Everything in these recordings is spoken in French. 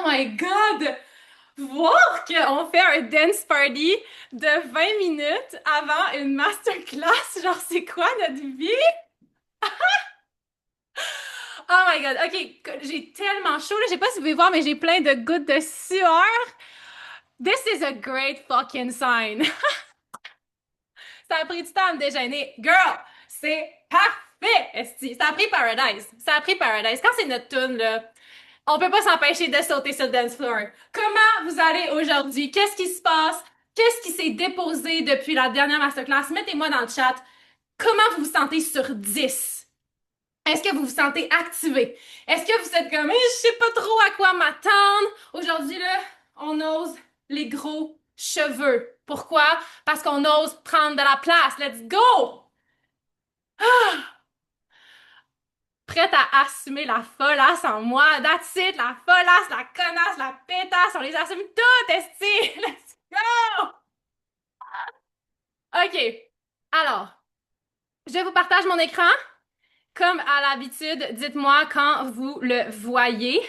my God! Voir qu'on fait un dance party de 20 minutes avant une masterclass, genre c'est quoi notre vie? Oh my God, ok, j'ai tellement chaud là, je sais pas si vous pouvez voir, mais j'ai plein de gouttes de sueur. This is a great fucking sign. Ça a pris du temps à me déjeuner. Girl, c'est parfait, esti. Ça a pris Paradise. Ça a pris Paradise. Quand c'est notre tune, là, on peut pas s'empêcher de sauter sur le dance floor. Comment vous allez aujourd'hui? Qu'est-ce qui se passe? Qu'est-ce qui s'est déposé depuis la dernière masterclass? Mettez-moi dans le chat. Comment vous vous sentez sur 10? Est-ce que vous vous sentez activé? Est-ce que vous êtes comme, je sais pas trop à quoi m'attendre? Aujourd'hui, là, on ose les gros cheveux. Pourquoi? Parce qu'on ose prendre de la place. Let's go! Prête à assumer la folasse en moi. That's it, la folasse, la connasse, la pétasse, on les assume toutes, esti! Let's go! OK. Alors, je vous partage mon écran. Comme à l'habitude, dites-moi quand vous le voyez.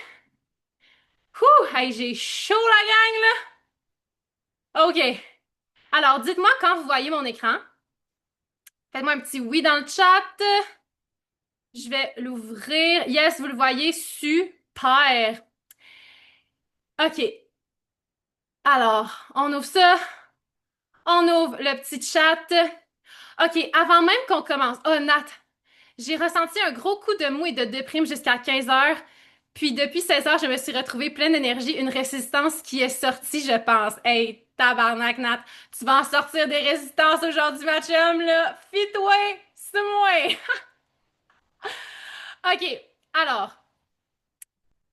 Ouh, hey, j'ai chaud la gang là. OK. Alors, dites-moi quand vous voyez mon écran. Faites-moi un petit oui dans le chat. Je vais l'ouvrir. Yes, vous le voyez. Super. OK. Alors, on ouvre ça. On ouvre le petit chat. OK, avant même qu'on commence. Oh, Nat, j'ai ressenti un gros coup de mou et de déprime jusqu'à 15 heures. Puis depuis 16 heures, je me suis retrouvée pleine d'énergie, une résistance qui est sortie, je pense. Hey, tabarnak, Nat, tu vas en sortir des résistances aujourd'hui, ma chum, là. Fie-toi, c'est moi. OK, alors,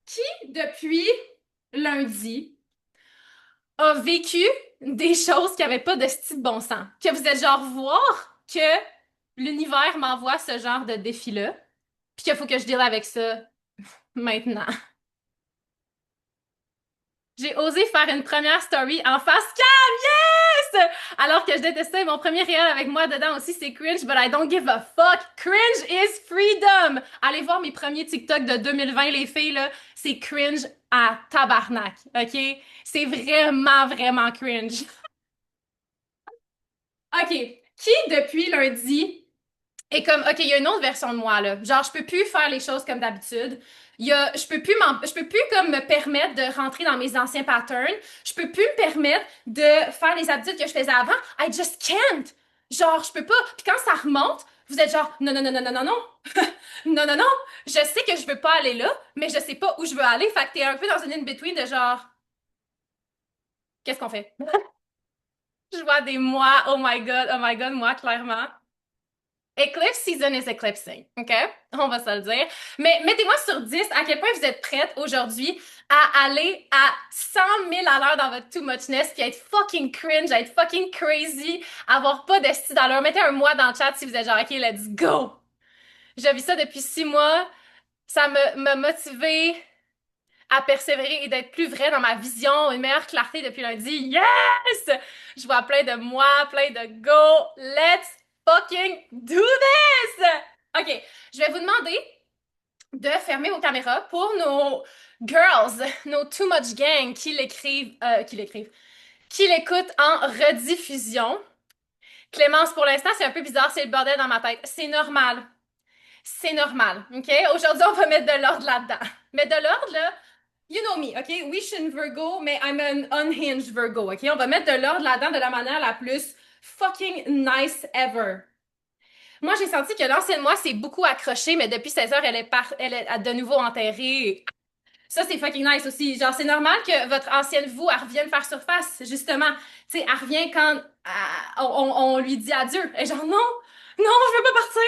qui, depuis lundi, a vécu des choses qui n'avaient pas de style bon sens? Que vous êtes genre voir que l'univers m'envoie ce genre de défi-là, puis qu'il faut que je deal avec ça maintenant. J'ai osé faire une première story en face cam, yes! Alors que je détestais mon premier réel avec moi dedans aussi, c'est cringe, but I don't give a fuck. Cringe is freedom! Allez voir mes premiers TikTok de 2020, les filles, là. C'est cringe à tabarnak, ok? C'est vraiment, vraiment cringe. Ok. Qui, depuis lundi, et comme, OK, il y a une autre version de moi, là. Genre, je peux plus faire les choses comme d'habitude. Je peux plus comme me permettre de rentrer dans mes anciens patterns. Je peux plus me permettre de faire les habitudes que je faisais avant. I just can't. Genre, je peux pas. Puis quand ça remonte, vous êtes genre, non, non, non, non, non, non, non. Non, non, non. Je sais que je veux pas aller là, mais je sais pas où je veux aller. Fait que t'es un peu dans une in-between de genre, qu'est-ce qu'on fait? Je vois des moi, oh my god, moi, clairement. Eclipse season is eclipsing, OK? On va se le dire. Mais mettez-moi sur 10 à quel point vous êtes prête aujourd'hui à aller à 100 000 à l'heure dans votre too muchness, puis à être fucking cringe, à être fucking crazy, avoir pas d'esti dans l'heure. Mettez un mois dans le chat si vous êtes genre, OK, let's go! J'ai vu ça depuis 6 mois. Ça m'a motivé à persévérer et d'être plus vrai dans ma vision, une meilleure clarté depuis lundi. Yes! Je vois plein de moi, plein de go. Let's fucking do this! OK, je vais vous demander de fermer vos caméras pour nos girls, nos Too Much Gang qui l'écoutent en rediffusion. Clémence, pour l'instant, c'est un peu bizarre, c'est le bordel dans ma tête. C'est normal. C'est normal, OK? Aujourd'hui, on va mettre de l'ordre là-dedans. Mettre de l'ordre, là, you know me, OK? Oui, je suis une Virgo, mais I'm an unhinged Virgo, OK? On va mettre de l'ordre là-dedans de la manière la plus fucking nice ever. Moi, j'ai senti que l'ancienne moi s'est beaucoup accrochée, mais depuis 16 heures, elle est de nouveau enterrée. Ça, c'est fucking nice aussi. Genre, c'est normal que votre ancienne vous, elle revienne faire surface, justement. Tu sais, elle revient quand on lui dit adieu. Et genre, non, non, je veux pas partir.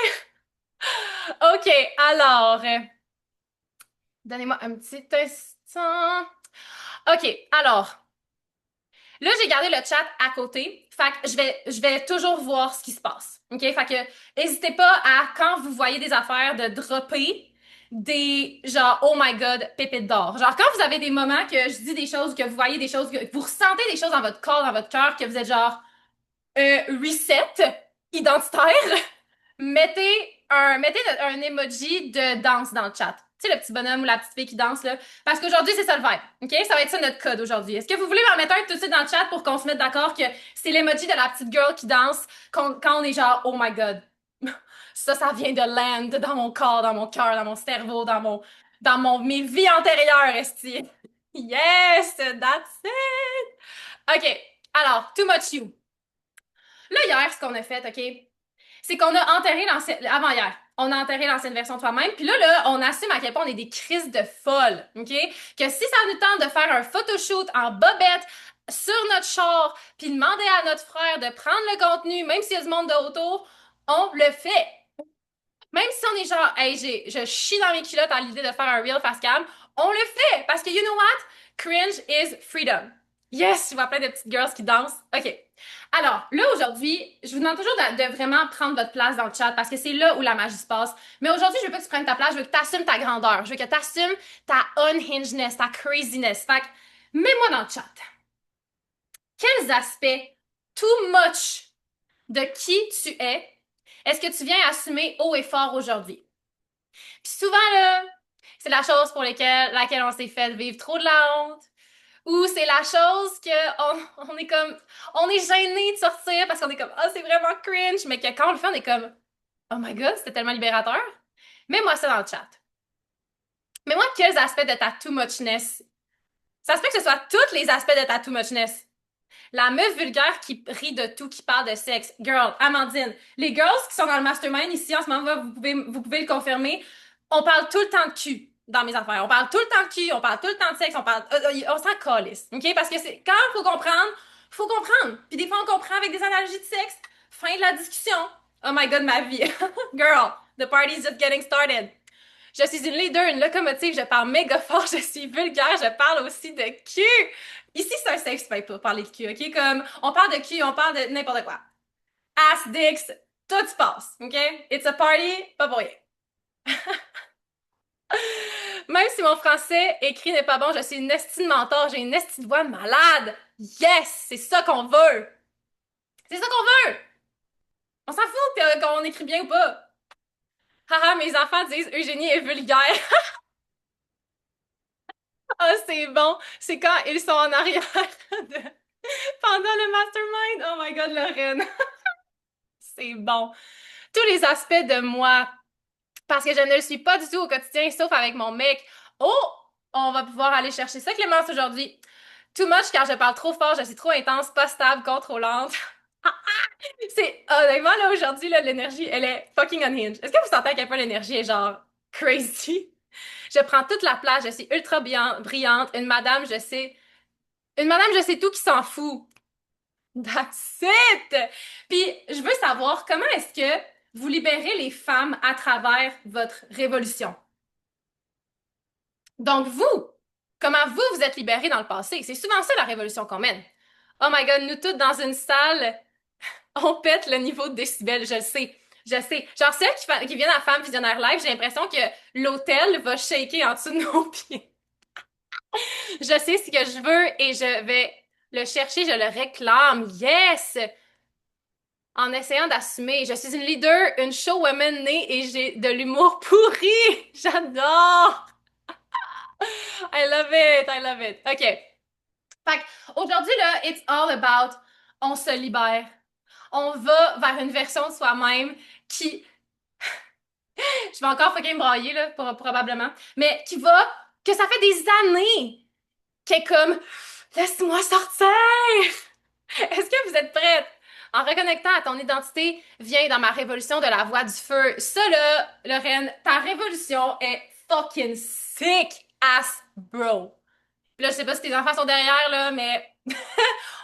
OK, alors, donnez-moi un petit instant. OK, alors, là, j'ai gardé le chat à côté. Fait que je vais toujours voir ce qui se passe. OK? Fait que, n'hésitez pas à, quand vous voyez des affaires, de dropper des, genre, oh my god, pépites d'or. Genre, quand vous avez des moments que je dis des choses, que vous voyez des choses, que vous ressentez des choses dans votre corps, dans votre cœur, que vous êtes genre, reset identitaire, mettez un emoji de danse dans le chat. Tu sais, le petit bonhomme ou la petite fille qui danse, là. Parce qu'aujourd'hui, c'est ça le vibe. OK? Ça va être ça notre code aujourd'hui. Est-ce que vous voulez m'en mettre un tout de suite dans le chat pour qu'on se mette d'accord que c'est l'emoji de la petite girl qui danse quand on est genre, oh my god. Ça vient de land dans mon corps, dans mon cœur, dans mon cerveau, mes vies antérieures, esti. Yes, that's it. OK. Alors, too much you. Là, hier, ce qu'on a fait, OK? C'est qu'on a enterré l'ancienne, avant hier, on a enterré l'ancienne version de toi-même. Puis là, on assume à quel point on est des crises de folles, OK? Que si ça nous tente de faire un photoshoot en bobette sur notre char, puis demander à notre frère de prendre le contenu, même s'il y a du monde de autour, on le fait. Même si on est genre, hey, je chie dans mes culottes à l'idée de faire un real face cam, on le fait. Parce que, you know what? Cringe is freedom. Yes, je vois plein de petites girls qui dansent. OK. Alors, là, aujourd'hui, je vous demande toujours de vraiment prendre votre place dans le chat parce que c'est là où la magie se passe. Mais aujourd'hui, je veux pas que tu prennes ta place, je veux que tu assumes ta grandeur. Je veux que tu assumes ta unhingedness, ta craziness. Fait que, mets-moi dans le chat. Quels aspects too much de qui tu es est-ce que tu viens assumer haut et fort aujourd'hui? Puis souvent, là, c'est la chose pour laquelle on s'est fait vivre trop de la honte. Ou c'est la chose que on est comme, on est gêné de sortir parce qu'on est comme, ah, oh, c'est vraiment cringe. Mais que quand on le fait, on est comme, oh my god, c'était tellement libérateur. Mets-moi ça dans le chat. Mets-moi quels aspects de ta too muchness. Ça se peut que ce soit tous les aspects de ta too muchness. La meuf vulgaire qui rit de tout, qui parle de sexe. Girl, Amandine. Les girls qui sont dans le mastermind ici en ce moment, vous pouvez le confirmer. On parle tout le temps de cul dans mes affaires. On parle tout le temps de cul, on parle tout le temps de sexe, on s'en calisse. OK? Parce que c'est, quand il faut comprendre, faut comprendre. Puis des fois, on comprend avec des analogies de sexe. Fin de la discussion. Oh my god, ma vie. Girl, the party's just getting started. Je suis une leader, une locomotive, je parle méga fort, je suis vulgaire, je parle aussi de cul. Ici, c'est un safe space pour parler de cul, OK? Comme, on parle de cul, on parle de n'importe quoi. Ass, dicks, tout se passe, OK? It's a party, pas pour rien. Même si mon français écrit n'est pas bon, je suis une estie de mentor, j'ai une estie de voix de malade. Yes! C'est ça qu'on veut! C'est ça qu'on veut! On s'en fout qu'on écrit bien ou pas. Haha, mes enfants disent Eugénie est vulgaire. Ah, c'est bon. C'est quand ils sont en arrière pendant le mastermind. Oh my god, Lorraine. C'est bon. Tous les aspects de moi, parce que je ne le suis pas du tout au quotidien, sauf avec mon mec. Oh, on va pouvoir aller chercher ça, Clémence, aujourd'hui. Too much car je parle trop fort, je suis trop intense, pas stable, contrôlante. C'est, honnêtement, là, aujourd'hui, là, l'énergie, elle est fucking unhinged. Est-ce que vous sentez à quel point l'énergie est genre crazy? Je prends toute la place, je suis ultra brillante, une madame, je sais tout qui s'en fout. That's it! Puis, je veux savoir comment est-ce que vous libérez les femmes à travers votre révolution. Donc, comment vous êtes libérés dans le passé? C'est souvent ça la révolution qu'on mène. Oh my god, nous toutes dans une salle, on pète le niveau de décibels, je le sais. Je sais. Genre, celles qui viennent à Femme Visionnaire Live, j'ai l'impression que l'hôtel va shaker en dessous de nos pieds. Je sais ce que je veux et je vais le chercher, je le réclame. Yes! En essayant d'assumer. Je suis une leader, une showwoman née et j'ai de l'humour pourri. J'adore! I love it, I love it. OK. Fait aujourd'hui, là, it's all about on se libère. On va vers une version de soi-même qui... Je vais encore fucking brailler, là, probablement. Mais que ça fait des années qu'elle est comme... Laisse-moi sortir! Est-ce que vous êtes prête? En reconnectant à ton identité, viens dans ma révolution de la voix du feu. Ça, là, Lorraine, ta révolution est fucking sick ass bro. Puis là, je sais pas si tes enfants sont derrière, là, mais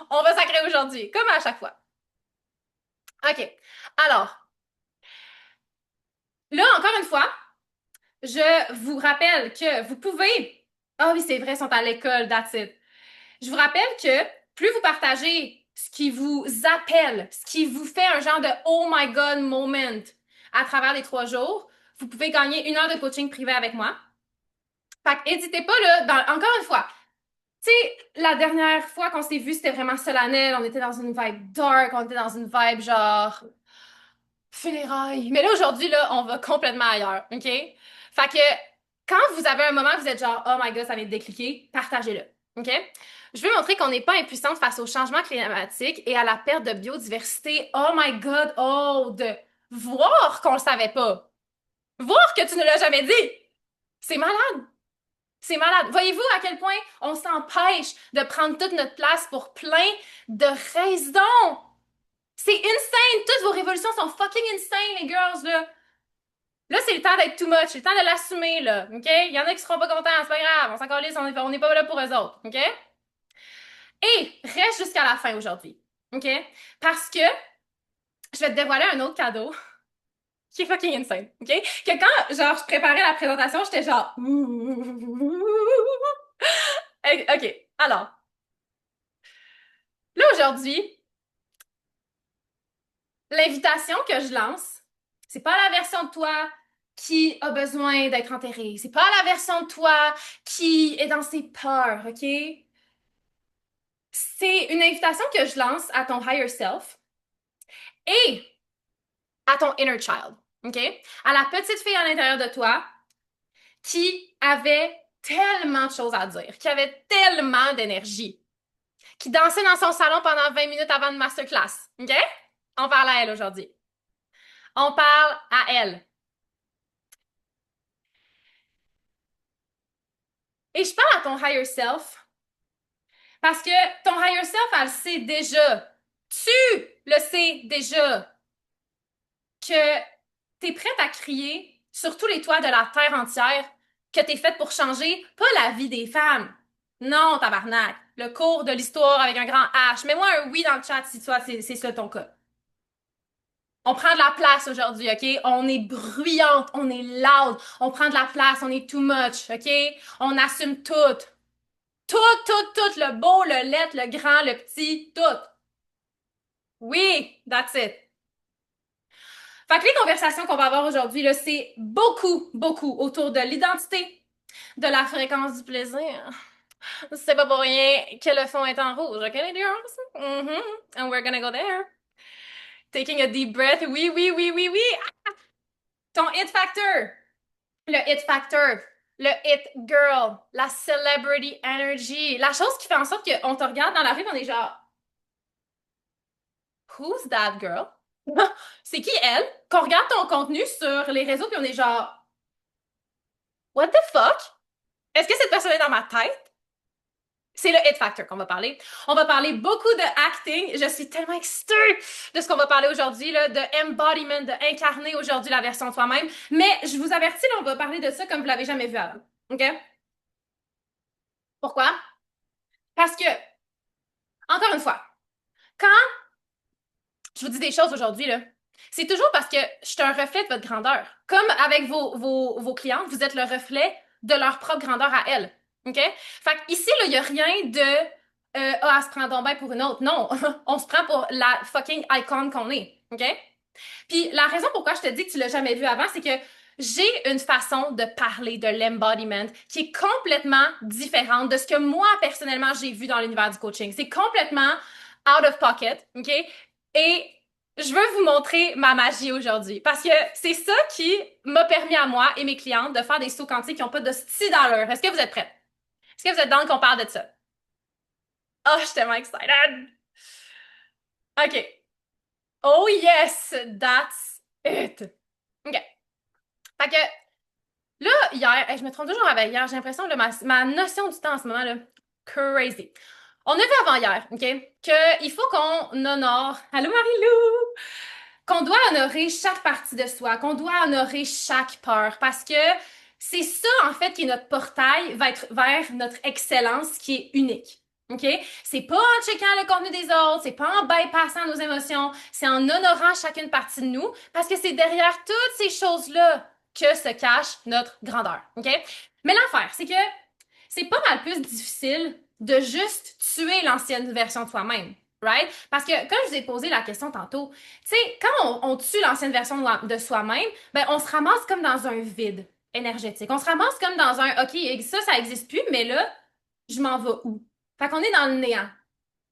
on va sacrer aujourd'hui, comme à chaque fois. OK. Alors, là, encore une fois, je vous rappelle que vous pouvez... Ah oui, c'est vrai, ils sont à l'école, that's it. Je vous rappelle que plus vous partagez ce qui vous appelle, ce qui vous fait un genre de oh my god moment à travers les 3 jours, vous pouvez gagner 1 heure de coaching privé avec moi. Fait que n'hésitez pas, là, encore une fois, tu sais, la dernière fois qu'on s'est vu, c'était vraiment solennel, on était dans une vibe dark, on était dans une vibe genre funérailles. Mais là, aujourd'hui, là, on va complètement ailleurs, OK? Fait que Quand vous avez un moment où vous êtes genre, oh my god, ça vient de décliquer, partagez-le. OK? Je veux montrer qu'on n'est pas impuissante face au changement climatique et à la perte de biodiversité. Oh my god, oh, de voir qu'on le savait pas. Voir que tu ne l'as jamais dit. C'est malade. C'est malade. Voyez-vous à quel point on s'empêche de prendre toute notre place pour plein de raisons? C'est insane. Toutes vos révolutions sont fucking insane, les girls, là. Là, c'est le temps d'être too much. C'est le temps de l'assumer, là. OK? Il y en a qui seront pas contents. C'est pas grave. On s'en calisse. On n'est pas là pour eux autres. OK? Et reste jusqu'à la fin aujourd'hui. OK? Parce que je vais te dévoiler un autre cadeau qui est fucking insane. OK? Que quand, genre, je préparais la présentation, j'étais genre... OK. Alors, là, aujourd'hui, l'invitation que je lance, c'est pas la version de toi qui a besoin d'être enterrée. C'est pas la version de toi qui est dans ses peurs, OK? C'est une invitation que je lance à ton higher self et à ton inner child, OK? À la petite fille à l'intérieur de toi qui avait tellement de choses à dire, qui avait tellement d'énergie, qui dansait dans son salon pendant 20 minutes avant une masterclass, OK? On parle à elle aujourd'hui. On parle à elle. Et je parle à ton higher self parce que ton higher self, elle le sait déjà. Tu le sais déjà que t'es prête à crier sur tous les toits de la terre entière que t'es faite pour changer, pas la vie des femmes. Non, tabarnak. Le cours de l'histoire avec un grand H. Mets-moi un oui dans le chat si toi, c'est ça ton cas. On prend de la place aujourd'hui, OK? On est bruyante, on est loud, on prend de la place, on est too much, OK? On assume tout. Tout, tout, tout, le beau, le laid, le grand, le petit, tout. Oui, that's it. Fait que les conversations qu'on va avoir aujourd'hui, là, c'est beaucoup, beaucoup autour de l'identité, de la fréquence du plaisir. C'est pas pour rien que le fond est en rouge, OK, les girls? Mm-hmm. And we're gonna go there. Taking a deep breath. Oui, oui, oui, oui, oui. Ton hit factor. Le hit factor. Le hit girl. La celebrity energy. La chose qui fait en sorte qu'on te regarde dans la rue, on est genre, who's that girl? C'est qui elle? Qu'on regarde ton contenu sur les réseaux puis on est genre, what the fuck? Est-ce que cette personne est dans ma tête? C'est le hit factor qu'on va parler. On va parler beaucoup de acting. Je suis tellement excitée de ce qu'on va parler aujourd'hui, là, de embodiment, de incarner aujourd'hui la version de toi-même. Mais je vous avertis, là, on va parler de ça comme vous l'avez jamais vu avant. OK? Pourquoi? Parce que, encore une fois, quand je vous dis des choses aujourd'hui, là, c'est toujours parce que je suis un reflet de votre grandeur. Comme avec vos clientes, vous êtes le reflet de leur propre grandeur à elles. OK? Fait ici, il n'y a rien de ah, elle se prend donc bien pour une autre. Non, on se prend pour la fucking icon qu'on est. OK? Puis la raison pourquoi je te dis que tu l'as jamais vu avant, c'est que j'ai une façon de parler de l'embodiment qui est complètement différente de ce que moi, personnellement, j'ai vu dans l'univers du coaching. C'est complètement out of pocket, OK? Et je veux vous montrer ma magie aujourd'hui parce que c'est ça qui m'a permis à moi et mes clientes de faire des sauts quantiques qui n'ont pas de style dans l'heure. Est-ce que vous êtes prêts? Est-ce que vous êtes dans qu'on parle de ça? Oh, je suis tellement excited! OK. Oh yes, that's it. OK. Fait que là, hier, je me trompe toujours avec hier, j'ai l'impression que ma notion du temps en ce moment, là, crazy. On a vu avant hier, OK, qu'il faut qu'on honore, allô Marie-Lou, qu'on doit honorer chaque partie de soi, qu'on doit honorer chaque peur, parce que c'est ça, en fait, qui est notre portail vers notre excellence qui est unique. OK? C'est pas en checkant le contenu des autres, c'est pas en bypassant nos émotions, c'est en honorant chacune partie de nous, parce que c'est derrière toutes ces choses-là que se cache notre grandeur. OK? Mais l'affaire, c'est que c'est pas mal plus difficile de juste tuer l'ancienne version de soi-même. Right? Parce que, comme je vous ai posé la question tantôt, tu sais, quand on tue l'ancienne version de soi-même, ben, on se ramasse comme dans un vide énergétique. On se ramasse comme dans un, OK, ça existe plus, mais là, je m'en vais où? Fait qu'on est dans le néant.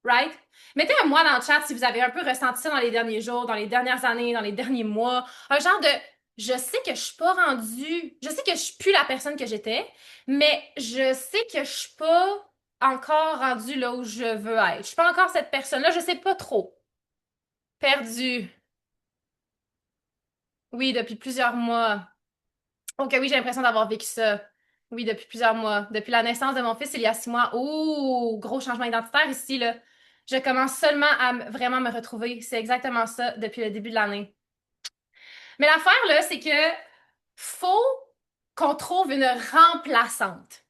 Right? Mettez un moi dans le chat si vous avez un peu ressenti ça dans les derniers jours, dans les dernières années, dans les derniers mois. Un genre de je sais que je suis pas rendue, je sais que je suis plus la personne que j'étais, mais je sais que je suis pas encore rendue là où je veux être. Je suis pas encore cette personne-là, je sais pas trop. Perdue. Oui, depuis plusieurs mois. Ok, oui, j'ai l'impression d'avoir vécu ça. Oui, depuis plusieurs mois. Depuis la naissance de mon fils, il y a 6 mois. Ouh, gros changement identitaire ici, là. Je commence seulement à vraiment me retrouver. C'est exactement ça depuis le début de l'année. Mais l'affaire, là, c'est que faut qu'on trouve une remplaçante.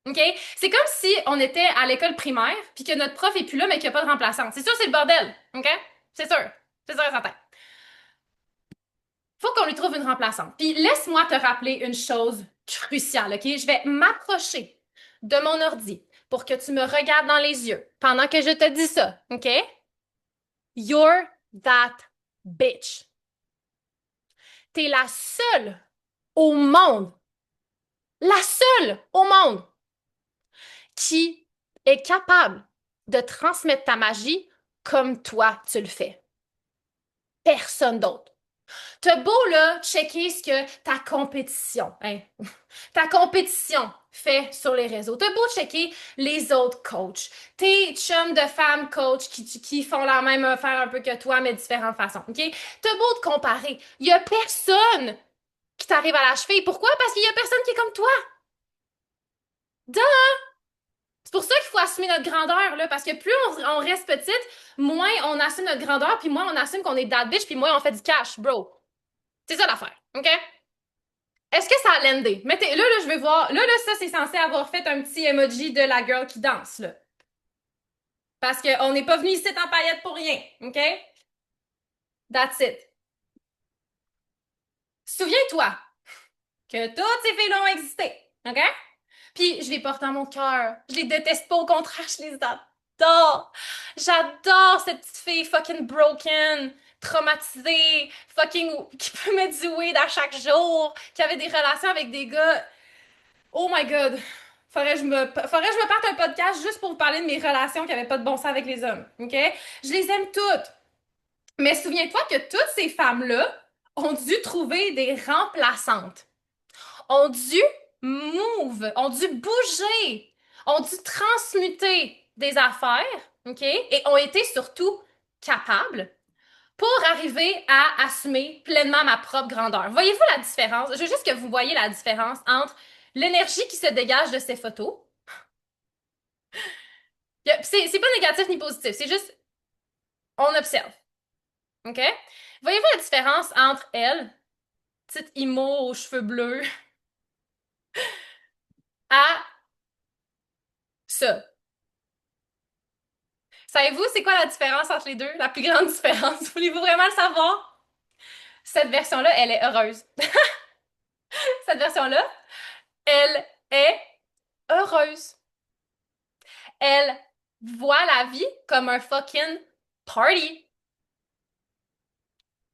OK? C'est comme si on était à l'école primaire, puis que notre prof est plus là, mais qu'il n'y a pas de remplaçante. C'est sûr, c'est le bordel. OK? C'est sûr. C'est sûr et certain. Faut qu'on lui trouve une remplaçante. Puis laisse-moi te rappeler une chose cruciale, OK? Je vais m'approcher de mon ordi pour que tu me regardes dans les yeux pendant que je te dis ça, OK? You're that bitch. T'es la seule au monde qui est capable de transmettre ta magie comme toi tu le fais. Personne d'autre. T'as beau, là, checker ce que ta compétition, hein, ta compétition fait sur les réseaux. T'as beau checker les autres coachs, tes chums de femmes coachs qui font la même affaire un peu que toi, mais de différentes façons, OK? T'as beau te comparer. Il y a personne qui t'arrive à la cheville. Pourquoi? Parce qu'il y a personne qui est comme toi. Duh! C'est pour ça qu'il faut assumer notre grandeur, là, parce que plus on reste petite, moins on assume notre grandeur, puis moins on assume qu'on est that bitch, puis moins on fait du cash, bro. C'est ça l'affaire, OK? Est-ce que ça a landé? Là, je vais voir. Là, ça, c'est censé avoir fait un petit emoji de la girl qui danse, là. Parce qu'on n'est pas venu ici en paillettes pour rien, OK? That's it. Souviens-toi que toutes ces filles-là ont existé, OK? Puis, je les porte dans mon cœur. Je les déteste pas, au contraire, je les adore. J'adore cette petite fille fucking broken, traumatisée, fucking qui peut mettre du weed à chaque jour, qui avait des relations avec des gars. Oh my God. Faudrait que je me parte un podcast juste pour vous parler de mes relations qui avaient pas de bon sens avec les hommes. OK? Je les aime toutes. Mais souviens-toi que toutes ces femmes-là ont dû trouver des remplaçantes, ont dû ont dû bouger, ont dû transmuter des affaires, OK? Et ont été surtout capables pour arriver à assumer pleinement ma propre grandeur. Voyez-vous la différence? Je veux juste que vous voyez la différence entre l'énergie qui se dégage de ces photos. C'est pas négatif ni positif, c'est juste on observe. OK? Voyez-vous la différence entre elle, petite emo aux cheveux bleus, à ça? Savez-vous c'est quoi la différence entre les deux? La plus grande différence? Voulez-vous vraiment le savoir? Cette version-là, elle est heureuse. Cette version-là, elle est heureuse. Elle voit la vie comme un fucking party.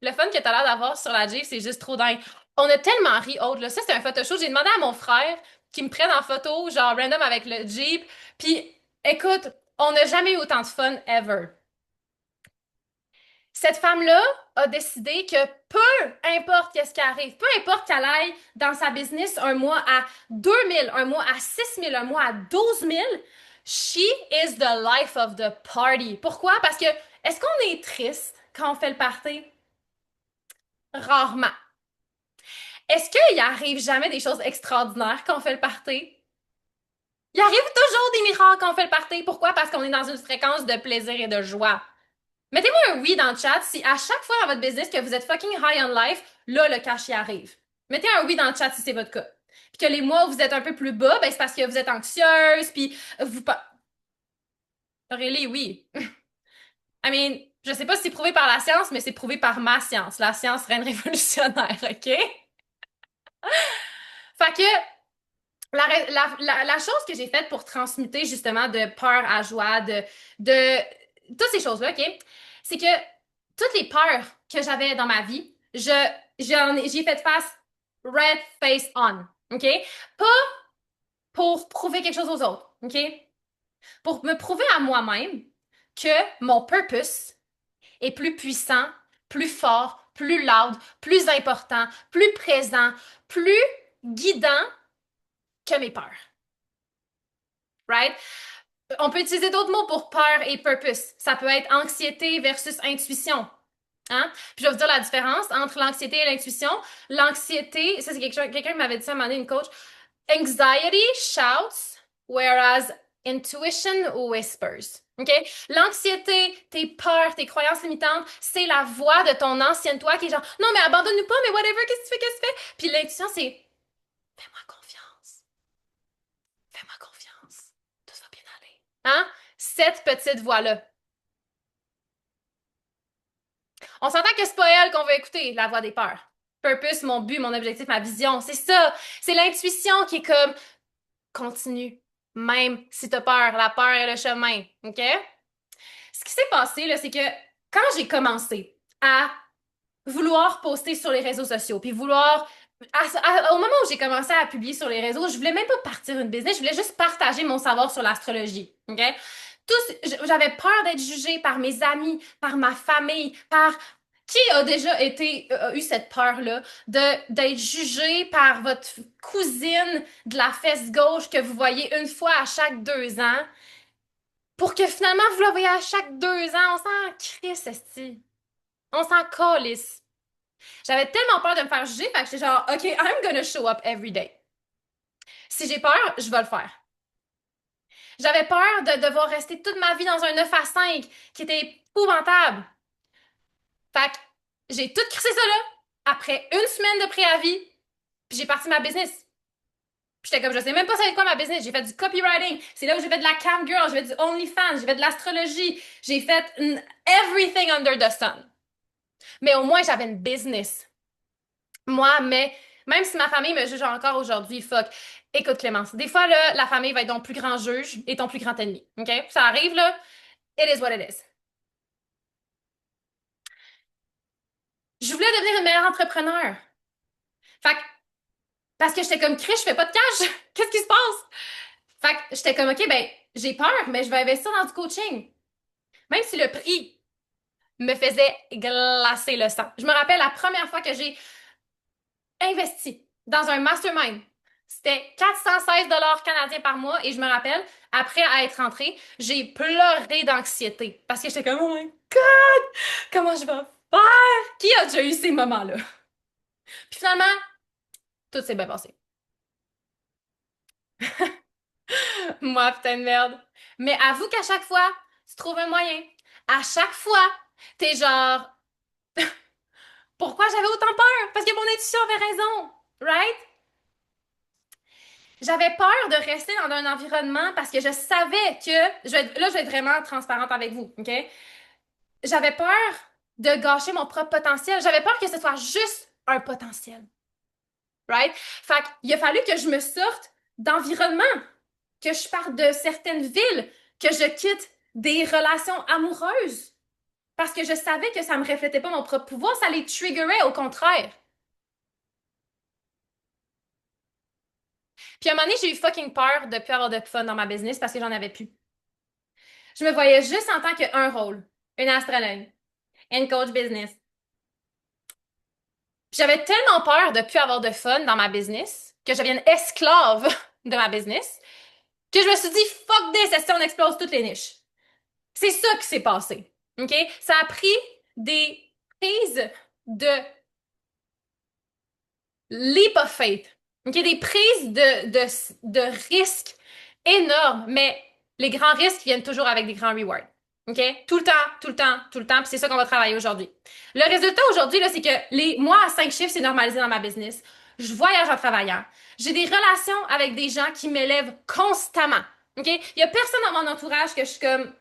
Le fun que t'as l'air d'avoir sur la Jeep, c'est juste trop dingue. On a tellement ri, Aude, là. Ça, c'est un photoshoot. J'ai demandé à mon frère qu'il me prenne en photo, genre random avec le Jeep. Puis, écoute, on n'a jamais eu autant de fun ever. Cette femme-là a décidé que peu importe qu'est-ce qui arrive, peu importe qu'elle aille dans sa business un mois à 2 000, un mois à 6 000, un mois à 12 000, she is the life of the party. Pourquoi? Parce que est-ce qu'on est triste quand on fait le party? Rarement. Est-ce qu'il arrive jamais des choses extraordinaires quand on fait le party? Il arrive toujours des miracles quand on fait le party. Pourquoi? Parce qu'on est dans une fréquence de plaisir et de joie. Mettez-moi un oui dans le chat si à chaque fois dans votre business que vous êtes fucking high on life, là, le cash y arrive. Mettez un oui dans le chat si c'est votre cas. Puis que les mois où vous êtes un peu plus bas, ben c'est parce que vous êtes anxieuse, puis vous... Really, oui. I mean, je sais pas si c'est prouvé par la science, mais c'est prouvé par ma science, la science reine révolutionnaire, OK? Fait que la chose que j'ai faite pour transmuter justement de peur à joie, de toutes ces choses-là, OK? C'est que toutes les peurs que j'avais dans ma vie, j'y ai fait face red face on, OK? Pas pour prouver quelque chose aux autres, OK? Pour me prouver à moi-même que mon purpose est plus puissant, plus fort, plus loud, plus important, plus présent, plus guidant que mes peurs. Right? On peut utiliser d'autres mots pour peur et purpose. Ça peut être anxiété versus intuition. Hein? Puis je vais vous dire la différence entre l'anxiété et l'intuition. L'anxiété, ça c'est quelqu'un qui m'avait dit ça à un moment donné, une coach. Anxiety shouts, whereas intuition whispers. OK? L'anxiété, tes peurs, tes croyances limitantes, c'est la voix de ton ancienne toi qui est genre, non, mais abandonne-nous pas, mais whatever, qu'est-ce que tu fais? Puis l'intuition, c'est, fais-moi confiance. Fais-moi confiance. Tout va bien aller. Hein? Cette petite voix-là. On s'entend que c'est pas elle qu'on veut écouter, la voix des peurs. Purpose, mon but, mon objectif, ma vision, c'est ça. C'est l'intuition qui est comme continue, même si t'as peur, la peur est le chemin, OK? Ce qui s'est passé, là, c'est que quand j'ai commencé à vouloir poster sur les réseaux sociaux, puis vouloir au moment où j'ai commencé à publier sur les réseaux, je voulais même pas partir une business, je voulais juste partager mon savoir sur l'astrologie, OK? J'avais peur d'être jugée par mes amis, par ma famille, par qui a déjà eu cette peur-là d'être jugé par votre cousine de la fesse gauche que vous voyez une fois à chaque 2 ans, pour que finalement vous la voyez à chaque 2 ans, on s'en crisse, esti. On s'en calisse. J'avais tellement peur de me faire juger, fait que j'étais genre, OK, I'm gonna show up every day. Si j'ai peur, je vais le faire. J'avais peur de devoir rester toute ma vie dans un 9 à 5 qui était épouvantable. Fait que j'ai tout crissé ça là, après une semaine de préavis, puis j'ai parti ma business. Puis j'étais comme, je sais même pas ça va être quoi ma business. J'ai fait du copywriting. C'est là où j'ai fait de la cam girl, j'ai fait du OnlyFans, j'ai fait de l'astrologie, j'ai fait everything under the sun. Mais au moins, j'avais une business. Moi, mais même si ma famille me juge encore aujourd'hui, fuck. Écoute, Clémence, des fois, là, la famille va être ton plus grand juge et ton plus grand ennemi. OK? Ça arrive, là. It is what it is. Je voulais devenir une meilleure entrepreneur. Fait que, parce que j'étais comme, Chris, je fais pas de cash. Qu'est-ce qui se passe? Fait que j'étais comme, OK, ben, j'ai peur, mais je vais investir dans du coaching. Même si le prix me faisait glacer le sang. Je me rappelle la première fois que j'ai investi dans un mastermind. C'était 416 dollars canadiens par mois et je me rappelle, après être rentrée, j'ai pleuré d'anxiété parce que j'étais comme, oh my God, comment je vais faire? Qui a déjà eu ces moments-là? Puis finalement, tout s'est bien passé. Moi, putain de merde. Mais avoue qu'à chaque fois, tu trouves un moyen. À chaque fois, t'es genre, pourquoi j'avais autant peur? Parce que mon intuition avait raison, right? J'avais peur de rester dans un environnement parce que je savais que, là, je vais être vraiment transparente avec vous, OK? J'avais peur de gâcher mon propre potentiel. J'avais peur que ce soit juste un potentiel, right? Fait qu'il a fallu que je me sorte d'environnement, que je parte de certaines villes, que je quitte des relations amoureuses parce que je savais que ça me reflétait pas mon propre pouvoir, ça les triggerait au contraire. Puis à un moment donné, j'ai eu fucking peur de plus avoir de fun dans ma business parce que j'en avais plus. Je me voyais juste en tant qu'un rôle, une astrologue, une coach business. Puis j'avais tellement peur de plus avoir de fun dans ma business que je devienne esclave de ma business que je me suis dit fuck this, est-ce qu'on explose toutes les niches? C'est ça qui s'est passé. OK? Ça a pris des prises de leap of faith. OK? Des prises de risques énormes, mais les grands risques viennent toujours avec des grands rewards. OK? Tout le temps, tout le temps, tout le temps. Puis c'est ça qu'on va travailler aujourd'hui. Le résultat aujourd'hui, là, c'est que les mois à 5 chiffres, c'est normalisé dans ma business. Je voyage en travaillant. J'ai des relations avec des gens qui m'élèvent constamment. OK? Il y a personne dans mon entourage que je suis comme,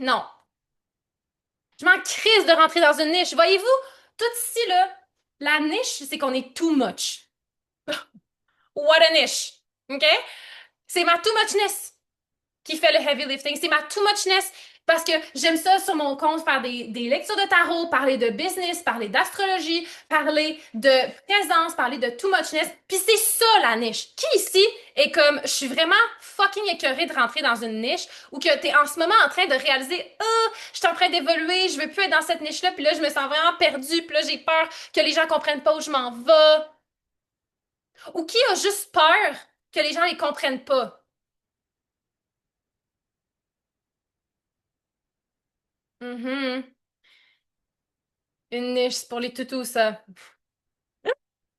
non. Je m'en crisse de rentrer dans une niche. Voyez-vous, tout ici, là, la niche, c'est qu'on est too much. What a niche. OK? C'est ma too muchness qui fait le heavy lifting. C'est ma too muchness Parce que j'aime ça sur mon compte faire des lectures de tarot, parler de business, parler d'astrologie, parler de présence, parler de too muchness. Puis c'est ça la niche. Qui ici est comme, je suis vraiment fucking écœurée de rentrer dans une niche ou que t'es en ce moment en train de réaliser, je suis en train d'évoluer, je veux plus être dans cette niche-là, puis là je me sens vraiment perdue, puis là j'ai peur que les gens comprennent pas où je m'en vais. Ou qui a juste peur que les gens les comprennent pas. Mhm. Une niche, c'est pour les toutous, ça.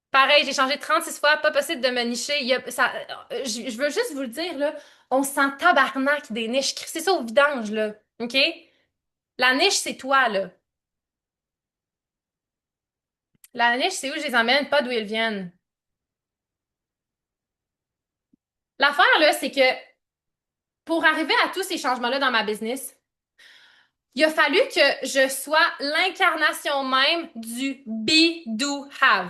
Pareil, j'ai changé 36 fois, pas possible de me nicher. Je veux juste vous le dire, là, on se sent tabarnak des niches. C'est ça au vidange, là. OK? La niche, c'est toi, là. La niche, c'est où je les emmène, pas d'où ils viennent. L'affaire, là, c'est que pour arriver à tous ces changements-là dans ma business, il a fallu que je sois l'incarnation même du be, do, have.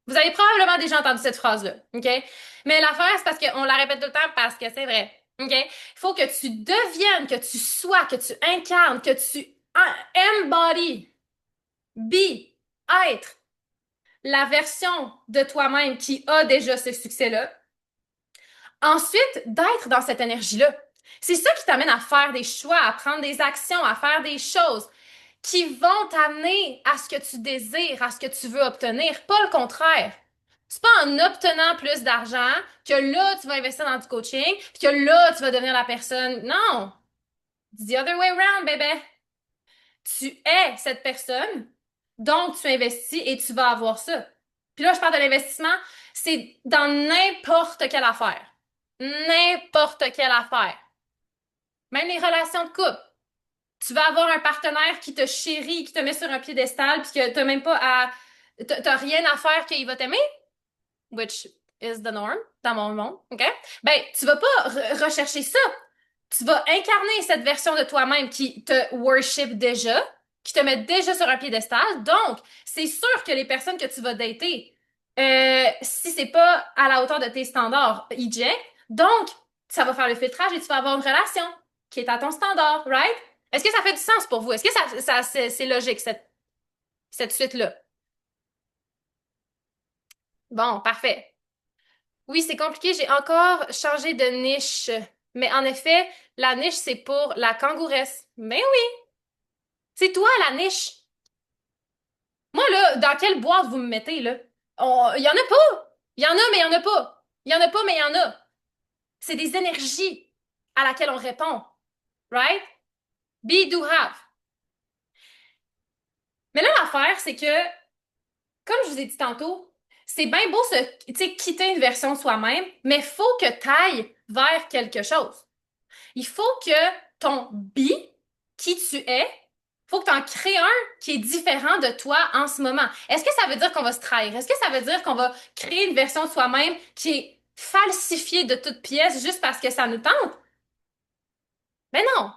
Vous avez probablement déjà entendu cette phrase-là, OK? Mais l'affaire, c'est parce qu'on la répète tout le temps parce que c'est vrai, OK? Il faut que tu deviennes, que tu sois, que tu incarnes, que tu embody, be, être la version de toi-même qui a déjà ce succès-là. Ensuite, d'être dans cette énergie-là. C'est ça qui t'amène à faire des choix, à prendre des actions, à faire des choses qui vont t'amener à ce que tu désires, à ce que tu veux obtenir, pas le contraire. C'est pas en obtenant plus d'argent que là, tu vas investir dans du coaching, puis que là, tu vas devenir la personne. Non! It's the other way around, bébé. Tu es cette personne, donc tu investis et tu vas avoir ça. Puis là, je parle de l'investissement, c'est dans n'importe quelle affaire. N'importe quelle affaire. Même les relations de couple. Tu vas avoir un partenaire qui te chérit, qui te met sur un piédestal, puis que t'as même pas à... T'as rien à faire qu'il va t'aimer, which is the norm dans mon monde, OK? Ben, tu vas pas rechercher ça. Tu vas incarner cette version de toi-même qui te worship déjà, qui te met déjà sur un piédestal. Donc, c'est sûr que les personnes que tu vas dater, si c'est pas à la hauteur de tes standards, eject. Donc, ça va faire le filtrage et tu vas avoir une relation qui est à ton standard, right? Est-ce que ça fait du sens pour vous? Est-ce que c'est logique, cette suite-là? Bon, parfait. Oui, c'est compliqué. J'ai encore changé de niche. Mais en effet, la niche, c'est pour la kangouresse. Mais oui, c'est toi la niche. Moi, là, dans quelle boîte vous me mettez, là? Il y en a pas. Il y en a, mais il y en a pas. Il y en a pas, mais il y en a. C'est des énergies à laquelle on répond. Right? Be, do, have. Mais là, l'affaire, c'est que, comme je vous ai dit tantôt, c'est bien beau quitter une version de soi-même, mais il faut que tu ailles vers quelque chose. Il faut que ton be, qui tu es, faut que tu en crées un qui est différent de toi en ce moment. Est-ce que ça veut dire qu'on va se trahir? Est-ce que ça veut dire qu'on va créer une version de soi-même qui est falsifiée de toutes pièces juste parce que ça nous tente? Mais non,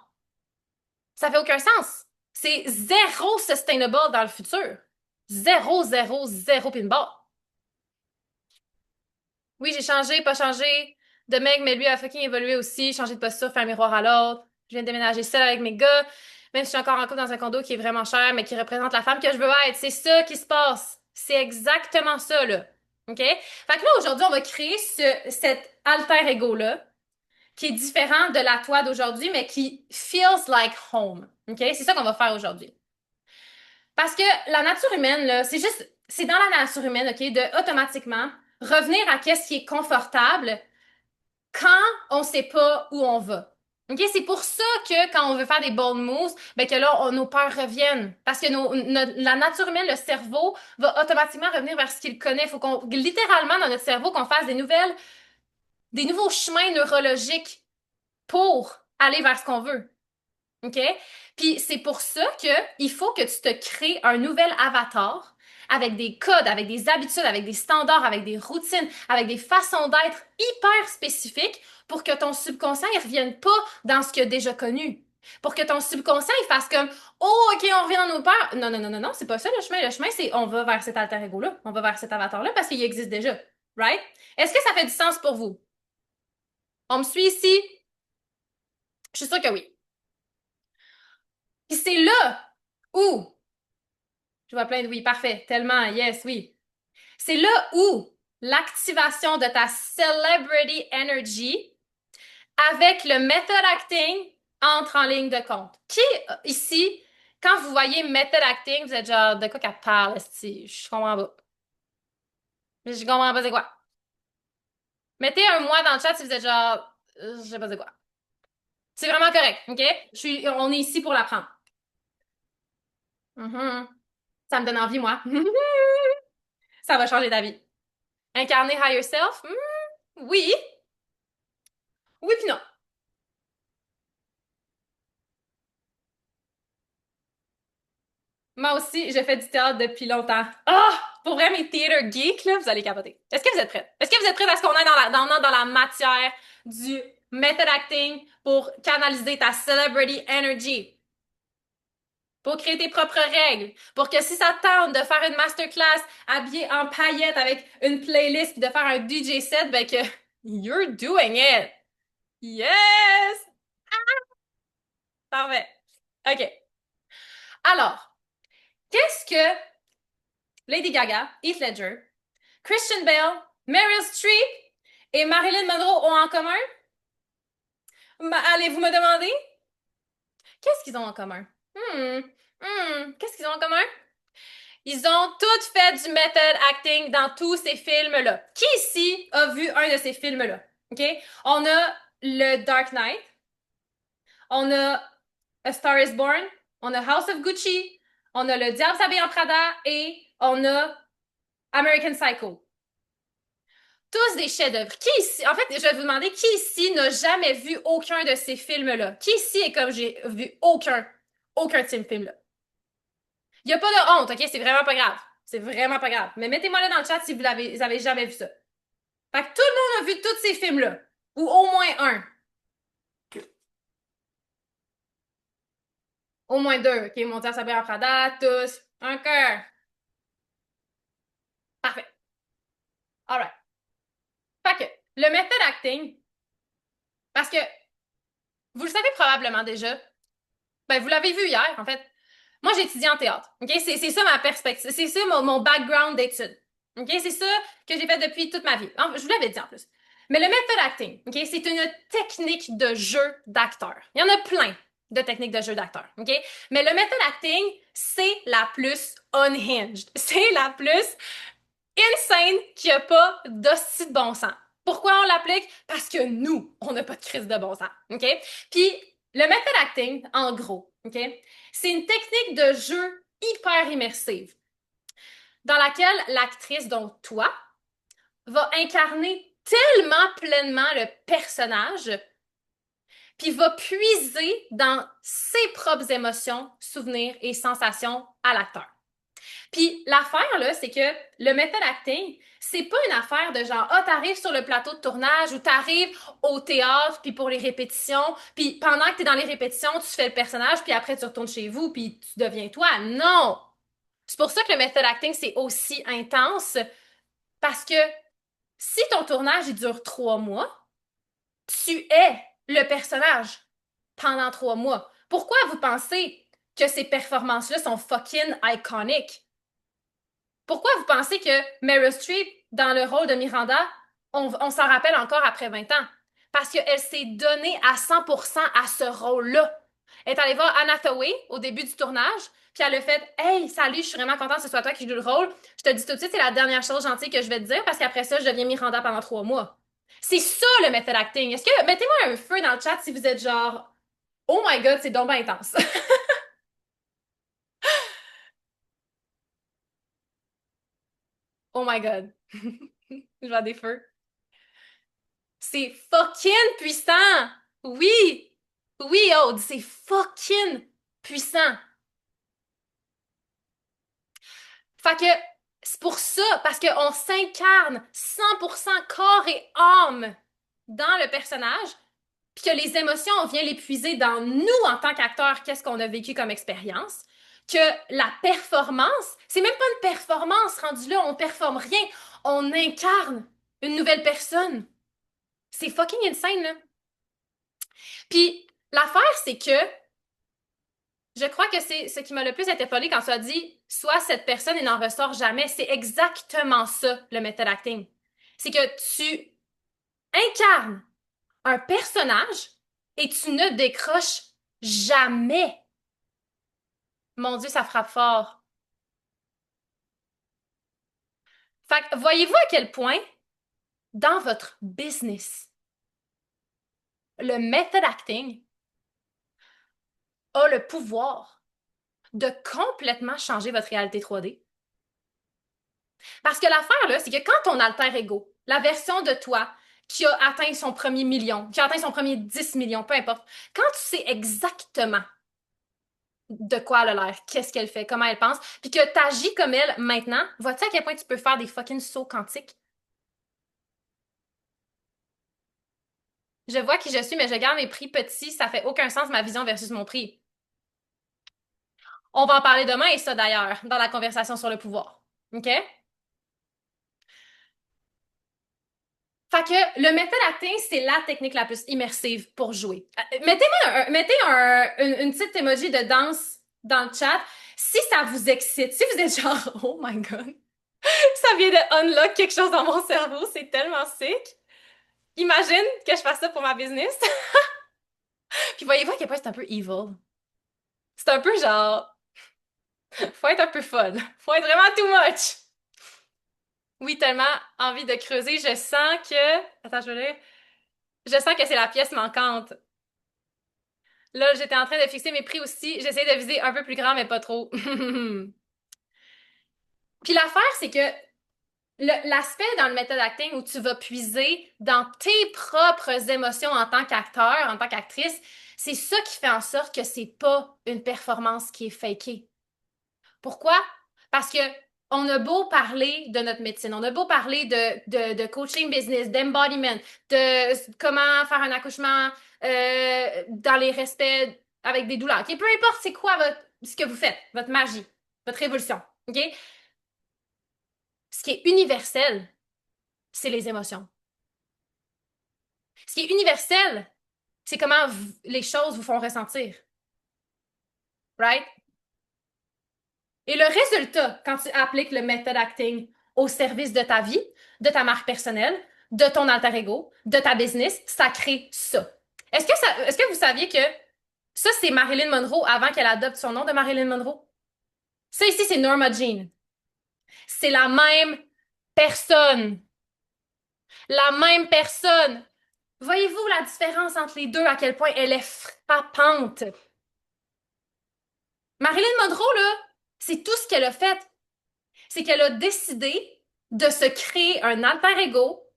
ça fait aucun sens. C'est zéro sustainable dans le futur. Zéro, zéro, zéro pinball. Oui, j'ai changé, pas changé de mec, mais lui a fucking évolué aussi, changé de posture, fait un miroir à l'autre. Je viens de déménager seule avec mes gars, même si je suis encore en couple dans un condo qui est vraiment cher, mais qui représente la femme que je veux être. C'est ça qui se passe. C'est exactement ça, là. OK? Fait que là, aujourd'hui, on va créer cet alter ego-là, qui est différent de la toi d'aujourd'hui, mais qui feels like home. OK? C'est ça qu'on va faire aujourd'hui. Parce que la nature humaine, là, c'est dans la nature humaine, OK, de automatiquement revenir à qu'est-ce qui est confortable quand on sait pas où on va. OK? C'est pour ça que quand on veut faire des bold moves, ben que là, nos peurs reviennent. Parce que la nature humaine, le cerveau, va automatiquement revenir vers ce qu'il connaît. Il faut qu'on, littéralement, dans notre cerveau, qu'on fasse des nouveaux chemins neurologiques pour aller vers ce qu'on veut. OK? Puis c'est pour ça que il faut que tu te crées un nouvel avatar avec des codes, avec des habitudes, avec des standards, avec des routines, avec des façons d'être hyper spécifiques pour que ton subconscient ne revienne pas dans ce qu'il a déjà connu. Pour que ton subconscient il fasse comme oh OK, on revient dans nos peurs. Non non non non non, c'est pas ça le chemin. Le chemin c'est on va vers cet alter ego là, on va vers cet avatar là parce qu'il existe déjà. Right? Est-ce que ça fait du sens pour vous? On me suit ici? Je suis sûre que oui. Puis c'est là où, je vois plein de oui, parfait, tellement, yes, oui. C'est là où l'activation de ta celebrity energy avec le method acting entre en ligne de compte. Qui, ici, quand vous voyez method acting, vous êtes genre, de quoi qu'elle parle, esti? Je comprends pas. Je comprends pas c'est quoi. Mettez un mois dans le chat si vous êtes genre, je sais pas c'est quoi. C'est vraiment correct, OK? On est ici pour l'apprendre. Mhm. Ça me donne envie, moi. Ça va changer ta vie. Incarner higher self? Oui. Oui puis non. Moi aussi, j'ai fait du théâtre depuis longtemps. Ah! Pour vrai, mes theater geeks, là, vous allez capoter. Est-ce que vous êtes prêts? Est-ce que vous êtes prêts à ce qu'on aille dans la matière du method acting pour canaliser ta celebrity energy? Pour créer tes propres règles, pour que si ça tente de faire une masterclass habillée en paillettes avec une playlist puis de faire un DJ set, ben que you're doing it. Yes! Parfait. OK. Alors, qu'est-ce que Lady Gaga, Heath Ledger, Christian Bale, Meryl Streep et Marilyn Monroe ont en commun? Allez-vous me demander? Qu'est-ce qu'ils ont en commun? Qu'est-ce qu'ils ont en commun? Ils ont toutes fait du method acting dans tous ces films-là. Qui ici a vu un de ces films-là? OK? On a le Dark Knight, on a A Star is Born, on a House of Gucci, on a Le Diable s'habille en Prada et on a American Psycho. Tous des chefs-d'œuvre. Qui ici, en fait, je vais vous demander qui ici n'a jamais vu aucun de ces films-là? Qui ici est comme j'ai vu aucun de ces films-là? Il n'y a pas de honte, OK? C'est vraiment pas grave. C'est vraiment pas grave. Mais mettez-moi là dans le chat si vous avez jamais vu ça. Fait que tout le monde a vu tous ces films-là. Ou au moins un. Au moins deux. OK, Mondial Sabre en Prada, tous. Un cœur. Parfait. Alright. Fait que, le method acting, parce que vous le savez probablement déjà, ben vous l'avez vu hier, en fait. Moi, j'ai étudié en théâtre. OK? C'est ça ma perspective. C'est ça mon background d'études. OK? C'est ça que j'ai fait depuis toute ma vie. Je vous l'avais dit en plus. Mais le method acting, OK? C'est une technique de jeu d'acteur. Il y en a plein de techniques de jeu d'acteur. OK? Mais le method acting, c'est la plus unhinged. C'est la plus insane qui a pas d'hostie de bon sens. Pourquoi on l'applique? Parce que nous, on n'a pas de crise de bon sens. OK? Puis, le method acting, en gros, OK? C'est une technique de jeu hyper immersive dans laquelle l'actrice, donc toi, va incarner tellement pleinement le personnage puis va puiser dans ses propres émotions, souvenirs et sensations à l'acteur. Puis l'affaire, là, c'est que le method acting, c'est pas une affaire de genre, ah, t'arrives sur le plateau de tournage ou t'arrives au théâtre, puis pour les répétitions, puis pendant que t'es dans les répétitions, tu fais le personnage, puis après tu retournes chez vous, puis tu deviens toi. Non! C'est pour ça que le method acting, c'est aussi intense, parce que si ton tournage, il dure 3 mois, tu es le personnage pendant 3 mois. Pourquoi vous pensez que ces performances-là sont fucking iconiques? Pourquoi vous pensez que Meryl Streep, dans le rôle de Miranda, on s'en rappelle encore après 20 ans? Parce qu'elle s'est donnée à 100% à ce rôle-là. Elle est allée voir Anna Hathaway au début du tournage, puis elle a fait Hey, salut, je suis vraiment contente que ce soit toi qui joue le rôle. Je te dis tout de suite, c'est la dernière chose gentille que je vais te dire, parce qu'après ça, je deviens Miranda pendant 3 mois. C'est ça le method acting. Est-ce que mettez-moi un feu dans le chat si vous êtes genre Oh my god, c'est donc bien intense. Oh my god. Je vois des feux. C'est fucking puissant! Oui! Oui, Aude, c'est fucking puissant. Fait que c'est pour ça, parce qu'on s'incarne 100% corps et âme dans le personnage, puis que les émotions, on vient les puiser dans nous en tant qu'acteurs, qu'est-ce qu'on a vécu comme expérience, que la performance, c'est même pas une performance rendue là, on performe rien, on incarne une nouvelle personne. C'est fucking insane, là. Puis l'affaire, c'est que Je crois que c'est ce qui m'a le plus interpellée quand tu as dit soit cette personne et n'en ressort jamais. C'est exactement ça, le method acting. C'est que tu incarnes un personnage et tu ne décroches jamais. Mon Dieu, ça frappe fort. Fait que voyez-vous à quel point, dans votre business, le method acting a le pouvoir de complètement changer votre réalité 3D? Parce que l'affaire, là, c'est que quand ton alter ego, la version de toi qui a atteint son premier million, qui a atteint son premier 10 millions, peu importe, quand tu sais exactement de quoi elle a l'air, qu'est-ce qu'elle fait, comment elle pense, puis que tu agis comme elle maintenant, vois-tu à quel point tu peux faire des fucking sauts quantiques? Je vois qui je suis, mais je garde mes prix petits, ça fait aucun sens ma vision versus mon prix. On va en parler demain et ça d'ailleurs, dans la conversation sur le pouvoir. OK? Fait que le method acting, c'est la technique la plus immersive pour jouer. Mettez une petite emoji de danse dans le chat si ça vous excite. Si vous êtes genre, oh my god, ça vient de unlock quelque chose dans mon cerveau, c'est tellement sick. Imagine que je fasse ça pour ma business. Puis voyez-vous à quel point c'est un peu evil. C'est un peu genre, faut être un peu fun. Faut être vraiment too much. Oui, tellement envie de creuser. Je sens que, attends, je vais lire. Je sens que c'est la pièce manquante. Là, j'étais en train de fixer mes prix aussi. J'essaie de viser un peu plus grand, mais pas trop. Puis l'affaire, c'est que l'aspect dans le method acting où tu vas puiser dans tes propres émotions en tant qu'acteur, en tant qu'actrice, c'est ça qui fait en sorte que c'est pas une performance qui est fakée. Pourquoi? Parce que on a beau parler de notre médecine, on a beau parler de coaching business, d'embodiment, de comment faire un accouchement dans les respects avec des douleurs. Okay? Peu importe c'est quoi ce que vous faites, votre magie, votre révolution. OK? Ce qui est universel, c'est les émotions. Ce qui est universel, c'est comment les choses vous font ressentir. Right? Et le résultat, quand tu appliques le method acting au service de ta vie, de ta marque personnelle, de ton alter ego, de ta business, ça crée ça. Est-ce que vous saviez que ça, c'est Marilyn Monroe avant qu'elle adopte son nom de Marilyn Monroe? Ça ici, c'est Norma Jean. C'est la même personne. La même personne. Voyez-vous la différence entre les deux, à quel point elle est frappante? Marilyn Monroe, là, c'est tout ce qu'elle a fait. C'est qu'elle a décidé de se créer un alter ego,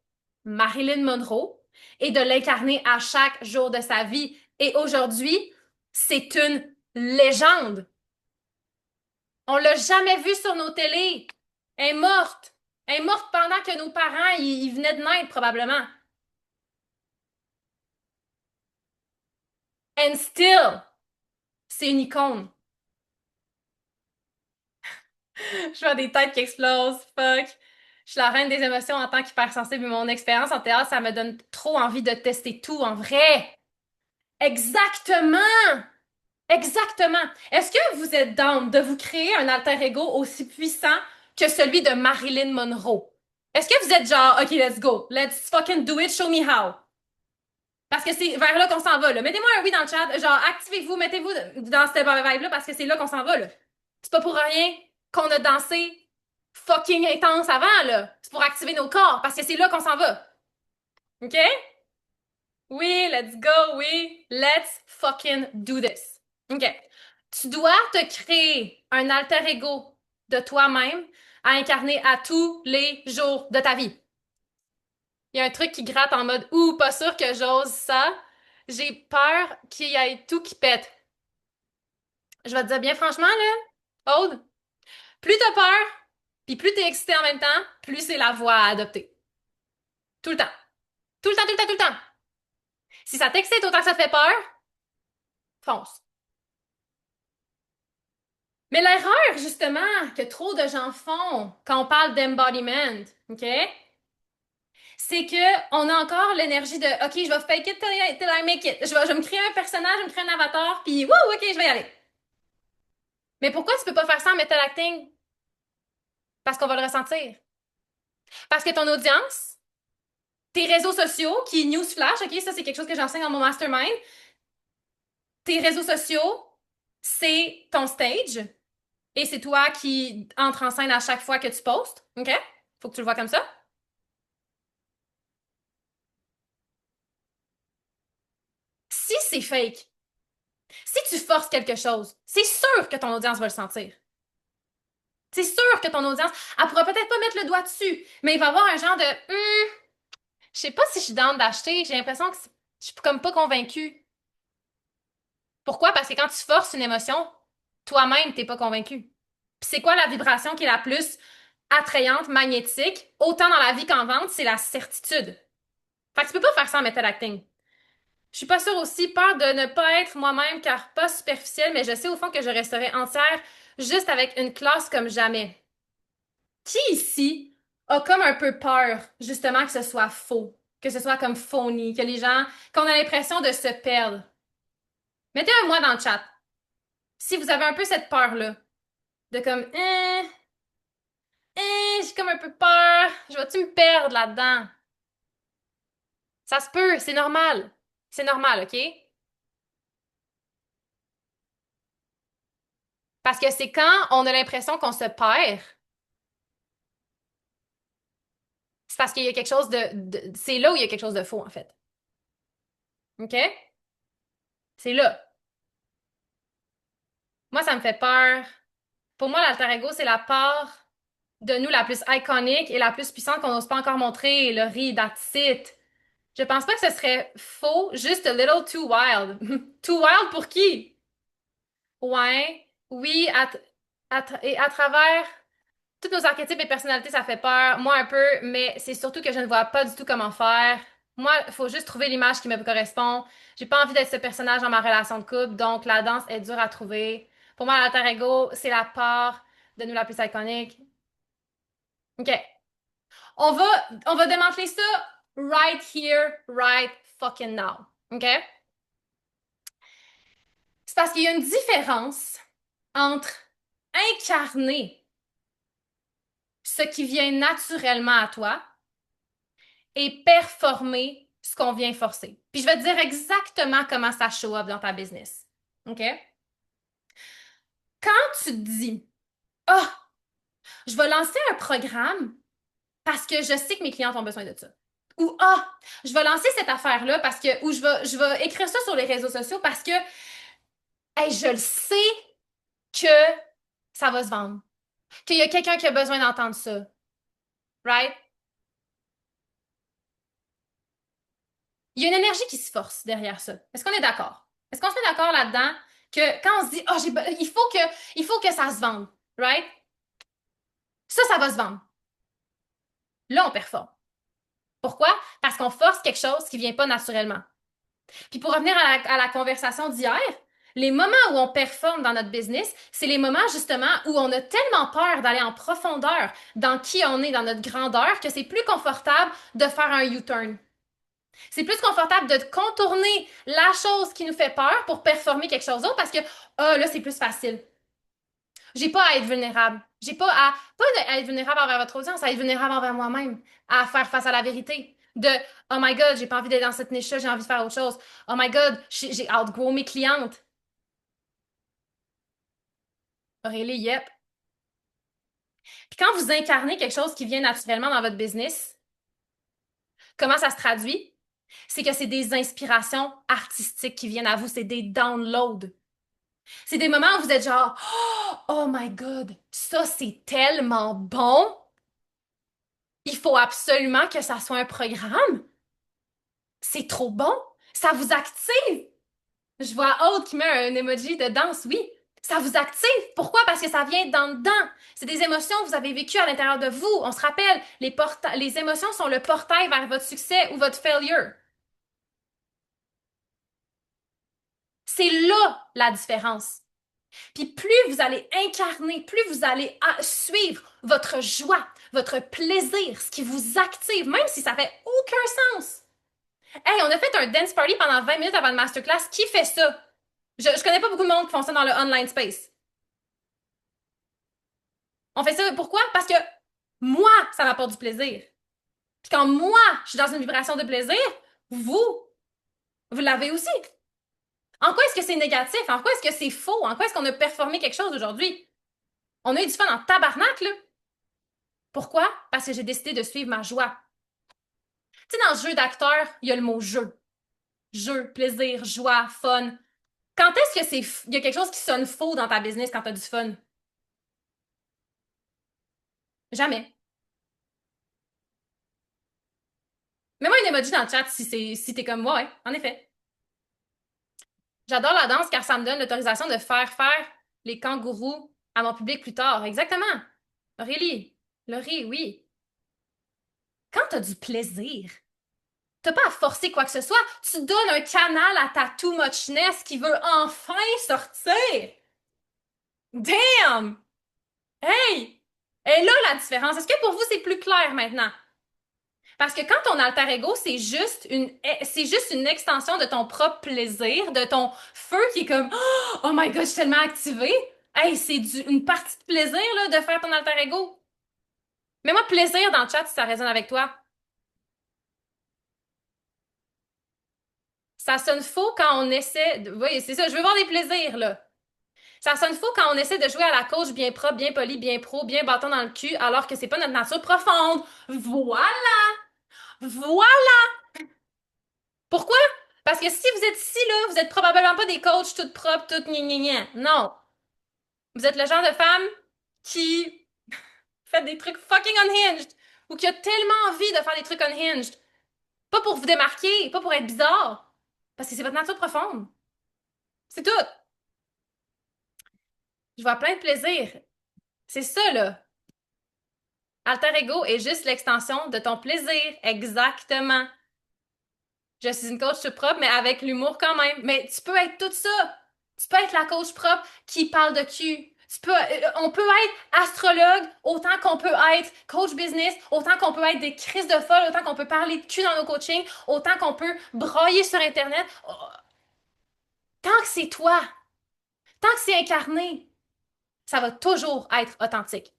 Marilyn Monroe, et de l'incarner à chaque jour de sa vie. Et aujourd'hui, c'est une légende. On l'a jamais vue sur nos télés. Elle est morte. Elle est morte pendant que nos parents, ils venaient de naître, probablement. And still, c'est une icône. Je vois des têtes qui explosent. Fuck. Je suis la reine des émotions en tant qu'hypersensible, mais mon expérience en théâtre, ça me donne trop envie de tester tout en vrai. Exactement! Exactement. Est-ce que vous êtes down de vous créer un alter ego aussi puissant que celui de Marilyn Monroe? Est-ce que vous êtes genre, OK, let's go. Let's fucking do it. Show me how. Parce que c'est vers là qu'on s'en va, là. Mettez-moi un oui dans le chat. Genre, activez-vous, mettez-vous dans cette vibe-là parce que c'est là qu'on s'en va, là. C'est pas pour rien qu'on a dansé fucking intense avant, là. C'est pour activer nos corps parce que c'est là qu'on s'en va. OK? Oui, let's go, oui. Let's fucking do this. OK. Tu dois te créer un alter ego de toi-même à incarner à tous les jours de ta vie. Il y a un truc qui gratte en mode ouh, pas sûr que j'ose ça. J'ai peur qu'il y ait tout qui pète. Je vais te dire bien franchement, là, Aude, plus t'as peur, puis plus t'es excité en même temps, plus c'est la voie à adopter. Tout le temps. Tout le temps, tout le temps, tout le temps. Si ça t'excite autant que ça te fait peur, fonce. Mais l'erreur, justement, que trop de gens font quand on parle d'embodiment, OK? C'est que on a encore l'énergie de OK, je vais fake it till I make it. Je vais me créer un personnage, je vais me créer un avatar, puis wouh, OK, je vais y aller. Mais pourquoi tu peux pas faire ça en method acting? Parce qu'on va le ressentir. Parce que ton audience, tes réseaux sociaux, qui newsflash, ok, ça c'est quelque chose que j'enseigne dans mon mastermind, tes réseaux sociaux, c'est ton stage et c'est toi qui entre en scène à chaque fois que tu postes, ok? Faut que tu le vois comme ça. Si c'est fake, si tu forces quelque chose, c'est sûr que ton audience va le sentir. C'est sûr que ton audience, elle pourra peut-être pas mettre le doigt dessus, mais il va y avoir un genre de je sais pas si je suis down d'acheter, j'ai l'impression que je suis comme pas convaincue. Pourquoi? Parce que quand tu forces une émotion, toi-même, t'es pas convaincu. Puis c'est quoi la vibration qui est la plus attrayante, magnétique, autant dans la vie qu'en vente, c'est la certitude. Fait que tu peux pas faire ça en method acting. Je suis pas sûre aussi, peur de ne pas être moi-même, car pas superficielle, mais je sais au fond que je resterai entière juste avec une classe comme jamais. Qui ici a comme un peu peur, justement, que ce soit faux, que ce soit comme phony, que les gens, qu'on a l'impression de se perdre? Mettez un moi dans le chat. Si vous avez un peu cette peur-là, de comme, j'ai comme un peu peur, je vais-tu me perdre là-dedans? Ça se peut, c'est normal. C'est normal, OK? Parce que c'est quand on a l'impression qu'on se perd, c'est parce qu'il y a quelque chose c'est là où il y a quelque chose de faux, en fait. OK? C'est là. Moi, ça me fait peur. Pour moi, l'alter ego, c'est la part de nous la plus iconique et la plus puissante qu'on n'ose pas encore montrer. Le riz, that's it. Je pense pas que ce serait faux, juste a little too wild. Too wild pour qui? Ouais, oui, et à travers tous nos archétypes et personnalités, ça fait peur. Moi un peu, mais c'est surtout que je ne vois pas du tout comment faire. Moi, il faut juste trouver l'image qui me correspond. J'ai pas envie d'être ce personnage dans ma relation de couple, donc la danse est dure à trouver. Pour moi, l'alter ego, c'est la part de nous la plus iconique. OK. On va, on va démanteler ça right here, right fucking now. OK? C'est parce qu'il y a une différence entre incarner ce qui vient naturellement à toi et performer ce qu'on vient forcer. Puis je vais te dire exactement comment ça show up dans ta business. OK? Quand tu te dis, ah, oh, je vais lancer un programme parce que je sais que mes clients ont besoin de ça. Ou, ah, oh, je vais lancer cette affaire-là parce que, ou je vais écrire ça sur les réseaux sociaux parce que, hey, je le sais que ça va se vendre. Qu'il y a quelqu'un qui a besoin d'entendre ça. Right? Il y a une énergie qui se force derrière ça. Est-ce qu'on est d'accord? Est-ce qu'on se met d'accord là-dedans que quand on se dit, oh, il faut que ça se vende, right? Ça va se vendre. Là, on performe. Pourquoi? Parce qu'on force quelque chose qui vient pas naturellement. Puis pour revenir à la conversation d'hier, les moments où on performe dans notre business, c'est les moments justement où on a tellement peur d'aller en profondeur dans qui on est, dans notre grandeur, que c'est plus confortable de faire un U-turn. C'est plus confortable de contourner la chose qui nous fait peur pour performer quelque chose d'autre parce que, ah, là, c'est plus facile. J'ai pas à être vulnérable. J'ai pas à être vulnérable envers votre audience, à être vulnérable envers moi-même, à faire face à la vérité. De, oh my god, j'ai pas envie d'être dans cette niche-là, j'ai envie de faire autre chose. Oh my god, j'ai outgrow mes clientes. Aurélie, yep. Puis quand vous incarnez quelque chose qui vient naturellement dans votre business, comment ça se traduit? C'est que c'est des inspirations artistiques qui viennent à vous, c'est des downloads. C'est des moments où vous êtes genre, oh my God, ça c'est tellement bon. Il faut absolument que ça soit un programme. C'est trop bon. Ça vous active. Je vois Aude qui met un emoji de danse, oui. Ça vous active. Pourquoi? Parce que ça vient d'en dedans. C'est des émotions que vous avez vécues à l'intérieur de vous. On se rappelle, les émotions sont le portail vers votre succès ou votre failure. C'est là la différence. Puis plus vous allez incarner, plus vous allez suivre votre joie, votre plaisir, ce qui vous active, même si ça fait aucun sens. Hey, on a fait un dance party pendant 20 minutes avant le masterclass. Qui fait ça? Je connais pas beaucoup de monde qui font ça dans le online space. On fait ça pourquoi? Parce que moi, ça m'apporte du plaisir. Puis quand moi, je suis dans une vibration de plaisir, vous, vous l'avez aussi. En quoi est-ce que c'est négatif? En quoi est-ce que c'est faux? En quoi est-ce qu'on a performé quelque chose aujourd'hui? On a eu du fun en tabarnak, là. Pourquoi? Parce que j'ai décidé de suivre ma joie. Tu sais, dans le jeu d'acteur, il y a le mot jeu. Jeu, plaisir, joie, fun. Quand est-ce que il y a quelque chose qui sonne faux dans ta business quand t'as du fun? Jamais. Mets-moi une emoji dans le chat si t'es comme moi, ouais, en effet. J'adore la danse car ça me donne l'autorisation de faire les kangourous à mon public plus tard. Exactement. Aurélie. Laurie, oui. Quand t'as du plaisir, t'as pas à forcer quoi que ce soit. Tu donnes un canal à ta too muchness qui veut enfin sortir. Damn! Hey! Et là, la différence. Est-ce que pour vous, c'est plus clair maintenant? Parce que quand ton alter ego, c'est juste une extension de ton propre plaisir, de ton feu qui est comme oh my god, je suis tellement activée. Hey, une partie de plaisir là, de faire ton alter ego. Mets-moi plaisir dans le chat si ça résonne avec toi. Ça sonne faux quand on essaie Oui, c'est ça, je veux voir des plaisirs, là. Ça sonne faux quand on essaie de jouer à la coach bien propre, bien poli, bien pro, bien bâton dans le cul, alors que c'est pas notre nature profonde. Voilà! Voilà! Pourquoi? Parce que si vous êtes ici, là, vous êtes probablement pas des coachs toutes propres, toutes gna gna gna. Non. Vous êtes le genre de femme qui fait des trucs fucking unhinged ou qui a tellement envie de faire des trucs unhinged. Pas pour vous démarquer, pas pour être bizarre. Parce que c'est votre nature profonde. C'est tout. Je vois plein de plaisir. C'est ça, là. Alter ego est juste l'extension de ton plaisir. Exactement. Je suis une coach toute propre, mais avec l'humour quand même. Mais tu peux être tout ça. Tu peux être la coach propre qui parle de cul. On peut être astrologue autant qu'on peut être coach business, autant qu'on peut être des crises de folle, autant qu'on peut parler de cul dans nos coachings, autant qu'on peut broyer sur Internet. Oh, tant que c'est toi, tant que c'est incarné, ça va toujours être authentique.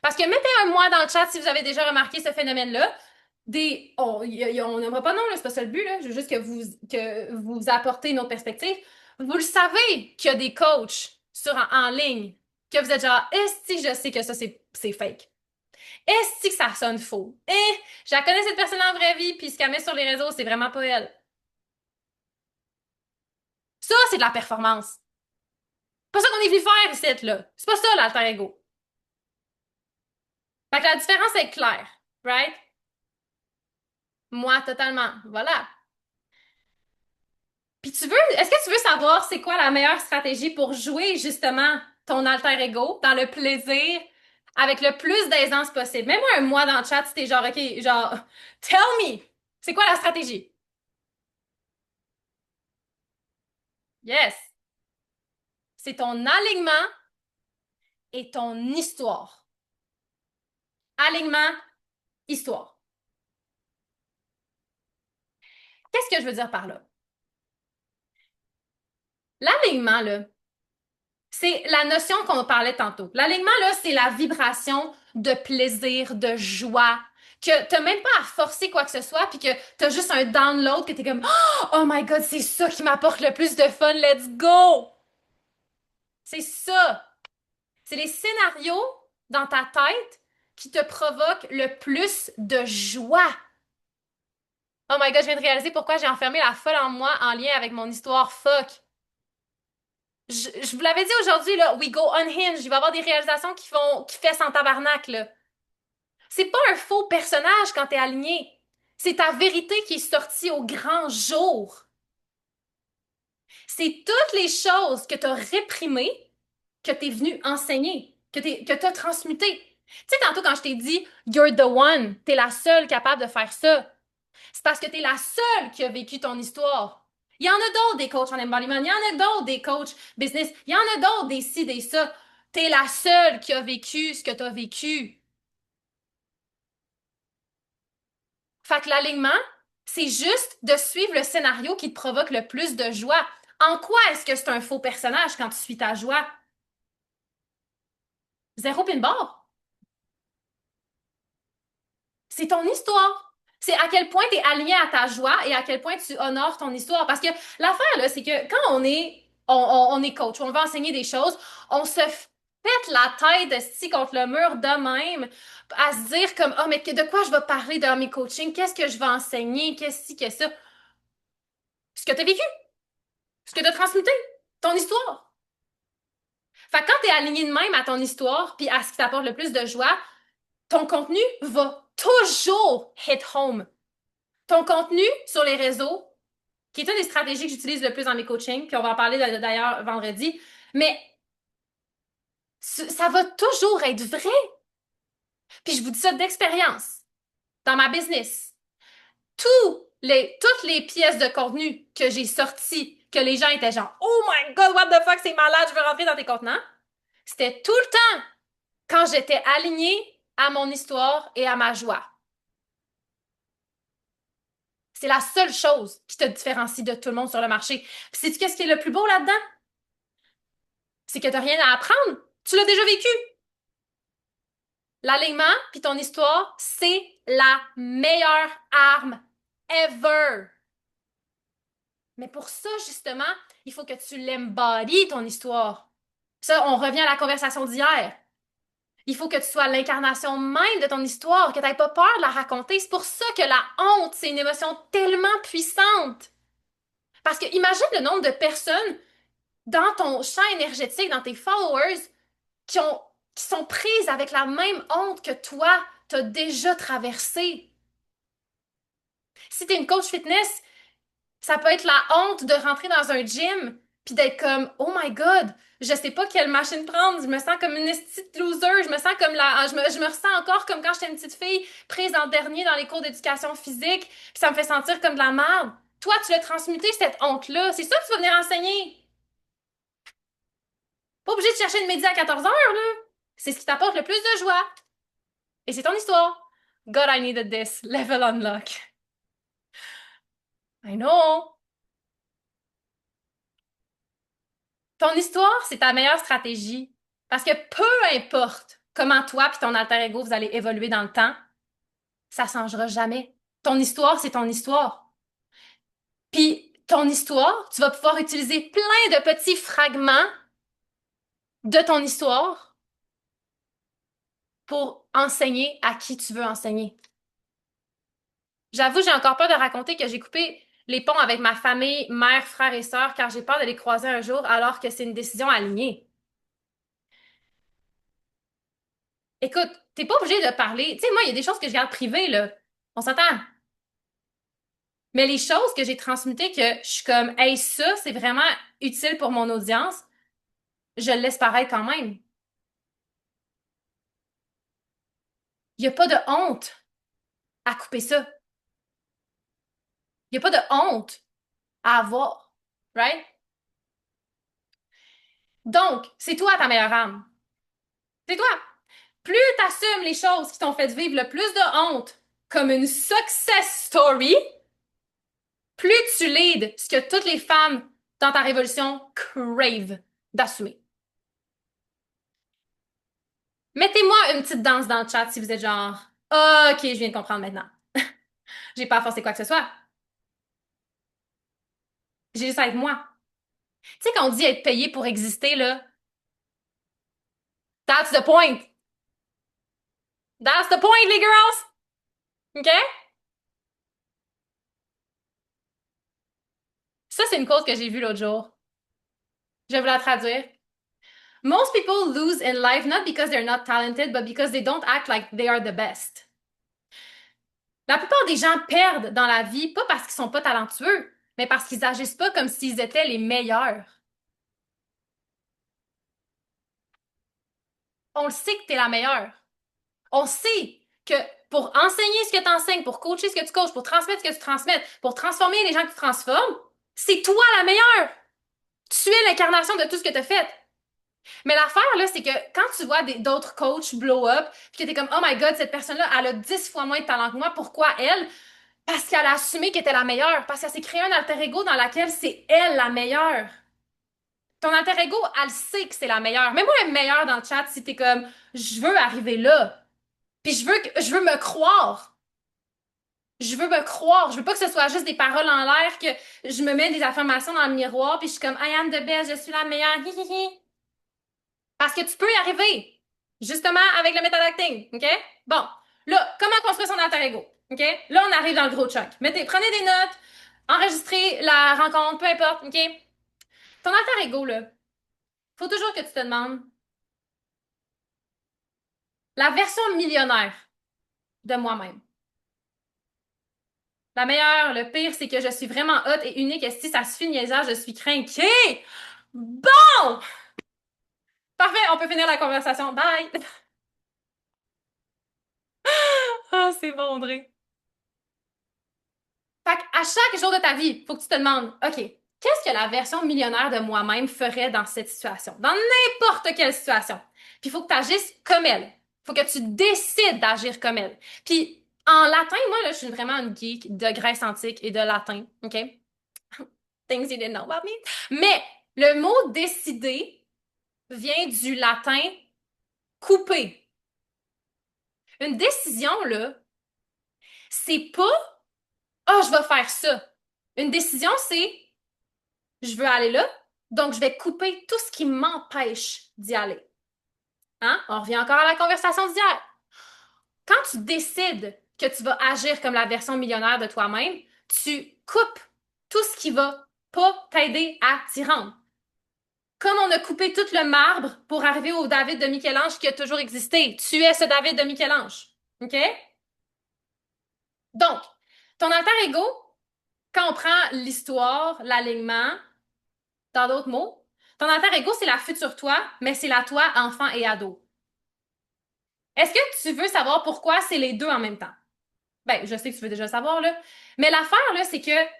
Parce que mettez un moi dans le chat si vous avez déjà remarqué ce phénomène-là. On n'aimera pas non, là, c'est pas ça le but, là. Je veux juste que vous apportez une autre perspective. Vous le savez qu'il y a des coachs en ligne, que vous êtes genre, est-ce que je sais que ça, c'est fake? Est-ce que ça sonne faux? Je la connais cette personne en vraie vie, puis ce qu'elle met sur les réseaux, c'est vraiment pas elle. Ça, c'est de la performance. C'est pas ça qu'on est venu faire ici, là. C'est pas ça, l'alter ego. Fait que la différence est claire, right? Moi, totalement. Voilà. Puis est-ce que tu veux savoir c'est quoi la meilleure stratégie pour jouer justement ton alter ego dans le plaisir avec le plus d'aisance possible? Mets-moi un moi dans le chat si t'es genre, OK, genre, tell me, c'est quoi la stratégie? Yes, c'est ton alignement et ton histoire. Alignement, histoire. Qu'est-ce que je veux dire par là? L'alignement, là, c'est la notion qu'on parlait tantôt. L'alignement, là, c'est la vibration de plaisir, de joie, que t'as même pas à forcer quoi que ce soit, puis que t'as juste un download, que t'es comme oh my god, c'est ça qui m'apporte le plus de fun, let's go! C'est ça. C'est les scénarios dans ta tête qui te provoquent le plus de joie. Oh my god, je viens de réaliser pourquoi j'ai enfermé la folle en moi en lien avec mon histoire. Fuck. Je vous l'avais dit aujourd'hui, là, we go unhinged. Il va y avoir des réalisations qui fessent en tabarnak, là. C'est pas un faux personnage quand t'es aligné. C'est ta vérité qui est sortie au grand jour. C'est toutes les choses que t'as réprimées que t'es venu enseigner, que t'as transmuté. Tu sais, tantôt quand je t'ai dit you're the one, t'es la seule capable de faire ça, c'est parce que t'es la seule qui a vécu ton histoire. Il y en a d'autres des coachs en embodiment, il y en a d'autres des coachs business, il y en a d'autres des ci, des ça. T'es la seule qui a vécu ce que t'as vécu. Fait que l'alignement, c'est juste de suivre le scénario qui te provoque le plus de joie. En quoi est-ce que c'est un faux personnage quand tu suis ta joie? Zéro pin barre. C'est ton histoire. C'est à quel point tu es aligné à ta joie et à quel point tu honores ton histoire. Parce que l'affaire, là, c'est que quand on est coach, on va enseigner des choses, on se pète la tête si contre le mur de même à se dire comme, oh, mais de quoi je vais parler dans mes coachings? Qu'est-ce que je vais enseigner? Qu'est-ce que ça? Ce que tu as vécu, ce que tu as transmuté, ton histoire. Fait que quand tu es aligné de même à ton histoire puis à ce qui t'apporte le plus de joie, ton contenu va toujours hit home. Ton contenu sur les réseaux, qui est une des stratégies que j'utilise le plus dans mes coachings, puis on va en parler d'ailleurs vendredi, mais ça va toujours être vrai. Puis je vous dis ça d'expérience. Dans ma business, toutes les pièces de contenu que j'ai sorties, que les gens étaient genre, oh my god, what the fuck, c'est malade, je veux rentrer dans tes contenants, c'était tout le temps quand j'étais alignée à mon histoire et à ma joie. C'est la seule chose qui te différencie de tout le monde sur le marché. Puis sais-tu qu'est-ce qui est le plus beau là-dedans? C'est que t'as rien à apprendre. Tu l'as déjà vécu. L'alignement puis ton histoire, c'est la meilleure arme ever. Mais pour ça, justement, il faut que tu l'embodies, ton histoire. Ça, on revient à la conversation d'hier. Il faut que tu sois l'incarnation même de ton histoire, que tu n'aies pas peur de la raconter. C'est pour ça que la honte, c'est une émotion tellement puissante. Parce que imagine le nombre de personnes dans ton champ énergétique, dans tes followers, qui ont, qui sont prises avec la même honte que toi, t'as déjà traversé. Si t'es une coach fitness, ça peut être la honte de rentrer dans un gym puis d'être comme oh my god, je sais pas quelle machine prendre, je me sens comme une petite loser, je me sens comme je me ressens encore comme quand j'étais une petite fille prise en dernier dans les cours d'éducation physique, puis ça me fait sentir comme de la merde. Toi, tu l'as transmuté cette honte-là, c'est ça que tu vas venir enseigner. Pas obligé de chercher une média à 14 heures là. C'est ce qui t'apporte le plus de joie. Et c'est ton histoire. God, I needed this. Level unlock. I know. Ton histoire, c'est ta meilleure stratégie. Parce que peu importe comment toi et ton alter ego vous allez évoluer dans le temps, ça ne changera jamais. Ton histoire, c'est ton histoire. Puis ton histoire, tu vas pouvoir utiliser plein de petits fragments de ton histoire pour enseigner à qui tu veux enseigner. J'avoue, j'ai encore peur de raconter que j'ai coupé les ponts avec ma famille, mère, frère et sœur, car j'ai peur de les croiser un jour alors que c'est une décision alignée. Écoute, t'es pas obligé de parler. Tu sais, moi, il y a des choses que je garde privées, là. On s'entend. Mais les choses que j'ai transmutées, que je suis comme, hey, ça, c'est vraiment utile pour mon audience, je le laisse paraître quand même. Il n'y a pas de honte à couper ça. Il n'y a pas de honte à avoir. Right? Donc, c'est toi ta meilleure âme. C'est toi. Plus tu assumes les choses qui t'ont fait vivre le plus de honte comme une success story, plus tu leads ce que toutes les femmes dans ta révolution crave d'assumer. Mettez-moi une petite danse dans le chat si vous êtes genre OK, je viens de comprendre maintenant. J'ai pas à forcer quoi que ce soit. J'ai juste à être moi. Tu sais, quand on dit être payé pour exister, là, that's the point. That's the point, les girls. OK? Ça, c'est une quote que j'ai vue l'autre jour. Je vais vous la traduire. Most people lose in life not because they're not talented, but because they don't act like they are the best. La plupart des gens perdent dans la vie, pas parce qu'ils sont pas talentueux, mais parce qu'ils agissent pas comme s'ils étaient les meilleurs. On le sait que t'es la meilleure. On sait que pour enseigner ce que tu enseignes, pour coacher ce que tu coaches, pour transmettre ce que tu transmets, pour transformer les gens que tu transformes, c'est toi la meilleure. Tu es l'incarnation de tout ce que tu as fait. Mais l'affaire, là, c'est que quand tu vois d'autres coachs blow up, puis que t'es comme, oh my god, cette personne-là, elle a 10 fois moins de talent que moi, pourquoi elle? Parce qu'elle a assumé qu'elle était la meilleure, parce qu'elle s'est créé un alter ego dans laquelle c'est elle la meilleure. Ton alter ego, elle sait que c'est la meilleure. Mets-moi le meilleur dans le chat si t'es comme, je veux arriver là. Puis je veux me croire. Je veux me croire. Je veux pas que ce soit juste des paroles en l'air, que je me mets des affirmations dans le miroir, puis je suis comme, I am the best, je suis la meilleure. Hi, hi, hi. Parce que tu peux y arriver. Justement, avec le method acting. OK? Bon. Là, comment construire son alter ego? OK? Là, on arrive dans le gros chunk. Prenez des notes, enregistrez la rencontre, peu importe. OK? Ton alter ego, là, faut toujours que tu te demandes la version millionnaire de moi-même. La meilleure, le pire, c'est que je suis vraiment hot et unique. Et si ça suffit le niaisage, je suis crinquée. Bon! Parfait, on peut finir la conversation. Bye! Ah, c'est bon, André. Fait à chaque jour de ta vie, faut que tu te demandes, OK, qu'est-ce que la version millionnaire de moi-même ferait dans cette situation? Dans n'importe quelle situation. Puis il faut que tu agisses comme elle. Il faut que tu décides d'agir comme elle. Puis en latin, moi, là, je suis vraiment une geek de Grèce antique et de latin, OK? Things you didn't know about me. Mais le mot décider vient du latin couper. Une décision, là, c'est pas, oh, je vais faire ça. Une décision, c'est je veux aller là, donc je vais couper tout ce qui m'empêche d'y aller. Hein? On revient encore à la conversation d'hier. Quand tu décides que tu vas agir comme la version millionnaire de toi-même, tu coupes tout ce qui va pas t'aider à t'y rendre. Comme on a coupé tout le marbre pour arriver au David de Michel-Ange qui a toujours existé. Tu es ce David de Michel-Ange. OK? Donc, ton alter ego, quand on prend l'histoire, l'alignement, dans d'autres mots, ton alter ego, c'est la future toi, mais c'est la toi enfant et ado. Est-ce que tu veux savoir pourquoi c'est les deux en même temps? Ben, je sais que tu veux déjà le savoir, là. Mais l'affaire, là, c'est que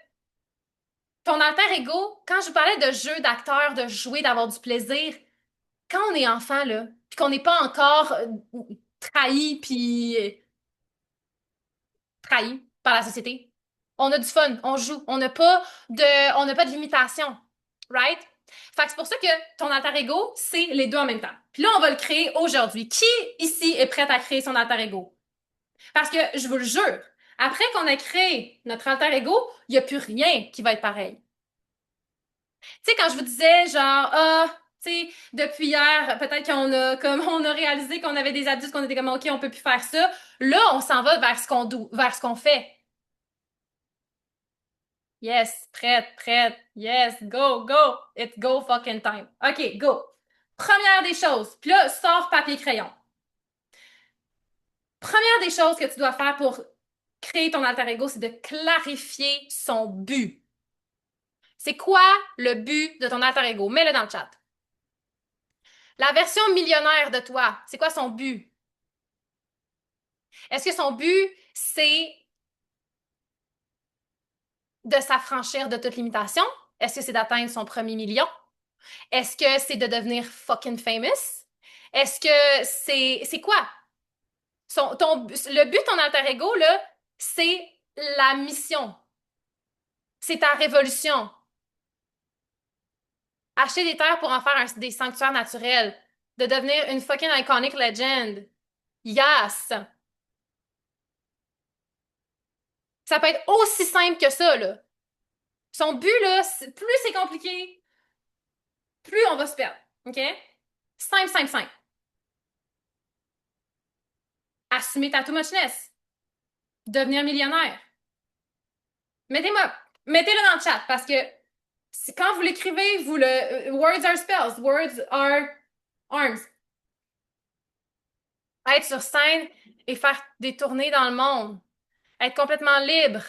ton alter ego, quand je vous parlais de jeu, d'acteur, de jouer, d'avoir du plaisir, quand on est enfant, là, puis qu'on n'est pas encore trahi, puis trahi par la société, on a du fun, on joue, on n'a pas de limitation, right? Fait que c'est pour ça que ton alter ego, c'est les deux en même temps. Puis là, on va le créer aujourd'hui. Qui ici est prête à créer son alter ego? Parce que je vous le jure, après qu'on a créé notre alter ego, il n'y a plus rien qui va être pareil. Tu sais, quand je vous disais, genre, ah, tu sais, depuis hier, peut-être qu'on a, comme, on a réalisé qu'on avait des adultes, qu'on était comme, OK, on peut plus faire ça. Là, on s'en va vers ce qu'on fait. Yes, prête, prête. Yes, go, go. It's go fucking time. OK, go. Première des choses. Puis là, sors papier crayon. Première des choses que tu dois faire pour créer ton alter ego, c'est de clarifier son but. C'est quoi le but de ton alter ego? Mets-le dans le chat. La version millionnaire de toi, c'est quoi son but? Est-ce que son but, c'est de s'affranchir de toute limitation? Est-ce que c'est d'atteindre son premier million? Est-ce que c'est de devenir fucking famous? Est-ce que c'est quoi? Le but de ton alter ego, là, c'est la mission. C'est ta révolution. Acheter des terres pour en faire des sanctuaires naturels. De devenir une fucking iconic legend. Yes! Ça peut être aussi simple que ça, là. Son but, là, plus c'est compliqué, plus on va se perdre. OK? Simple, simple, simple. Assumer ta too muchness. Devenir millionnaire. Mettez-moi, mettez-le dans le chat parce que quand vous l'écrivez, words are spells, words are arms. Être sur scène et faire des tournées dans le monde. Être complètement libre.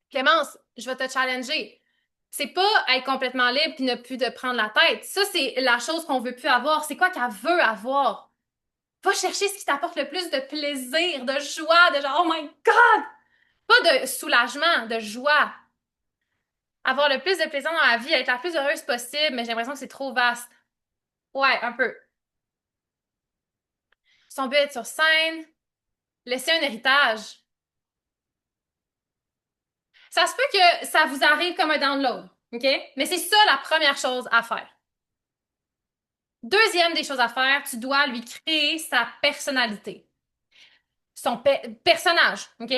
Clémence, je vais te challenger. C'est pas être complètement libre et ne plus de prendre la tête. Ça, c'est la chose qu'on veut plus avoir. C'est quoi qu'elle veut avoir? Va chercher ce qui t'apporte le plus de plaisir, de joie, de genre, oh my God! Pas de soulagement, de joie. Avoir le plus de plaisir dans la vie, être la plus heureuse possible, mais j'ai l'impression que c'est trop vaste. Ouais, un peu. Son but est sur scène, laisser un héritage. Ça se peut que ça vous arrive comme un download. OK? Mais c'est ça la première chose à faire. Deuxième des choses à faire, tu dois lui créer sa personnalité, son personnage, OK?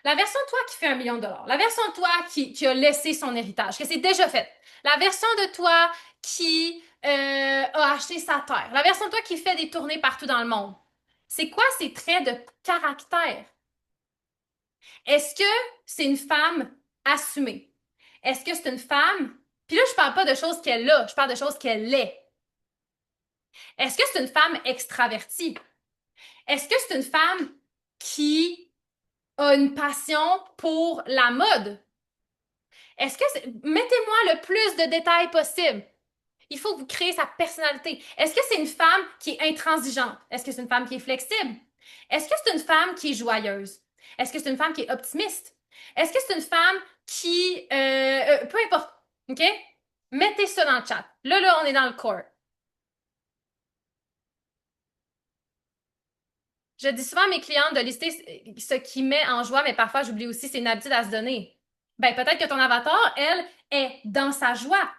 La version de toi qui fait 1 million de dollars, la version de toi qui a laissé son héritage, que c'est déjà fait, la version de toi qui a acheté sa terre, la version de toi qui fait des tournées partout dans le monde. C'est quoi ses traits de caractère? Est-ce que c'est une femme assumée? Est-ce que c'est une femme... Puis là, je parle pas de choses qu'elle a, je parle de choses qu'elle est. Est-ce que c'est une femme extravertie? Est-ce que c'est une femme qui a une passion pour la mode? Est-ce que c'est... Mettez-moi le plus de détails possible. Il faut que vous créez sa personnalité. Est-ce que c'est une femme qui est intransigeante? Est-ce que c'est une femme qui est flexible? Est-ce que c'est une femme qui est joyeuse? Est-ce que c'est une femme qui est optimiste? Est-ce que c'est une femme qui... peu importe, OK? Mettez ça dans le chat. Là, on est dans le core. Je dis souvent à mes clientes de lister ce qui met en joie, mais parfois j'oublie aussi, c'est une habitude à se donner. Ben, peut-être que ton avatar, elle, est dans sa joie.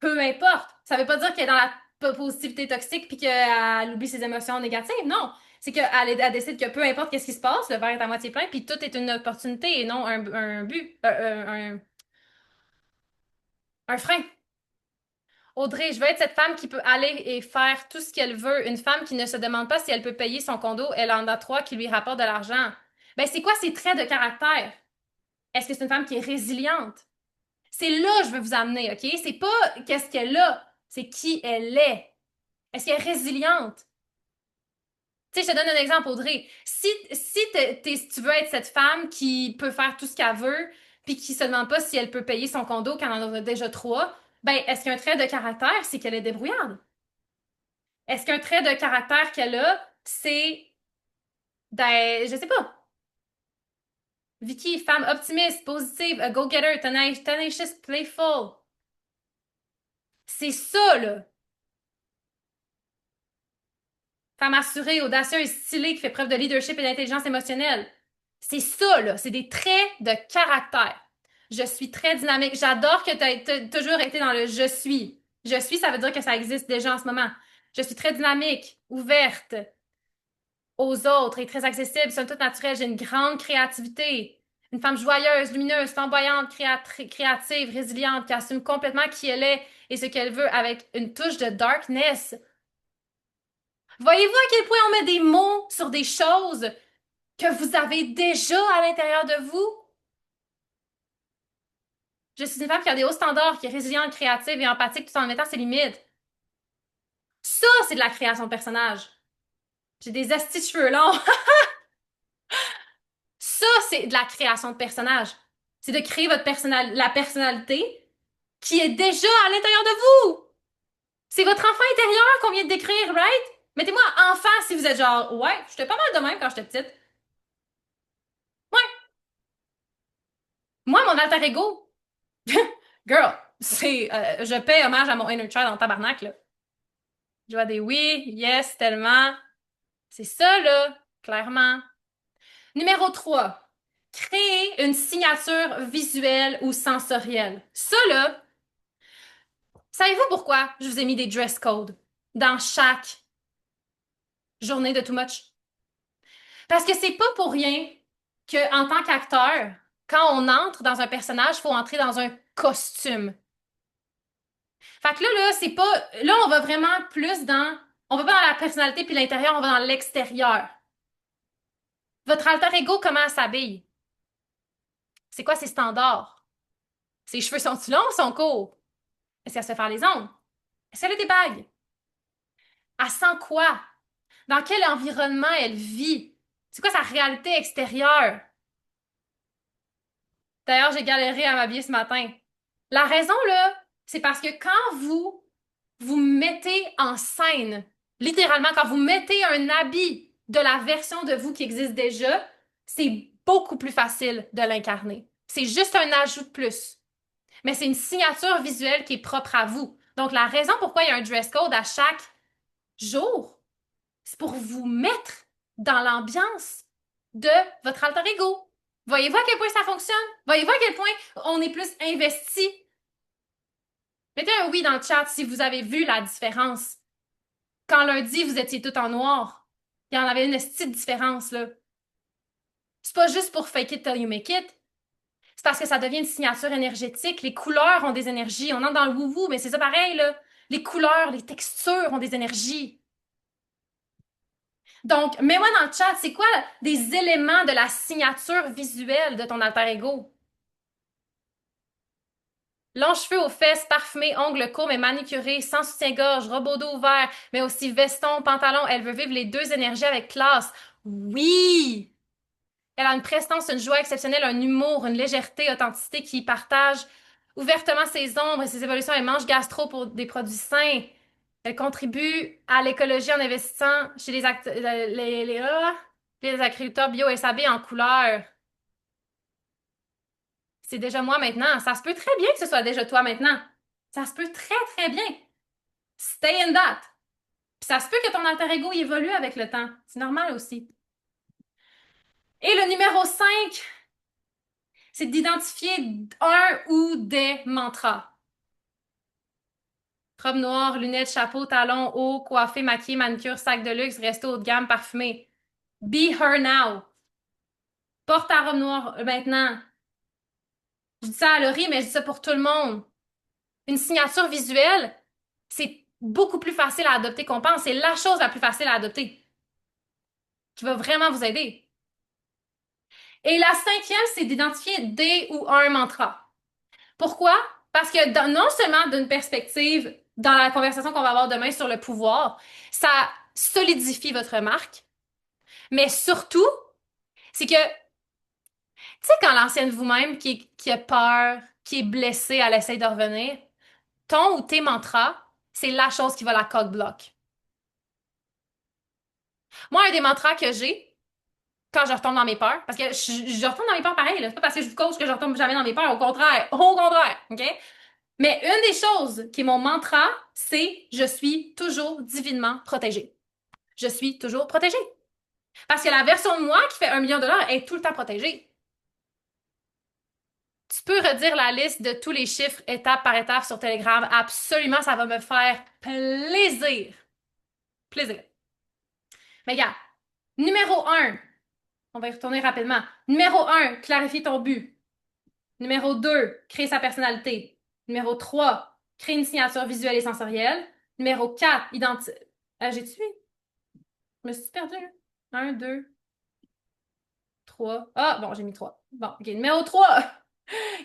Peu importe. Ça veut pas dire qu'elle est dans la positivité toxique puis qu'elle oublie ses émotions négatives. Non. C'est qu'elle décide que peu importe qu'est-ce qui se passe, le verre est à moitié plein puis tout est une opportunité et non un but, un frein. Audrey, je veux être cette femme qui peut aller et faire tout ce qu'elle veut. Une femme qui ne se demande pas si elle peut payer son condo. Elle en a trois qui lui rapportent de l'argent. Ben, c'est quoi ses traits de caractère? Est-ce que c'est une femme qui est résiliente? C'est là que je veux vous amener, OK? C'est pas qu'est-ce qu'elle a, c'est qui elle est. Est-ce qu'elle est résiliente? Tu sais, je te donne un exemple, Audrey. Si tu veux être cette femme qui peut faire tout ce qu'elle veut, puis qui se demande pas si elle peut payer son condo quand elle en a déjà trois, ben, est-ce qu'un trait de caractère, c'est qu'elle est débrouillarde? Est-ce qu'un trait de caractère qu'elle a, c'est je sais pas. Vicky, femme optimiste, positive, a go-getter, tenacious, playful. C'est ça, là. Femme assurée, audacieuse, stylée, qui fait preuve de leadership et d'intelligence émotionnelle. C'est ça, là. C'est des traits de caractère. Je suis très dynamique. J'adore que tu aies toujours été dans le je suis. Je suis, ça veut dire que ça existe déjà en ce moment. Je suis très dynamique, ouverte aux autres et très accessible, somme toute naturelle. J'ai une grande créativité. Une femme joyeuse, lumineuse, flamboyante, créative, résiliente, qui assume complètement qui elle est et ce qu'elle veut avec une touche de darkness. Voyez-vous à quel point on met des mots sur des choses que vous avez déjà à l'intérieur de vous? Je suis une femme qui a des hauts standards, qui est résiliente, créative et empathique tout en mettant ses limites. Ça, c'est de la création de personnage. J'ai des astis de cheveux longs. Ça, c'est de la création de personnage. C'est de créer la personnalité qui est déjà à l'intérieur de vous. C'est votre enfant intérieur qu'on vient de décrire, right? Mettez-moi enfant si vous êtes genre, ouais, j'étais pas mal de même quand j'étais petite. Ouais, moi, mon alter ego, girl, je paie hommage à mon inner child en tabarnak, là. Je vois des oui, yes, tellement. C'est ça, là, clairement. Numéro 3, créer une signature visuelle ou sensorielle. Ça, là, savez-vous pourquoi je vous ai mis des dress codes dans chaque journée de Too Much? Parce que c'est pas pour rien que, en tant qu'acteur, quand on entre dans un personnage, il faut entrer dans un costume. Fait que là, c'est pas. Là, on va vraiment plus dans. On va pas dans la personnalité puis l'intérieur, on va dans l'extérieur. Votre alter ego, comment elle s'habille? C'est quoi ses standards? Ses cheveux sont-ils longs ou sont courts? Est-ce qu'elle se fait faire les ongles? Est-ce qu'elle a des bagues? Elle sent quoi? Dans quel environnement elle vit? C'est quoi sa réalité extérieure? D'ailleurs, j'ai galéré à m'habiller ce matin. La raison, là, c'est parce que quand vous mettez en scène, littéralement, quand vous mettez un habit de la version de vous qui existe déjà, c'est beaucoup plus facile de l'incarner. C'est juste un ajout de plus. Mais c'est une signature visuelle qui est propre à vous. Donc, la raison pourquoi il y a un dress code à chaque jour, c'est pour vous mettre dans l'ambiance de votre alter ego. Voyez-vous à quel point ça fonctionne? Voyez-vous à quel point on est plus investi? Mettez un oui dans le chat si vous avez vu la différence. Quand lundi, vous étiez tout en noir, il y en avait une petite différence, là. C'est pas juste pour fake it till you make it. C'est parce que ça devient une signature énergétique. Les couleurs ont des énergies. On entre dans le wou-wou, mais c'est ça pareil, là. Les couleurs, les textures ont des énergies. Donc, mets-moi dans le chat, c'est quoi des éléments de la signature visuelle de ton alter ego? Longs cheveux aux fesses, parfumés, ongles courts mais manicurés, sans soutien-gorge, robot dos ouvert, mais aussi veston, pantalon. Elle veut vivre les deux énergies avec classe. Oui! Elle a une prestance, une joie exceptionnelle, un humour, une légèreté, authenticité qui partage ouvertement ses ombres et ses évolutions. Elle mange gastro pour des produits sains. Elle contribue à l'écologie en investissant chez les agriculteurs bio et s'habille en couleur. C'est déjà moi maintenant. Ça se peut très bien que ce soit déjà toi maintenant. Ça se peut très, très bien. Stay in that. Puis ça se peut que ton alter ego y évolue avec le temps. C'est normal aussi. Et le numéro 5, c'est d'identifier un ou des mantras. Robe noire, lunettes, chapeau, talons hauts, coiffé, maquillé, manicure, sac de luxe, resto haut de gamme, parfumé. Be her now. Porte ta robe noire maintenant. Je dis ça à Laurie, mais je dis ça pour tout le monde. Une signature visuelle, c'est beaucoup plus facile à adopter qu'on pense. C'est la chose la plus facile à adopter qui va vraiment vous aider. Et la cinquième, c'est d'identifier des ou un mantra. Pourquoi? Parce que non seulement d'une perspective, dans la conversation qu'on va avoir demain sur le pouvoir, ça solidifie votre marque, mais surtout, c'est que, tu sais, quand l'ancienne vous-même qui a peur, qui est blessée, elle essaie de revenir, ton ou tes mantras, c'est la chose qui va la cock-block. Moi, un des mantras que j'ai, quand je retombe dans mes peurs, parce que je retombe dans mes peurs pareil, là. C'est pas parce que je vous coach que je retombe jamais dans mes peurs, au contraire, OK? Mais une des choses qui est mon mantra, c'est je suis toujours divinement protégée. Je suis toujours protégée. Parce que la version de moi qui fait 1 million de dollars est tout le temps protégée. Tu peux redire la liste de tous les chiffres étape par étape sur Telegram. Absolument, ça va me faire plaisir. Plaisir. Mais regarde, numéro 1, on va y retourner rapidement. Numéro 1, clarifie ton but. Numéro 2, créer sa personnalité. Numéro 3, créer une signature visuelle et sensorielle. Numéro 4, j'ai tué. Je me suis perdue. 1, 2, 3. Ah, bon, j'ai mis 3. Bon, OK. Numéro 3,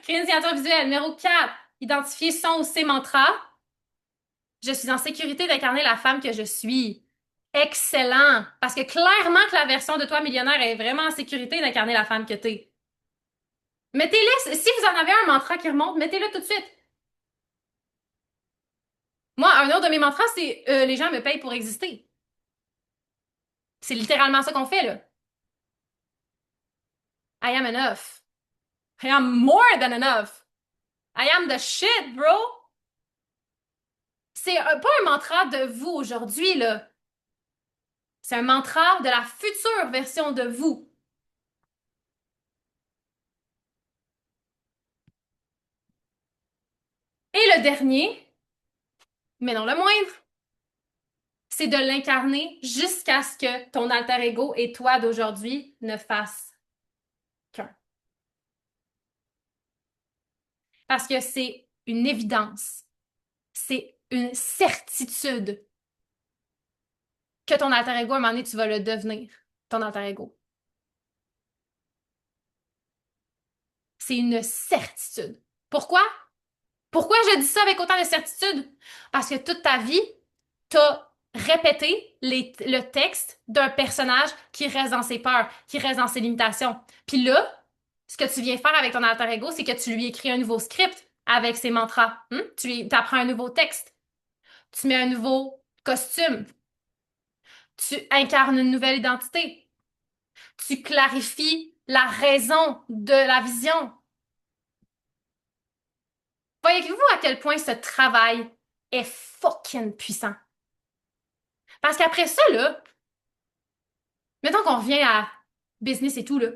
créer une signature visuelle. Numéro 4, identifier son ou ses mantras. Je suis en sécurité d'incarner la femme que je suis. Excellent. Parce que clairement que la version de toi millionnaire est vraiment en sécurité d'incarner la femme que t'es. Mettez-le, si vous en avez un mantra qui remonte, mettez-le tout de suite. Moi, un autre de mes mantras, c'est les gens me payent pour exister. C'est littéralement ça qu'on fait, là. I am enough. I am more than enough. I am the shit, bro. C'est pas un mantra de vous aujourd'hui, là. C'est un mantra de la future version de vous. Et le dernier, mais non le moindre, c'est de l'incarner jusqu'à ce que ton alter ego et toi d'aujourd'hui ne fassent qu'un. Parce que c'est une évidence, c'est une certitude que ton alter ego, à un moment donné, tu vas le devenir, ton alter ego. C'est une certitude. Pourquoi? Pourquoi je dis ça avec autant de certitude? Parce que toute ta vie, t'as répété le texte d'un personnage qui reste dans ses peurs, qui reste dans ses limitations. Puis là, ce que tu viens faire avec ton alter ego, c'est que tu lui écris un nouveau script avec ses mantras. Tu apprends un nouveau texte. Tu mets un nouveau costume. Tu incarnes une nouvelle identité. Tu clarifies la raison de la vision. Voyez-vous à quel point ce travail est fucking puissant? Parce qu'après ça, là, mettons qu'on revient à business et tout, là.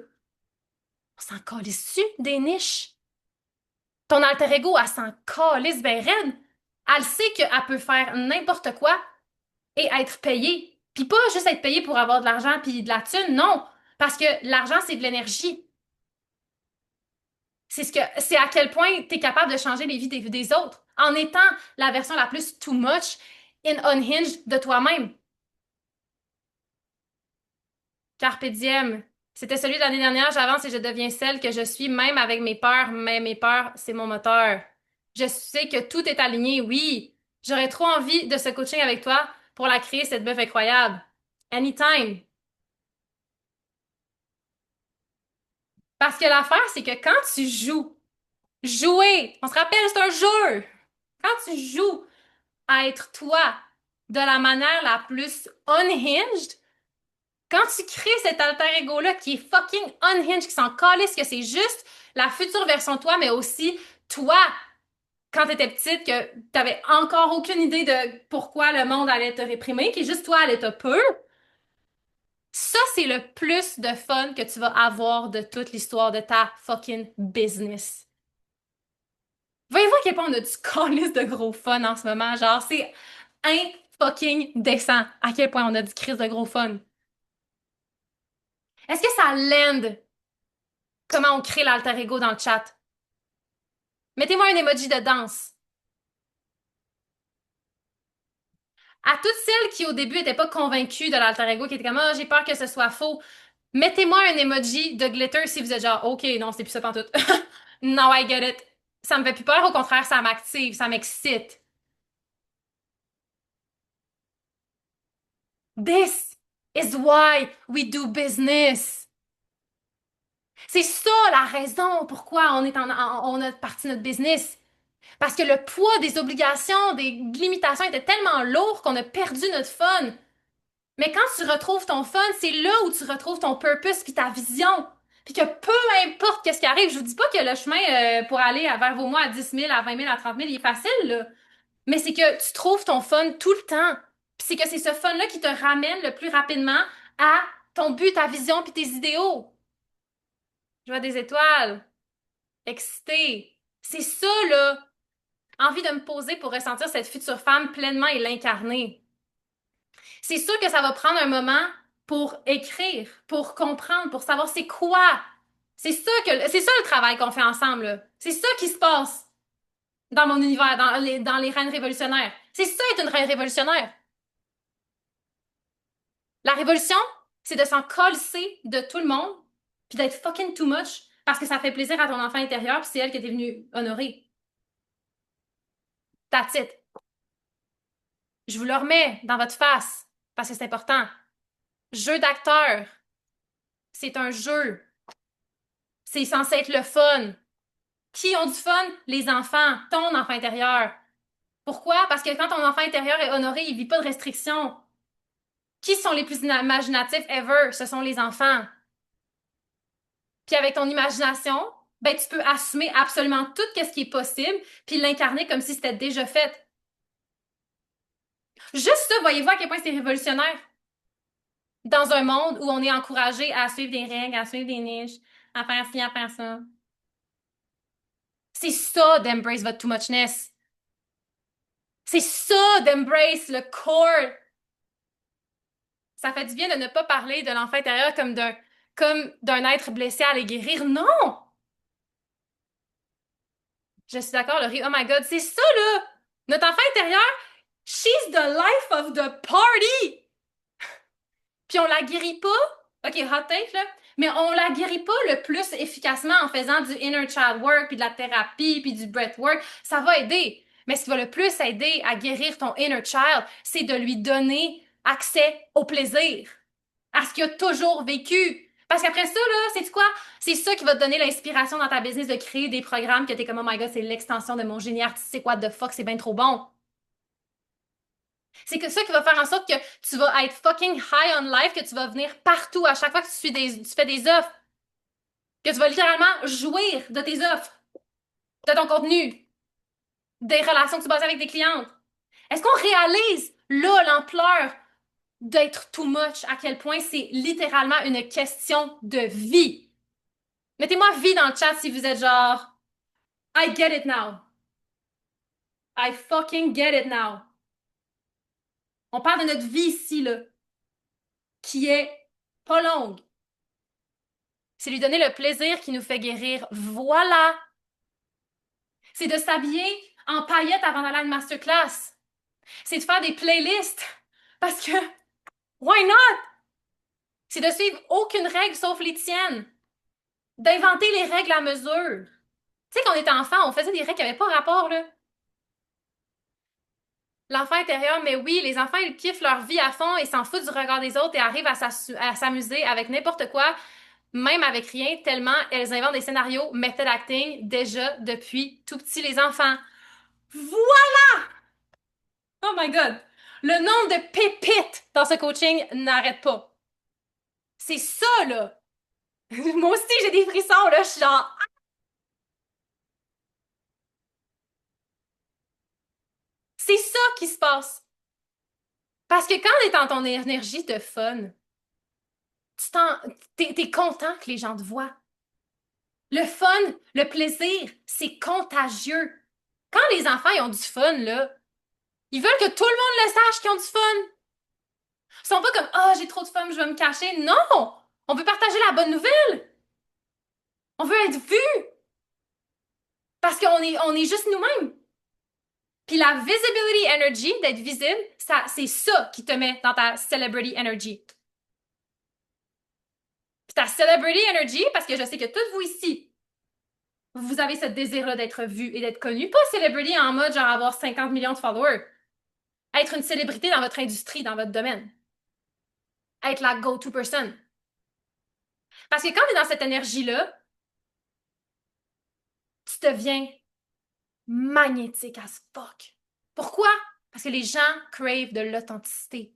On s'en calisse-tu des niches? Ton alter ego, elle s'en calisse ben raide. Elle sait qu'elle peut faire n'importe quoi et être payée. Puis pas juste être payée pour avoir de l'argent puis de la thune, non. Parce que l'argent, c'est de l'énergie. C'est à quel point tu es capable de changer les vies des autres en étant la version la plus too much and unhinged de toi-même. Carpe diem. C'était celui de l'année dernière, j'avance et je deviens celle que je suis, même avec mes peurs, mais mes peurs, c'est mon moteur. Je sais que tout est aligné, oui. J'aurais trop envie de ce coaching avec toi pour la créer, cette meuf incroyable. Anytime. Parce que l'affaire, c'est que quand tu joues, jouer, on se rappelle, c'est un jeu. Quand tu joues à être toi de la manière la plus unhinged, quand tu crées cet alter ego-là qui est fucking unhinged, qui s'en calisse, que c'est juste la future version de toi, mais aussi toi, quand t'étais petite, que t'avais encore aucune idée de pourquoi le monde allait te réprimer, qui est juste toi à l'état pur, ça, c'est le plus de fun que tu vas avoir de toute l'histoire de ta fucking business. Voyez-vous à quel point on a du calice de gros fun en ce moment? Genre, c'est un fucking décent à quel point on a du crise de gros fun. Est-ce que ça land comment on crée l'alter ego dans le chat? Mettez-moi un emoji de danse. À toutes celles qui au début n'étaient pas convaincues de l'alter ego, qui étaient comme, ah, j'ai peur que ce soit faux, mettez-moi un emoji de glitter si vous êtes genre, ok, non, c'est plus ça pantoute. No, I get it. Ça me fait plus peur, au contraire, ça m'active, ça m'excite. This is why we do business. C'est ça la raison pourquoi on a parti notre business. Parce que le poids des obligations, des limitations était tellement lourd qu'on a perdu notre fun. Mais quand tu retrouves ton fun, c'est là où tu retrouves ton purpose puis ta vision. Puis que peu importe qu'est-ce qui arrive, je vous dis pas que le chemin pour aller vers vos mois à 10 000, à 20 000, à 30 000, il est facile, là. Mais c'est que tu trouves ton fun tout le temps. Puis c'est que c'est ce fun-là qui te ramène le plus rapidement à ton but, ta vision puis tes idéaux. Je vois des étoiles. Excité. C'est ça, là. Envie de me poser pour ressentir cette future femme pleinement et l'incarner. C'est sûr que ça va prendre un moment pour écrire, pour comprendre, pour savoir c'est quoi. C'est ça le travail qu'on fait ensemble, là. C'est ça qui se passe dans mon univers, dans les reines révolutionnaires. C'est ça être une reine révolutionnaire. La révolution, c'est de s'en coller de tout le monde, puis d'être fucking too much, parce que ça fait plaisir à ton enfant intérieur, puis c'est elle que t'es venue honorer. That's it. Je vous le remets dans votre face, parce que c'est important. Jeu d'acteur, c'est un jeu. C'est censé être le fun. Qui ont du fun? Les enfants, ton enfant intérieur. Pourquoi? Parce que quand ton enfant intérieur est honoré, il vit pas de restrictions. Qui sont les plus imaginatifs ever? Ce sont les enfants. Puis avec ton imagination, ben tu peux assumer absolument tout ce qui est possible, puis l'incarner comme si c'était déjà fait. Juste ça, voyez-vous à quel point c'est révolutionnaire? Dans un monde où on est encouragé à suivre des règles, à suivre des niches, à faire ci, à faire ça. C'est ça d'embrace votre too muchness. C'est ça d'embrace le core. Ça fait du bien de ne pas parler de l'enfant intérieur comme d'un être blessé à les guérir. Non! Je suis d'accord, Laurie. Oh my God, c'est ça, là! Notre enfant intérieur, she's the life of the party! Puis on la guérit pas. OK, hot take, là. Mais on la guérit pas le plus efficacement en faisant du inner child work, puis de la thérapie, puis du breathwork. Ça va aider. Mais ce qui va le plus aider à guérir ton inner child, c'est de lui donner accès au plaisir, à ce qu'il a toujours vécu. Parce qu'après ça, là, c'est quoi? C'est ça qui va te donner l'inspiration dans ta business de créer des programmes que t'es comme, oh my God, c'est l'extension de mon génie artistique, what the fuck, c'est bien trop bon. C'est que ça qui va faire en sorte que tu vas être fucking high on life, que tu vas venir partout à chaque fois que tu fais des offres, que tu vas littéralement jouir de tes offres, de ton contenu, des relations que tu bases avec tes clientes. Est-ce qu'on réalise là l'ampleur d'être too much, à quel point c'est littéralement une question de vie? Mettez-moi vie dans le chat si vous êtes genre I get it now. I fucking get it now. On parle de notre vie ici, là, qui est pas longue. C'est lui donner le plaisir qui nous fait guérir. Voilà. C'est de s'habiller en paillettes avant d'aller à une masterclass. C'est de faire des playlists. Parce que, why not? C'est de suivre aucune règle sauf les tiennes. D'inventer les règles à mesure. Tu sais, quand on était enfant, on faisait des règles qui n'avaient pas rapport, là. L'enfant intérieur, mais oui, les enfants, ils kiffent leur vie à fond et s'en foutent du regard des autres et arrivent à s'amuser avec n'importe quoi, même avec rien, tellement elles inventent des scénarios method acting déjà depuis tout petit, les enfants. Voilà! Oh my God! Le nombre de pépites dans ce coaching n'arrête pas. C'est ça, là! Moi aussi, j'ai des frissons, là, je suis genre... C'est ça qui se passe. Parce que quand on est dans ton énergie de fun, t'es content que les gens te voient. Le fun, le plaisir, c'est contagieux. Quand les enfants ils ont du fun, là, ils veulent que tout le monde le sache qu'ils ont du fun. Ils sont pas comme ah, j'ai trop de fun, je vais me cacher. Non! On veut partager la bonne nouvelle. On veut être vu parce qu'on est juste nous-mêmes. Puis la visibility energy, d'être visible, ça, c'est ça qui te met dans ta celebrity energy. Puis ta celebrity energy, parce que je sais que toutes vous ici, vous avez ce désir-là d'être vu et d'être connu. Pas celebrity en mode genre avoir 50 millions de followers. Être une célébrité dans votre industrie, dans votre domaine. Être la go-to person. Parce que quand tu es dans cette énergie-là, tu deviens magnétique as fuck. Pourquoi? Parce que les gens crave de l'authenticité.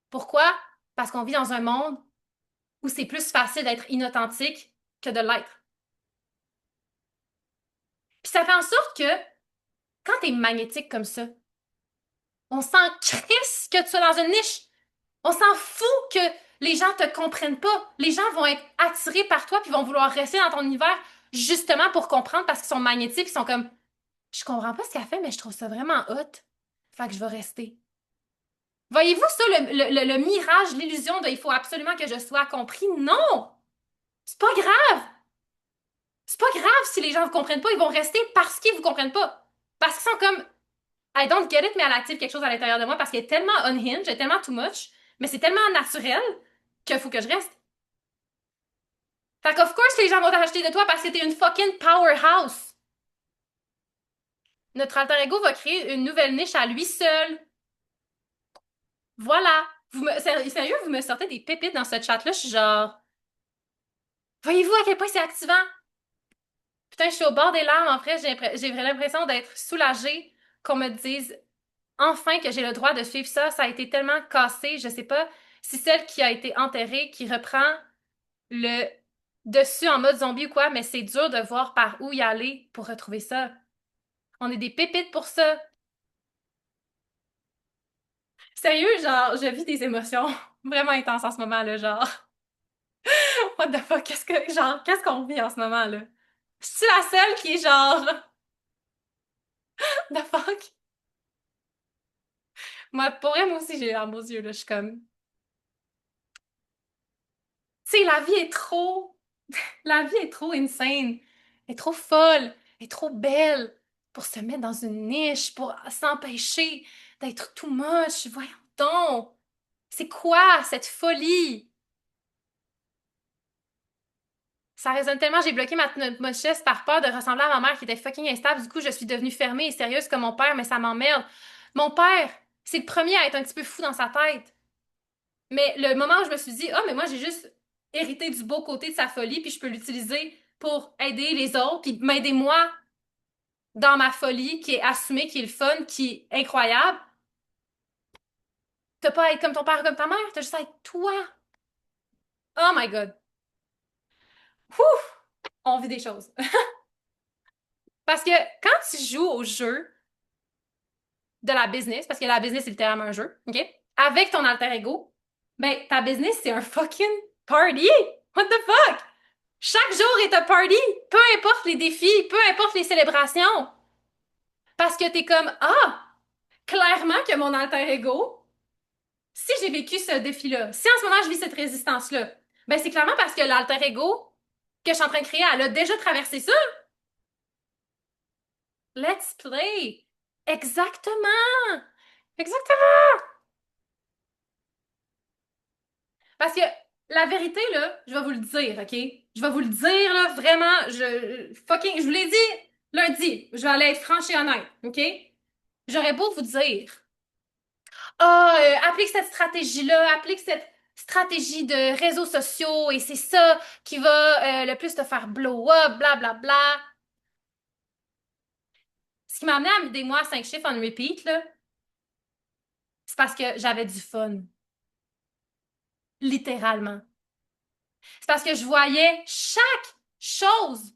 Pourquoi? Parce qu'on vit dans un monde où c'est plus facile d'être inauthentique que de l'être. Puis ça fait en sorte que quand t'es magnétique comme ça, on s'en crisse que tu sois dans une niche. On s'en fout que les gens te comprennent pas. Les gens vont être attirés par toi puis vont vouloir rester dans ton univers justement pour comprendre parce qu'ils sont magnétiques, ils sont comme je comprends pas ce qu'elle fait mais je trouve ça vraiment hot. Fait que je vais rester. Voyez-vous ça le mirage, l'illusion de il faut absolument que je sois compris? Non! C'est pas grave. C'est pas grave si les gens vous comprennent pas, ils vont rester parce qu'ils vous comprennent pas. Parce qu'ils sont comme I don't get it, mais elle active quelque chose à l'intérieur de moi parce qu'elle est tellement unhinged, elle est tellement too much, mais c'est tellement naturel qu'il faut que je reste. Fait qu'of course, les gens vont t'acheter de toi parce que t'es une fucking powerhouse. Notre alter ego va créer une nouvelle niche à lui seul. Voilà. Sérieux, vous me sortez des pépites dans ce chat-là, je suis genre... Voyez-vous à quel point c'est activant? Putain, je suis au bord des larmes. En fait, j'ai l'impression d'être soulagée qu'on me dise enfin que j'ai le droit de suivre ça. Ça a été tellement cassé. Je sais pas si celle qui a été enterrée, qui reprend le dessus en mode zombie ou quoi, mais c'est dur de voir par où y aller pour retrouver ça. On est des pépites pour ça. Sérieux, genre, je vis des émotions vraiment intenses en ce moment, là, genre. What the fuck, qu'est-ce qu'on vit en ce moment, là? Je suis la seule qui est genre, the fuck? Moi, pour vrai, moi aussi, j'ai les larmes aux yeux, là, je suis comme, tu sais, la vie est trop insane, elle est trop folle, elle est trop belle pour se mettre dans une niche, pour s'empêcher d'être too much. Voyons donc, c'est quoi cette folie? Ça résonne tellement, j'ai bloqué ma chaise par peur de ressembler à ma mère qui était fucking instable. Du coup, je suis devenue fermée et sérieuse comme mon père, mais ça m'emmerde. Mon père, c'est le premier à être un petit peu fou dans sa tête. Mais le moment où je me suis dit, ah, mais moi, j'ai juste hérité du beau côté de sa folie, puis je peux l'utiliser pour aider les autres, puis m'aider moi dans ma folie, qui est assumée, qui est le fun, qui est incroyable. T'as pas à être comme ton père ou comme ta mère, t'as juste à être toi. Oh my God. Ouf! On vit des choses. Parce que quand tu joues au jeu de la business, parce que la business, c'est littéralement un jeu, OK? Avec ton alter ego, ben, ta business, c'est un fucking party! What the fuck? Chaque jour est un party, peu importe les défis, peu importe les célébrations. Parce que t'es comme, ah, clairement que mon alter ego, si j'ai vécu ce défi-là, si en ce moment je vis cette résistance-là, ben c'est clairement parce que l'alter ego que je suis en train de créer, elle a déjà traversé ça. Let's play. Exactement. Exactement. Parce que la vérité, là, je vais vous le dire, OK? Je vais vous le dire, là, vraiment, fucking, je vous l'ai dit lundi, je vais aller être franche et honnête, OK? J'aurais beau vous dire, ah, applique cette stratégie-là, applique cette stratégie de réseaux sociaux et c'est ça qui va le plus te faire blow up, bla bla bla. Ce qui m'a amené à des mois à 5 chiffres on repeat, là, c'est parce que j'avais du fun, littéralement. C'est parce que je voyais chaque chose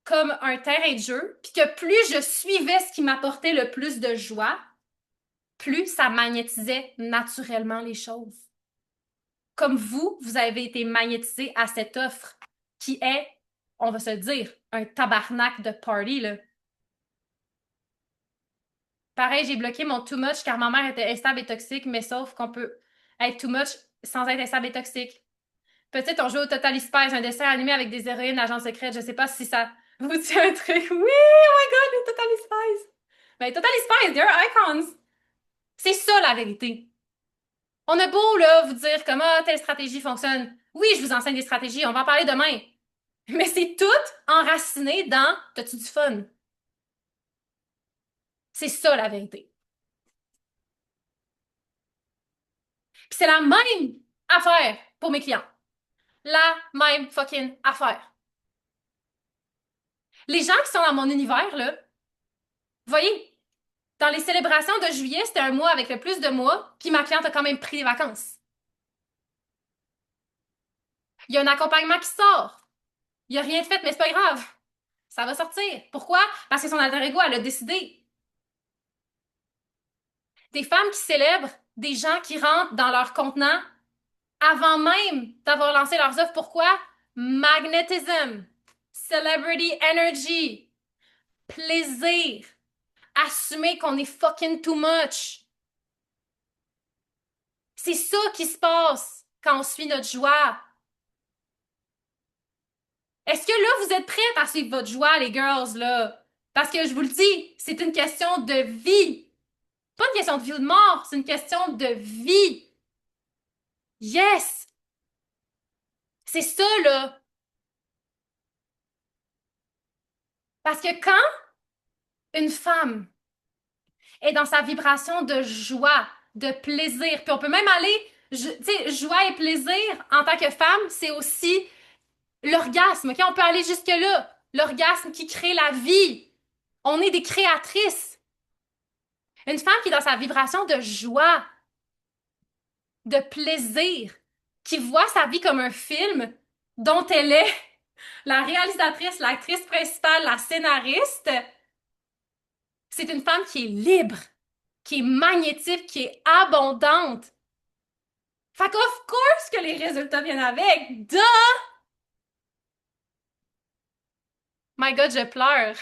comme un terrain de jeu, puis que plus je suivais ce qui m'apportait le plus de joie, plus ça magnétisait naturellement les choses. Comme vous avez été magnétisé à cette offre qui est, on va se le dire, un tabarnak de party, là. Pareil, j'ai bloqué mon too much car ma mère était instable et toxique, mais sauf qu'on peut être too much sans être instable et toxique. Petite, on joue au Total Spies, un dessin animé avec des héroïnes, agents secrets. Je sais pas si ça vous dit un truc. Oui, oh my god, les Total Spies. Ben, Total Spies, they're icons. C'est ça la vérité. On a beau, là, vous dire comment telle stratégie fonctionne. Oui, je vous enseigne des stratégies, on va en parler demain. Mais c'est tout enraciné dans t'as-tu du fun? C'est ça la vérité. Puis c'est la même affaire pour mes clients. La même fucking affaire. Les gens qui sont dans mon univers, là, vous voyez, dans les célébrations de juillet, c'était un mois avec le plus de mois, puis ma cliente a quand même pris des vacances. Il y a un accompagnement qui sort. Il n'y a rien de fait, mais c'est pas grave. Ça va sortir. Pourquoi? Parce que son alter ego, elle a décidé. Des femmes qui célèbrent des gens qui rentrent dans leur contenant avant même d'avoir lancé leurs offres. Pourquoi? Magnétisme, celebrity energy, plaisir, assumer qu'on est fucking too much. C'est ça qui se passe quand on suit notre joie. Est-ce que là, vous êtes prêtes à suivre votre joie, les girls, là? Parce que je vous le dis, c'est une question de vie. Pas une question de vie ou de mort, c'est une question de vie. Yes! C'est ça, là. Parce que quand une femme est dans sa vibration de joie, de plaisir, puis on peut même aller, tu sais, joie et plaisir en tant que femme, c'est aussi l'orgasme, OK? On peut aller jusque-là. L'orgasme qui crée la vie. On est des créatrices. Une femme qui est dans sa vibration de joie, de plaisir, qui voit sa vie comme un film dont elle est la réalisatrice, l'actrice principale, la scénariste, c'est une femme qui est libre, qui est magnétique, qui est abondante. Fait qu'of course que les résultats viennent avec. Duh! My God, je pleure.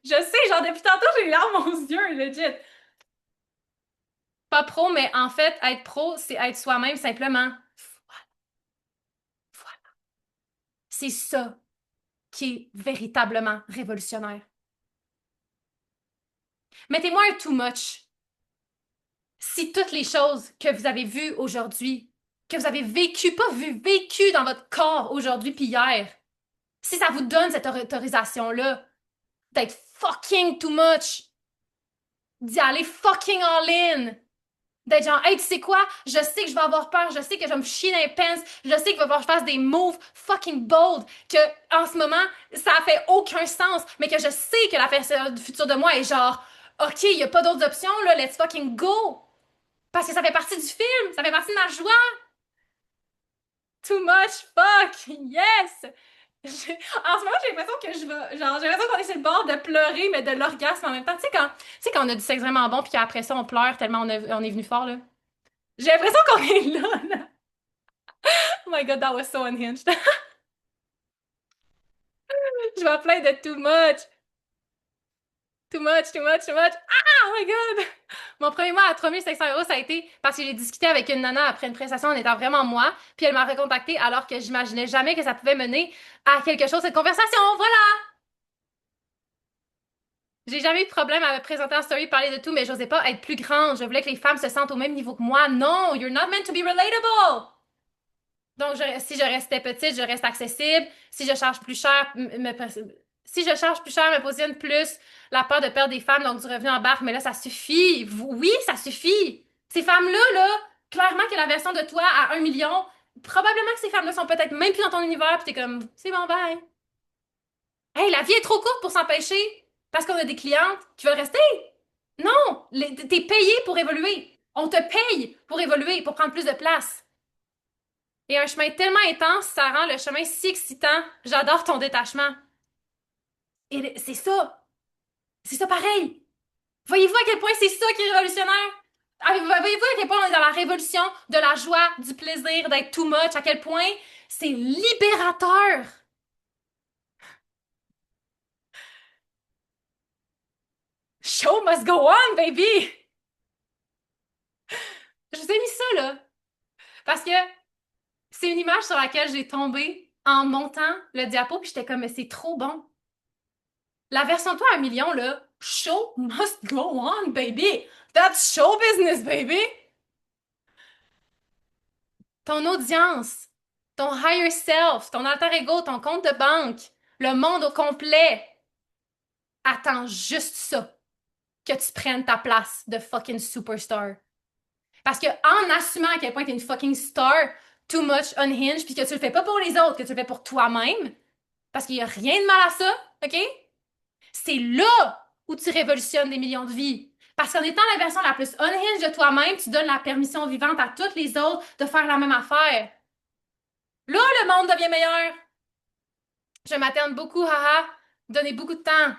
Je sais, genre depuis tantôt, j'ai les larmes aux yeux, legit. Pas pro, mais en fait, être pro, c'est être soi-même simplement. Voilà. C'est ça qui est véritablement révolutionnaire. Mettez-moi un too much. Si toutes les choses que vous avez vues aujourd'hui, que vous avez vécues, pas vues, vécues dans votre corps aujourd'hui puis hier, si ça vous donne cette autorisation-là d'être fucking too much, d'y aller fucking all in, d'être genre, hey, tu sais quoi? Je sais que je vais avoir peur, je sais que je vais me chier dans les pants, je sais qu'il va falloir que je fasse des moves fucking bold, que en ce moment, ça fait aucun sens, mais que je sais que la personne du futur de moi est genre, OK, il n'y a pas d'autres options, là, let's fucking go! Parce que ça fait partie du film, ça fait partie de ma joie. Too much fuck, yes! En ce moment, j'ai l'impression que je vais. Genre, j'ai l'impression qu'on est sur le bord de pleurer, mais de l'orgasme en même temps. Tu sais, quand on a du sexe vraiment bon, puis qu'après ça, on pleure tellement on est venu fort, là. J'ai l'impression qu'on est là, là. Oh my god, that was so unhinged. Je me plains de too much. Too much, too much, too much. Ah, oh my God! Mon premier mois à 3 500 euros, ça a été parce que j'ai discuté avec une nana après une prestation en étant vraiment moi, puis elle m'a recontacté alors que j'imaginais jamais que ça pouvait mener à quelque chose, cette conversation. Voilà! J'ai jamais eu de problème à me présenter en story, parler de tout, mais j'osais pas être plus grande. Je voulais que les femmes se sentent au même niveau que moi. Non, you're not meant to be relatable! Donc, si je restais petite, je reste accessible. Si je charge plus cher, si je charge plus cher, me positionne plus la peur de perdre des femmes, donc du revenu en barque. Mais là, ça suffit. Oui, ça suffit. Ces femmes-là, là, clairement que la version de toi à 1 million, probablement que ces femmes-là sont peut-être même plus dans ton univers, puis t'es comme, c'est bon, bye. Hey, la vie est trop courte pour s'empêcher parce qu'on a des clientes qui veulent rester. Non, t'es payé pour évoluer. On te paye pour évoluer, pour prendre plus de place. Et un chemin tellement intense, ça rend le chemin si excitant. J'adore ton détachement. Et c'est ça. C'est ça pareil. Voyez-vous à quel point c'est ça qui est révolutionnaire? Voyez-vous à quel point on est dans la révolution de la joie, du plaisir, d'être too much, à quel point c'est libérateur. Show must go on, baby! Je vous ai mis ça, là. Parce que c'est une image sur laquelle j'ai tombé en montant le diapo, puis j'étais comme, mais c'est trop bon. La version de toi à 1 million, là, show must go on, baby. That's show business, baby. Ton audience, ton higher self, ton alter ego, ton compte de banque, le monde au complet attend juste ça, que tu prennes ta place de fucking superstar. Parce que en assumant à quel point t'es une fucking star, too much unhinged, puis que tu le fais pas pour les autres, que tu le fais pour toi-même, parce qu'il y a rien de mal à ça, ok? C'est là où tu révolutionnes des millions de vies. Parce qu'en étant la version la plus unhinged de toi-même, tu donnes la permission vivante à toutes les autres de faire la même affaire. Là, le monde devient meilleur. Je m'atterne beaucoup, haha. Donnez beaucoup de temps.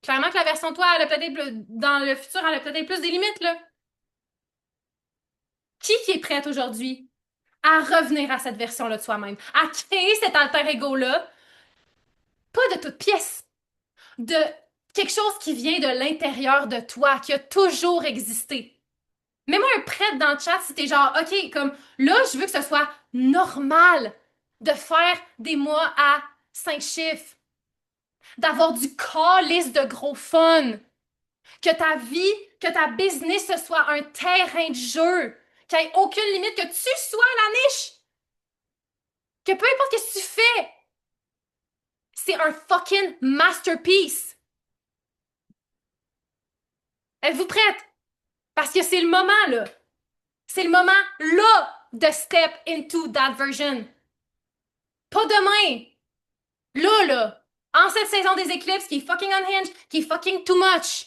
Clairement que la version de toi, elle a peut-être, dans le futur, elle a peut-être plus des limites, là. Qui est prête aujourd'hui à revenir à cette version-là de soi-même, à créer cet alter ego-là, pas de toute pièce, de quelque chose qui vient de l'intérieur de toi, qui a toujours existé. Mets-moi un prête dans le chat si t'es genre, OK, comme là, je veux que ce soit normal de faire des mois à 5 chiffres, d'avoir du calice de gros fun, que ta vie, que ta business, ce soit un terrain de jeu, qu'il n'y ait aucune limite, que tu sois la niche, que peu importe ce que tu fais, c'est un fucking masterpiece. Êtes-vous prête? Parce que c'est le moment, là. C'est le moment, là, de step into that version. Pas demain. Là, là. En cette saison des éclipses qui est fucking unhinged, qui est fucking too much.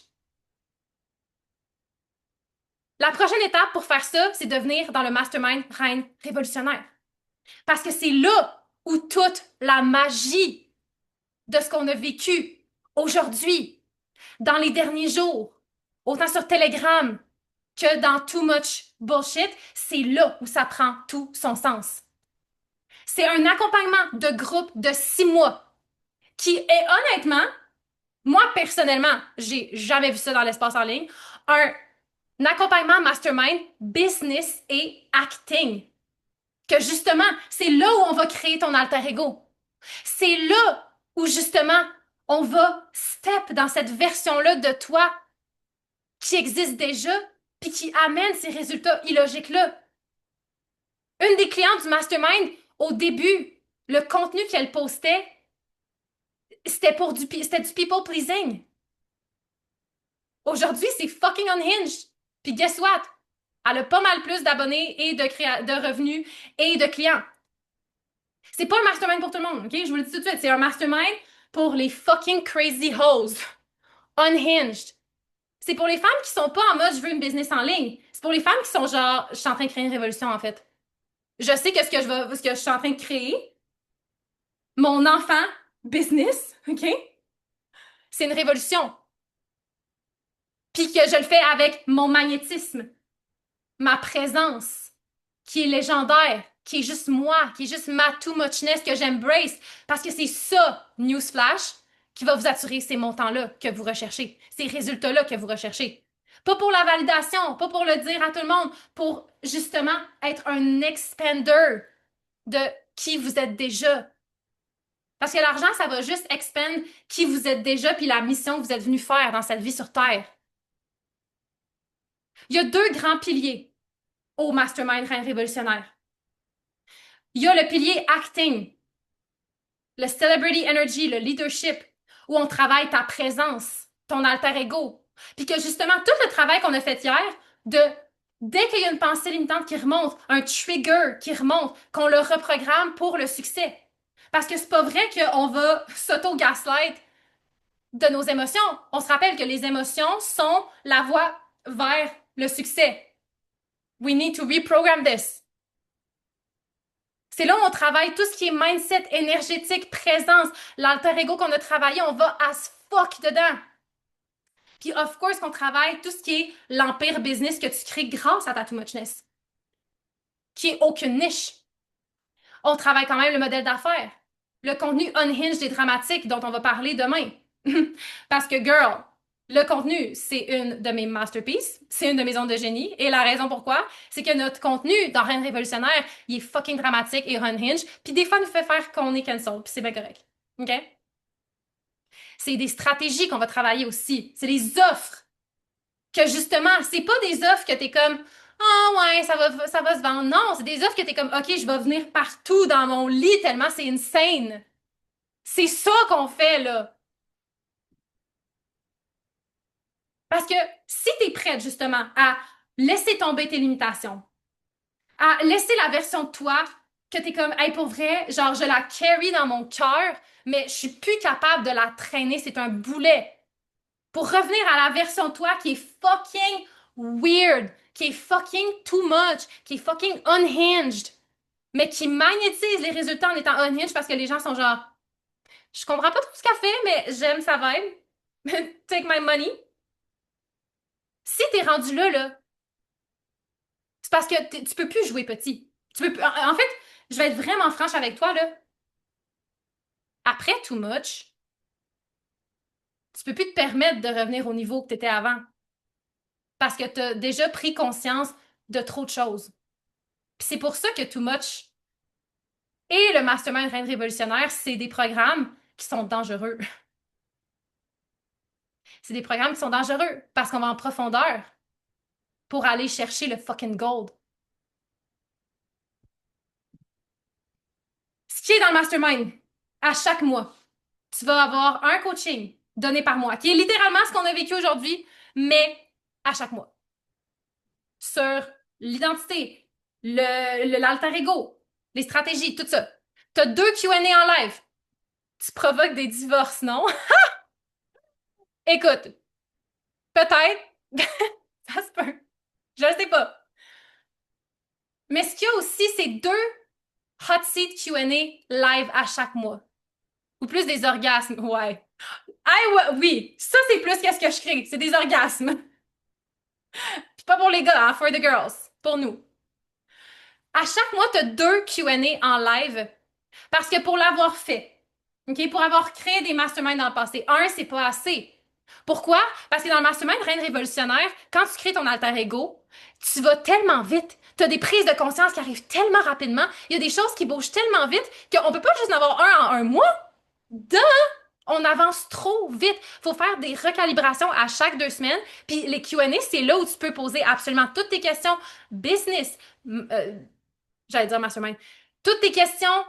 La prochaine étape pour faire ça, c'est de venir dans le mastermind reine révolutionnaire. Parce que c'est là où toute la magie de ce qu'on a vécu aujourd'hui, dans les derniers jours, autant sur Telegram que dans Too Much Bullshit, c'est là où ça prend tout son sens. C'est un accompagnement de groupe de 6 mois qui est honnêtement, moi personnellement, j'ai jamais vu ça dans l'espace en ligne, un accompagnement mastermind business et acting. Que justement, c'est là où on va créer ton alter ego. C'est là où justement, on va step dans cette version-là de toi qui existe déjà, puis qui amène ces résultats illogiques-là. Une des clientes du mastermind, au début, le contenu qu'elle postait, c'était du people pleasing. Aujourd'hui, c'est fucking unhinged. Puis guess what? Elle a pas mal plus d'abonnés et de revenus et de clients. C'est pas un mastermind pour tout le monde, ok? Je vous le dis tout de suite, c'est un mastermind pour les fucking crazy hoes. Unhinged. C'est pour les femmes qui sont pas en mode je veux une business en ligne. C'est pour les femmes qui sont genre je suis en train de créer une révolution en fait. Je sais que ce que je suis en train de créer, mon enfant business, ok? C'est une révolution. Puis que je le fais avec mon magnétisme, ma présence, qui est légendaire, qui est juste moi, qui est juste ma too muchness que j'embrace. Parce que c'est ça, newsflash, qui va vous attirer ces montants-là que vous recherchez, ces résultats-là que vous recherchez. Pas pour la validation, pas pour le dire à tout le monde, pour justement être un expander de qui vous êtes déjà. Parce que l'argent, ça va juste expand qui vous êtes déjà puis la mission que vous êtes venu faire dans cette vie sur Terre. Il y a deux grands piliers au Mastermind Reine Révolutionnaire. Il y a le pilier acting, le celebrity energy, le leadership, où on travaille ta présence, ton alter ego. Puis que justement, tout le travail qu'on a fait hier, de dès qu'il y a une pensée limitante qui remonte, un trigger qui remonte, qu'on le reprogramme pour le succès. Parce que c'est pas vrai qu'on va s'auto-gaslight de nos émotions. On se rappelle que les émotions sont la voie vers le succès. We need to reprogram this. C'est là où on travaille tout ce qui est mindset, énergétique, présence, l'alter ego qu'on a travaillé, on va as fuck dedans. Puis, of course, qu'on travaille tout ce qui est l'empire business que tu crées grâce à ta too muchness, qui est aucune niche. On travaille quand même le modèle d'affaires, le contenu unhinged et dramatique dont on va parler demain. Parce que, girl, le contenu, c'est une de mes masterpieces, c'est une de mes ondes de génie. Et la raison pourquoi, c'est que notre contenu dans Reine Révolutionnaire, il est fucking dramatique et unhinged. Puis des fois, nous fait faire qu'on est cancel. Puis c'est bien correct. OK? C'est des stratégies qu'on va travailler aussi. C'est des offres que justement, c'est pas des offres que t'es comme ah ouais, ça va se vendre. Non, c'est des offres que t'es comme OK, je vais venir partout dans mon lit tellement c'est insane. C'est ça qu'on fait là. Parce que si t'es prête justement à laisser tomber tes limitations, à laisser la version de toi que t'es comme hey pour vrai, genre je la carry dans mon cœur, mais je suis plus capable de la traîner, c'est un boulet. Pour revenir à la version de toi qui est fucking weird, qui est fucking too much, qui est fucking unhinged, mais qui magnétise les résultats en étant unhinged parce que les gens sont genre, je comprends pas trop ce qu'elle fait, mais j'aime sa vibe. Take my money. Si t'es rendu là, c'est parce que tu peux plus jouer petit. Tu peux plus, en fait, je vais être vraiment franche avec toi, là. Après too much, tu peux plus te permettre de revenir au niveau que t'étais avant. Parce que t'as déjà pris conscience de trop de choses. Puis c'est pour ça que Too Much et le Mastermind Reine Révolutionnaire, c'est des programmes qui sont dangereux. C'est des programmes qui sont dangereux parce qu'on va en profondeur pour aller chercher le fucking gold. Ce qui est dans le Mastermind, à chaque mois, tu vas avoir un coaching donné par mois, qui est littéralement ce qu'on a vécu aujourd'hui, mais à chaque mois. Sur l'identité, l'alter ego, les stratégies, tout ça. Tu as deux Q&A en live. Tu provoques des divorces, non? Écoute, peut-être, ça se peut. Je ne sais pas. Mais ce qu'il y a aussi, c'est deux hot seat Q&A live à chaque mois. Ou plus des orgasmes, ouais. Oui, ça c'est plus qu'est-ce que je crée. C'est des orgasmes. Puis pas pour les gars, hein, for the girls. Pour nous. À chaque mois, tu as deux Q&A en live parce que pour l'avoir fait, OK, pour avoir créé des masterminds dans le passé, c'est pas assez. Pourquoi? Parce que dans le mastermind Reine Révolutionnaire, quand tu crées ton alter ego, tu vas tellement vite. Tu as des prises de conscience qui arrivent tellement rapidement. Il y a des choses qui bougent tellement vite qu'on peut pas juste en avoir un en un mois. Duh! On avance trop vite. Faut faire des recalibrations à chaque 2 semaines. Puis les Q&A, c'est là où tu peux poser absolument toutes tes questions business. J'allais dire mastermind. Toutes tes questions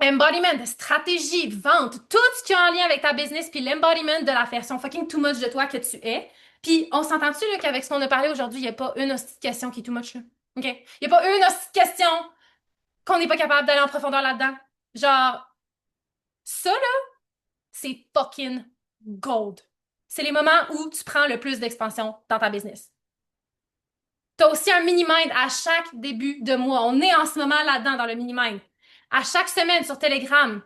embodiment, stratégie, vente, tout ce qui est en lien avec ta business, puis l'embodiment de la version fucking too much de toi que tu es. Puis on s'entend-tu là, qu'avec ce qu'on a parlé aujourd'hui, il n'y a pas une hostie de question qui est too much là? OK? Il n'y a pas une hostie de question qu'on n'est pas capable d'aller en profondeur là-dedans. Genre, ça là, c'est fucking gold. C'est les moments où tu prends le plus d'expansion dans ta business. Tu as aussi un mini-mind à chaque début de mois. On est en ce moment là-dedans dans le mini-mind. À chaque semaine sur Telegram,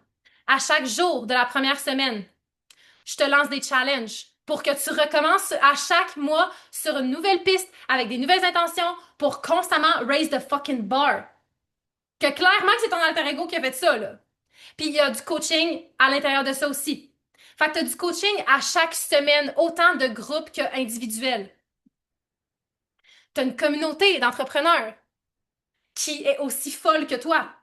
à chaque jour de la première semaine, je te lance des challenges pour que tu recommences à chaque mois sur une nouvelle piste avec des nouvelles intentions pour constamment raise the fucking bar. Que clairement que c'est ton alter ego qui a fait ça, là. Puis il y a du coaching à l'intérieur de ça aussi. Fait que tu as du coaching à chaque semaine, autant de groupes que individuels. Tu as une communauté d'entrepreneurs qui est aussi folle que toi.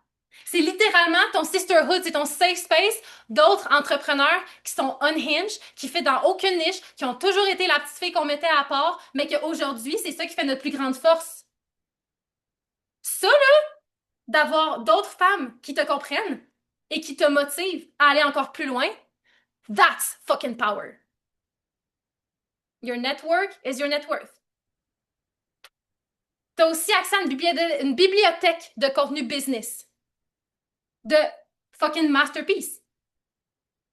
C'est littéralement ton sisterhood, c'est ton safe space d'autres entrepreneurs qui sont unhinged, qui fait dans aucune niche, qui ont toujours été la petite fille qu'on mettait à part, mais qu'aujourd'hui, c'est ça qui fait notre plus grande force. Ça, là, d'avoir d'autres femmes qui te comprennent et qui te motivent à aller encore plus loin, that's fucking power. Your network is your net worth. Tu as aussi accès à une bibliothèque de contenu business. De fucking masterpiece.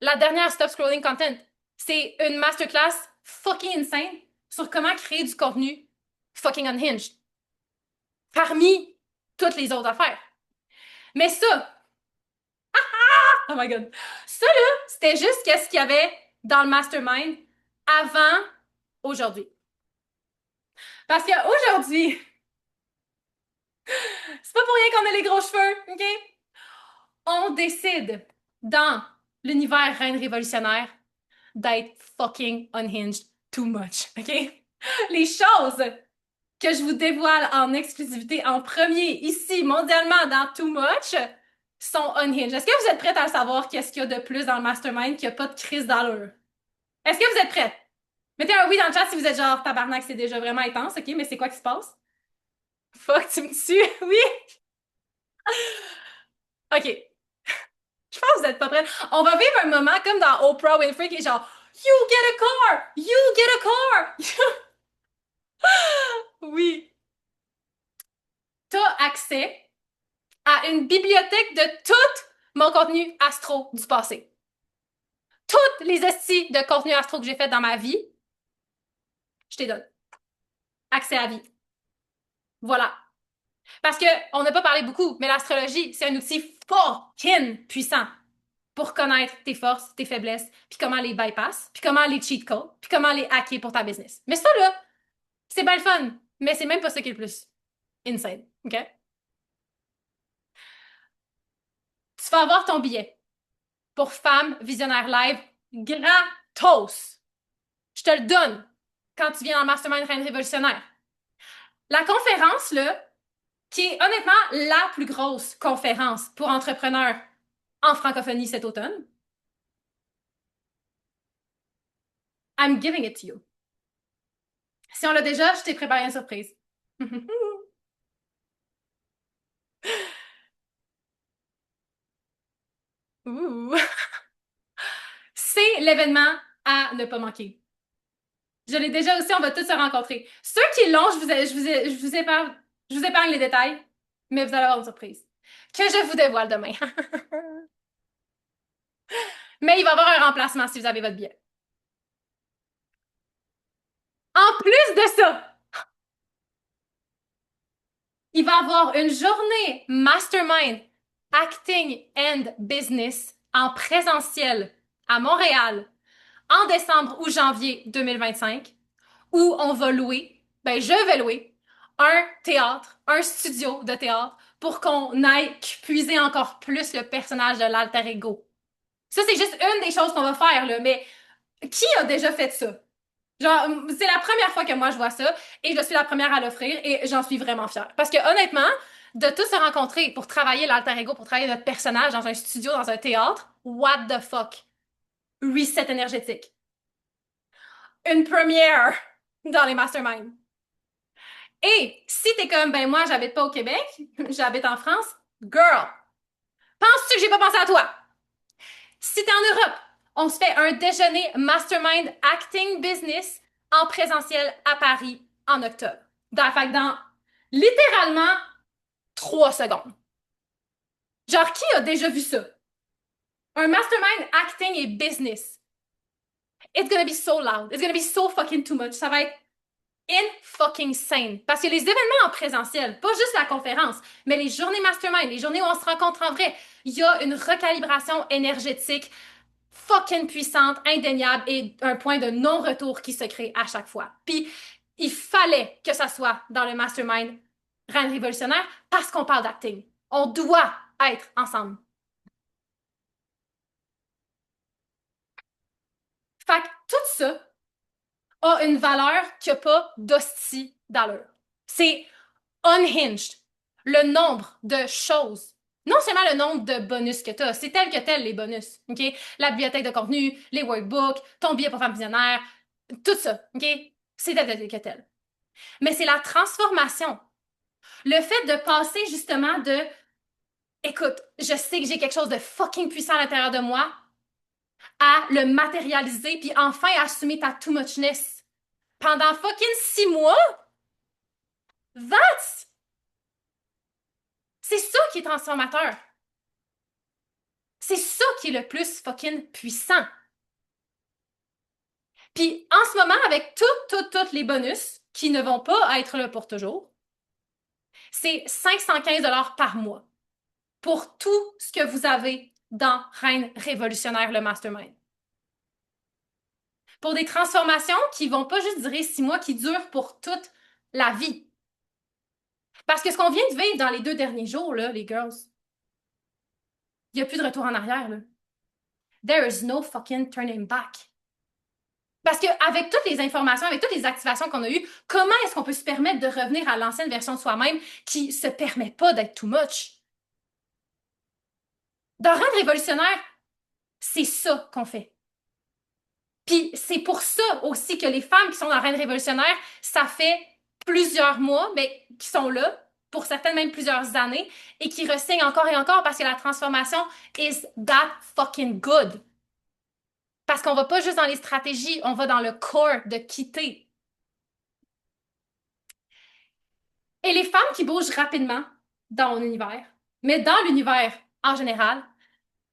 La dernière Stop Scrolling Content, c'est une masterclass fucking insane sur comment créer du contenu fucking unhinged. Parmi toutes les autres affaires. Mais ça, oh my god, ça là, c'était juste qu'est-ce qu'il y avait dans le mastermind avant aujourd'hui. Parce qu'aujourd'hui, c'est pas pour rien qu'on a les gros cheveux, OK? On décide dans l'univers Reine Révolutionnaire d'être fucking unhinged too much, OK? Les choses que je vous dévoile en exclusivité en premier ici, mondialement, dans Too Much, sont unhinged. Est-ce que vous êtes prêts à savoir qu'est-ce qu'il y a de plus dans le mastermind qui a pas de crise d'allure? Est-ce que vous êtes prêts? Mettez un oui dans le chat si vous êtes genre tabarnak, c'est déjà vraiment intense, ok? Mais c'est quoi qui se passe? Fuck, tu me tues? Oui? Ok. Je pense que vous êtes pas prêts. On va vivre un moment comme dans Oprah Winfrey qui est genre You get a car! You get a car! Oui. T'as accès à une bibliothèque de tout mon contenu astro du passé. Toutes les estis de contenu astro que j'ai fait dans ma vie, je te donne. Accès à vie. Voilà. Parce que on n'a pas parlé beaucoup, mais l'astrologie, c'est un outil fucking puissant pour connaître tes forces, tes faiblesses, puis comment les bypass, puis comment les cheat codes, puis comment les hacker pour ta business. Mais ça, là, c'est bien le fun, mais c'est même pas ça qui est le plus insane, OK? Tu vas avoir ton billet pour Femmes Visionnaires Live gratos. Je te le donne quand tu viens dans le Mastermind Reine Révolutionnaire. La conférence, là, qui est honnêtement la plus grosse conférence pour entrepreneurs en francophonie cet automne, I'm giving it to you. Si on l'a déjà, je t'ai préparé une surprise. C'est l'événement à ne pas manquer. Je l'ai déjà aussi, on va tous se rencontrer. Ceux qui l'ont, je vous épargne les détails, mais vous allez avoir une surprise que je vous dévoile demain. Mais il va y avoir un remplacement si vous avez votre billet. En plus de ça, il va y avoir une journée mastermind acting and business en présentiel à Montréal en décembre ou janvier 2025 où on va louer, ben je vais louer un théâtre, un studio de théâtre pour qu'on aille puiser encore plus le personnage de l'alter ego. Ça, c'est juste une des choses qu'on va faire, là, mais qui a déjà fait ça? Genre, c'est la première fois que moi je vois ça et je suis la première à l'offrir et j'en suis vraiment fière. Parce que honnêtement, de tous se rencontrer pour travailler l'alter ego, pour travailler notre personnage dans un studio, dans un théâtre, what the fuck? Reset énergétique. Une première dans les masterminds. Et si t'es comme, ben moi, j'habite pas au Québec, j'habite en France, girl, penses-tu que j'ai pas pensé à toi? Si t'es en Europe, on se fait un déjeuner mastermind acting business en présentiel à Paris en octobre. Dans littéralement 3 secondes. Genre, qui a déjà vu ça? Un mastermind acting et business. It's gonna be so loud. It's gonna be so fucking too much. Ça va être in fucking sane. Parce que les événements en présentiel, pas juste la conférence, mais les journées mastermind, les journées où on se rencontre en vrai, il y a une recalibration énergétique fucking puissante, indéniable et un point de non-retour qui se crée à chaque fois. Puis, il fallait que ça soit dans le mastermind Reine Révolutionnaire parce qu'on parle d'acting. On doit être ensemble. Fait que tout ça a une valeur qui n'a pas d'hostie d'allure. C'est unhinged. Le nombre de choses, non seulement le nombre de bonus que tu as, c'est tel que tel les bonus, OK? La bibliothèque de contenu, les workbooks, ton billet pour femme visionnaire, tout ça, OK? C'est tel que tel. Mais c'est la transformation. Le fait de passer justement de écoute, je sais que j'ai quelque chose de fucking puissant à l'intérieur de moi à le matérialiser puis enfin assumer ta too muchness. Pendant fucking 6 mois, that's c'est ça qui est transformateur. C'est ça qui est le plus fucking puissant. Puis en ce moment, avec tous les bonus qui ne vont pas être là pour toujours, c'est 515 $ par mois pour tout ce que vous avez dans Reine Révolutionnaire, le Mastermind. Pour des transformations qui vont pas juste durer 6 mois, qui durent pour toute la vie. Parce que ce qu'on vient de vivre dans les 2 derniers jours, là, les girls, il n'y a plus de retour en arrière. Là. There is no fucking turning back. Parce qu'avec toutes les informations, avec toutes les activations qu'on a eues, comment est-ce qu'on peut se permettre de revenir à l'ancienne version de soi-même qui se permet pas d'être too much? Dans Rendre révolutionnaire, c'est ça qu'on fait. Puis c'est pour ça aussi que les femmes qui sont dans Reine révolutionnaire, ça fait plusieurs mois, mais qui sont là, pour certaines même plusieurs années, et qui ressignent encore et encore parce que la transformation is that fucking good. Parce qu'on va pas juste dans les stratégies, on va dans le core de quitter. Et les femmes qui bougent rapidement dans mon univers, mais dans l'univers en général,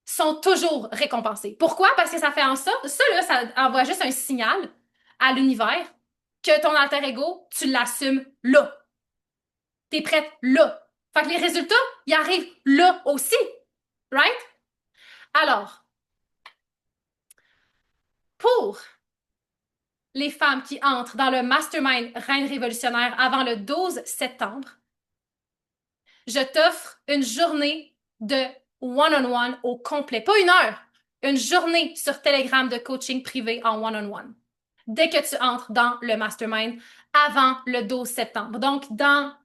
sont toujours récompensées. Pourquoi? Parce que ça fait en sorte, ça là, ça envoie juste un signal à l'univers que ton alter ego, tu l'assumes là. T'es prête là. Fait que les résultats, ils arrivent là aussi. Right? Alors, pour les femmes qui entrent dans le mastermind Reine révolutionnaire avant le 12 septembre, je t'offre une journée de one-on-one au complet. Pas une heure, une journée sur Telegram de coaching privé en one-on-one. Dès que tu entres dans le mastermind avant le 12 septembre. Donc, dans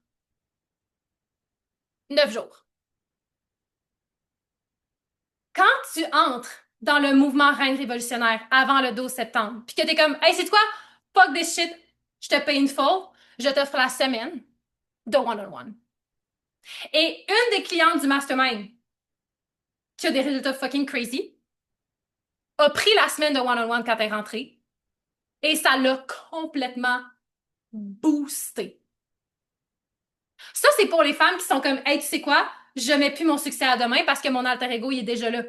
9 jours. Quand tu entres dans le mouvement Reine révolutionnaire avant le 12 septembre, puis que t'es comme, hey, c'est quoi? Fuck this shit, je te paye une fois, je t'offre la semaine de one-on-one. Et une des clientes du mastermind qui a des résultats fucking crazy a pris la semaine de one-on-one quand elle est rentrée et ça l'a complètement boosté. Ça, c'est pour les femmes qui sont comme, hey, tu sais quoi? Je mets plus mon succès à demain parce que mon alter ego, il est déjà là.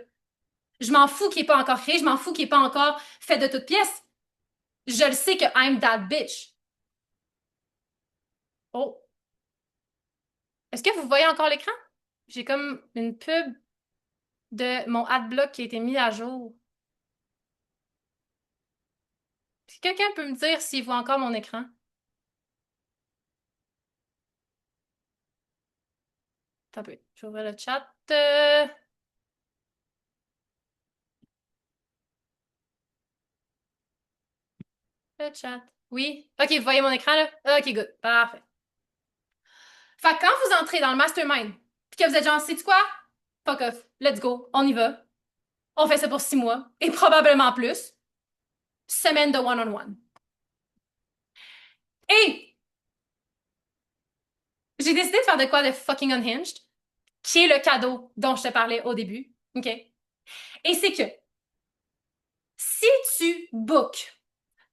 Je m'en fous qu'il n'est pas encore créé, je m'en fous qu'il n'est pas encore fait de toutes pièces. Je le sais que I'm that bitch. Oh. Est-ce que vous voyez encore l'écran? J'ai comme une pub de mon adblock qui a été mis à jour. Si quelqu'un peut me dire s'il voit encore mon écran? Attends un peu. Je vais ouvrir le chat. Le chat. Oui. OK, vous voyez mon écran là? OK, good. Parfait. Fait que quand vous entrez dans le mastermind, puis que vous êtes genre, sais-tu quoi? Fuck off. Let's go. On y va. On fait ça pour 6 mois. Et probablement plus. Semaine de one-on-one. Et j'ai décidé de faire de quoi de fucking unhinged, qui est le cadeau dont je te parlais au début. OK? Et c'est que si tu bookes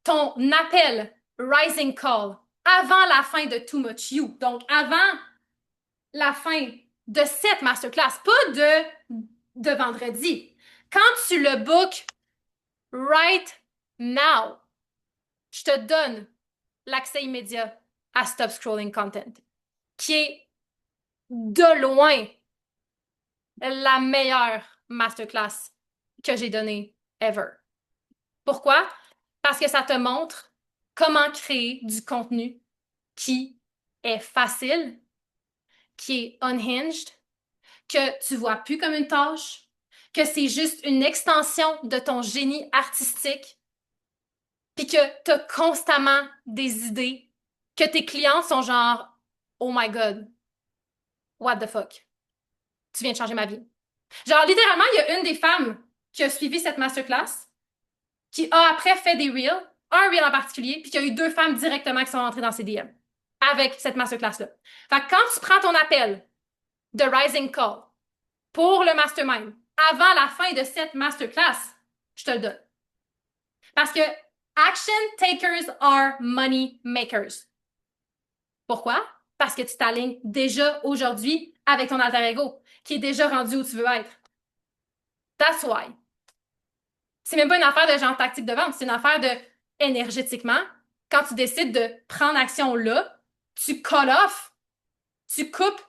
ton appel Rising Call avant la fin de Too Much You, donc avant la fin de cette masterclass, pas de vendredi, quand tu le bookes right now, je te donne l'accès immédiat à Stop Scrolling Content, qui est de loin la meilleure masterclass que j'ai donnée ever. Pourquoi? Parce que ça te montre comment créer du contenu qui est facile, qui est unhinged, que tu vois plus comme une tâche, que c'est juste une extension de ton génie artistique, puis que tu as constamment des idées, que tes clients sont genre Oh my God, what the fuck? Tu viens de changer ma vie. Genre, littéralement, il y a une des femmes qui a suivi cette masterclass qui a après fait des reels, un reel en particulier, puis qu'il y a eu deux femmes directement qui sont rentrées dans ses DM avec cette masterclass-là. Fait que quand tu prends ton appel de Rising Call pour le mastermind avant la fin de cette masterclass, je te le donne. Parce que action takers are money makers. Pourquoi? Parce que tu t'alignes déjà aujourd'hui avec ton alter ego, qui est déjà rendu où tu veux être. That's why. C'est même pas une affaire de genre tactique de vente, c'est une affaire de énergétiquement. Quand tu décides de prendre action là, tu call off, tu coupes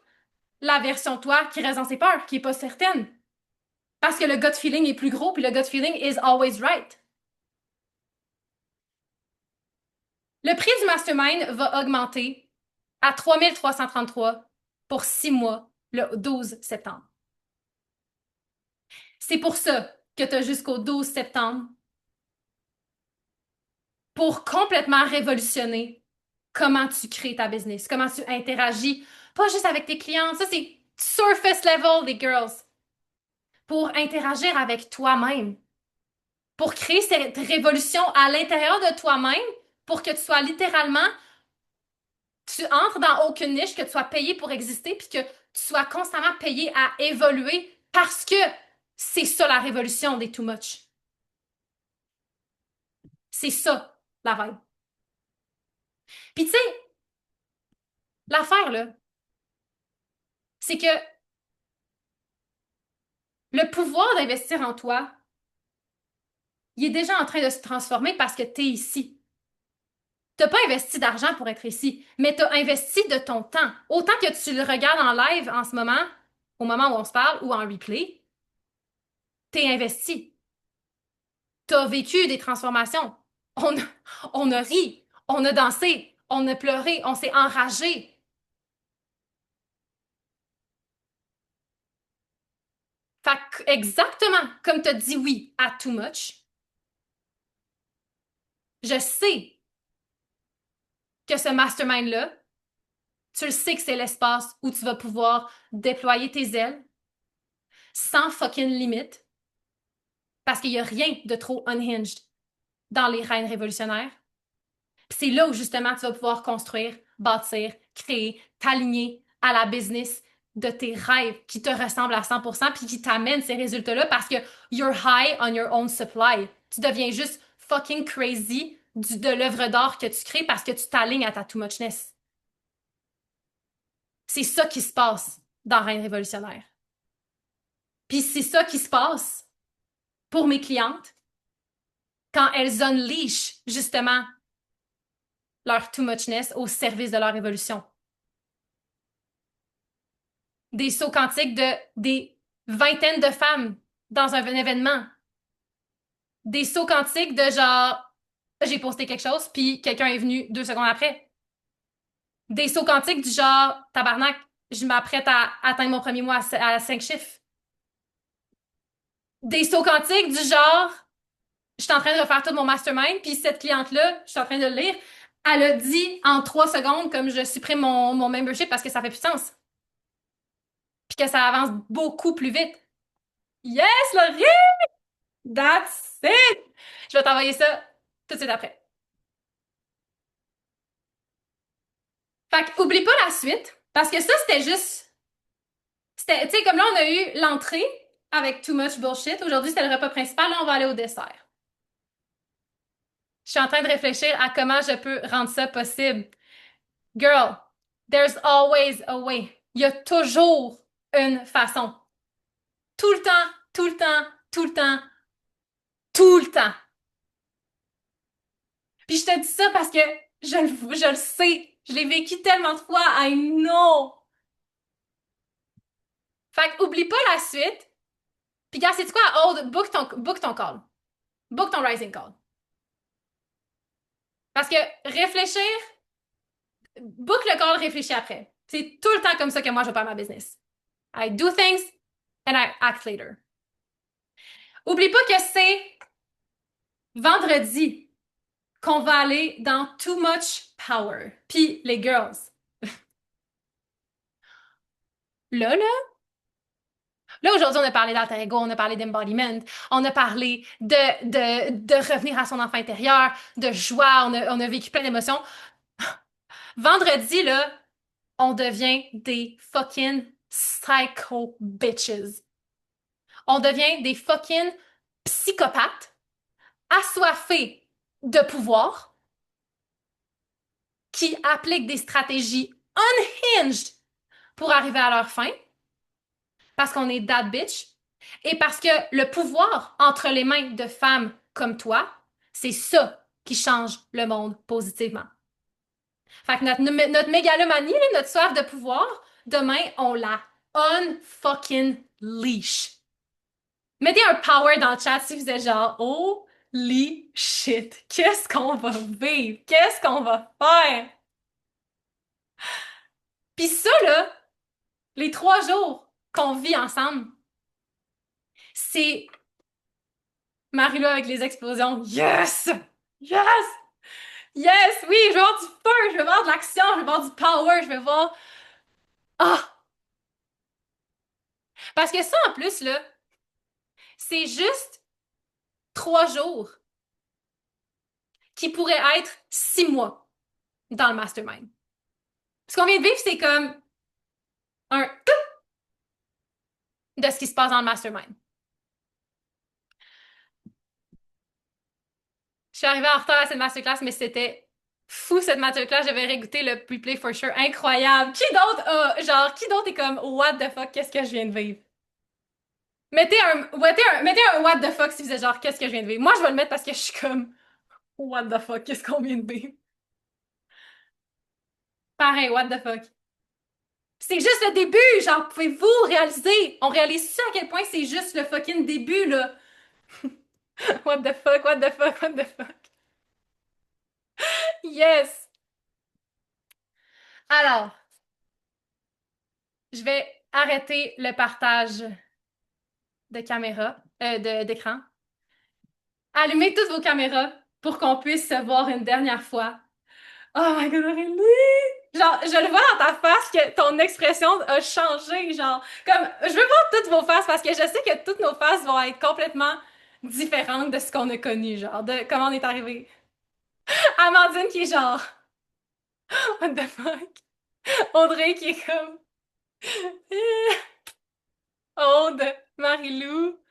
la version de toi qui reste dans ses peurs, qui est pas certaine. Parce que le gut feeling est plus gros, puis le gut feeling is always right. Le prix du mastermind va augmenter à 3333 pour 6 mois le 12 septembre. C'est pour ça que tu as jusqu'au 12 septembre pour complètement révolutionner comment tu crées ta business, comment tu interagis, pas juste avec tes clients, ça c'est surface level, les girls, pour interagir avec toi-même, pour créer cette révolution à l'intérieur de toi-même, pour que tu sois littéralement, tu entres dans aucune niche, que tu sois payé pour exister, puis que tu sois constamment payé à évoluer parce que c'est ça la révolution des too much. C'est ça la vibe. Puis tu sais, l'affaire là, c'est que le pouvoir d'investir en toi, il est déjà en train de se transformer parce que tu es ici. Tu n'as pas investi d'argent pour être ici, mais tu as investi de ton temps. Autant que tu le regardes en live en ce moment, au moment où on se parle, ou en replay, tu es investi. Tu as vécu des transformations. On, on a ri, on a dansé, on a pleuré, on s'est enragé. Fait que, exactement comme tu as dit oui à too much, je sais que ce mastermind-là, tu le sais que c'est l'espace où tu vas pouvoir déployer tes ailes sans fucking limite parce qu'il n'y a rien de trop unhinged dans les reines révolutionnaires. Puis c'est là où justement tu vas pouvoir construire, bâtir, créer, t'aligner à la business de tes rêves qui te ressemblent à 100% puis qui t'amènent ces résultats-là parce que you're high on your own supply. Tu deviens juste fucking crazy de l'œuvre d'art que tu crées parce que tu t'alignes à ta too muchness. C'est ça qui se passe dans Reine révolutionnaire. Puis c'est ça qui se passe pour mes clientes quand elles unleash justement leur too muchness au service de leur évolution. Des sauts quantiques de des vingtaines de femmes dans un événement. Des sauts quantiques de genre j'ai posté quelque chose puis quelqu'un est venu 2 secondes après. Des sauts quantiques du genre tabarnak, je m'apprête à atteindre mon premier mois à 5 chiffres. Des sauts quantiques du genre je suis en train de refaire tout mon mastermind, puis cette cliente-là, je suis en train de le lire, elle a dit en 3 secondes comme je supprime mon membership parce que ça fait plus de sens. Puis que ça avance beaucoup plus vite. Yes, Laurie! That's it! Je vais t'envoyer ça tout de suite après. Fait que, oublie pas la suite, parce que ça, c'était juste. C'était, tu sais, comme là, on a eu l'entrée avec Too Much Bullshit. Aujourd'hui, c'était le repas principal. Là, on va aller au dessert. Je suis en train de réfléchir à comment je peux rendre ça possible. Girl, there's always a way. Il y a toujours une façon. Tout le temps, tout le temps, tout le temps, tout le temps. Puis je te dis ça parce que je le sais. Je l'ai vécu tellement de fois. I know. Fait que oublie pas la suite. Puis gars, c'est quoi? Hold, book ton call. Book ton rising call. Parce que réfléchir, book le call, réfléchis après. C'est tout le temps comme ça que moi je vais faire ma business. I do things and I act later. Oublie pas que c'est vendredi qu'on va aller dans Too Much Power. Puis les girls, là, là, aujourd'hui, on a parlé d'alter ego, on a parlé d'embodiment, on a parlé de revenir à son enfant intérieur, de joie, on a vécu plein d'émotions. Vendredi, là, on devient des fucking psycho bitches. On devient des fucking psychopathes assoiffés de pouvoir qui appliquent des stratégies unhinged pour arriver à leur fin parce qu'on est that bitch et parce que le pouvoir entre les mains de femmes comme toi, c'est ça qui change le monde positivement. Fait que notre mégalomanie, là, notre soif de pouvoir, demain, on la unfucking leash. Mettez un power dans le chat si vous êtes genre, holy shit, qu'est-ce qu'on va vivre? Qu'est-ce qu'on va faire? Puis ça, là, les 3 jours qu'on vit ensemble, c'est Marie-là avec les explosions. Yes! Yes! Yes! Oui, je veux voir du feu, je veux voir de l'action, je veux voir du power, je veux voir... Ah! Parce que ça, en plus, là, c'est juste 3 jours qui pourraient être 6 mois dans le mastermind. Ce qu'on vient de vivre, c'est comme un de ce qui se passe dans le mastermind. Je suis arrivée en retard à cette masterclass, mais c'était fou cette masterclass. J'avais réécouté le replay for sure. Incroyable. Qui d'autre est comme, what the fuck, qu'est-ce que je viens de vivre? Mettez un what the fuck si vous êtes genre, qu'est-ce que je viens de vivre? Moi, je vais le mettre parce que je suis comme, what the fuck, qu'est-ce qu'on vient de vivre? Pareil, what the fuck. C'est juste le début, genre, pouvez-vous réaliser? On réalise-tu à quel point c'est juste le fucking début, là? What the fuck, what the fuck, what the fuck? Yes! Alors, je vais arrêter le partage de caméra, d'écran. Allumez toutes vos caméras pour qu'on puisse se voir une dernière fois. Oh my god, Aurélie! Genre, je le vois dans ta face que ton expression a changé, genre, comme, je veux voir toutes vos faces parce que je sais que toutes nos faces vont être complètement différentes de ce qu'on a connu, genre, de comment on est arrivé. Amandine qui est genre, what the fuck? Audrey qui est comme, Aude, Marie-Lou.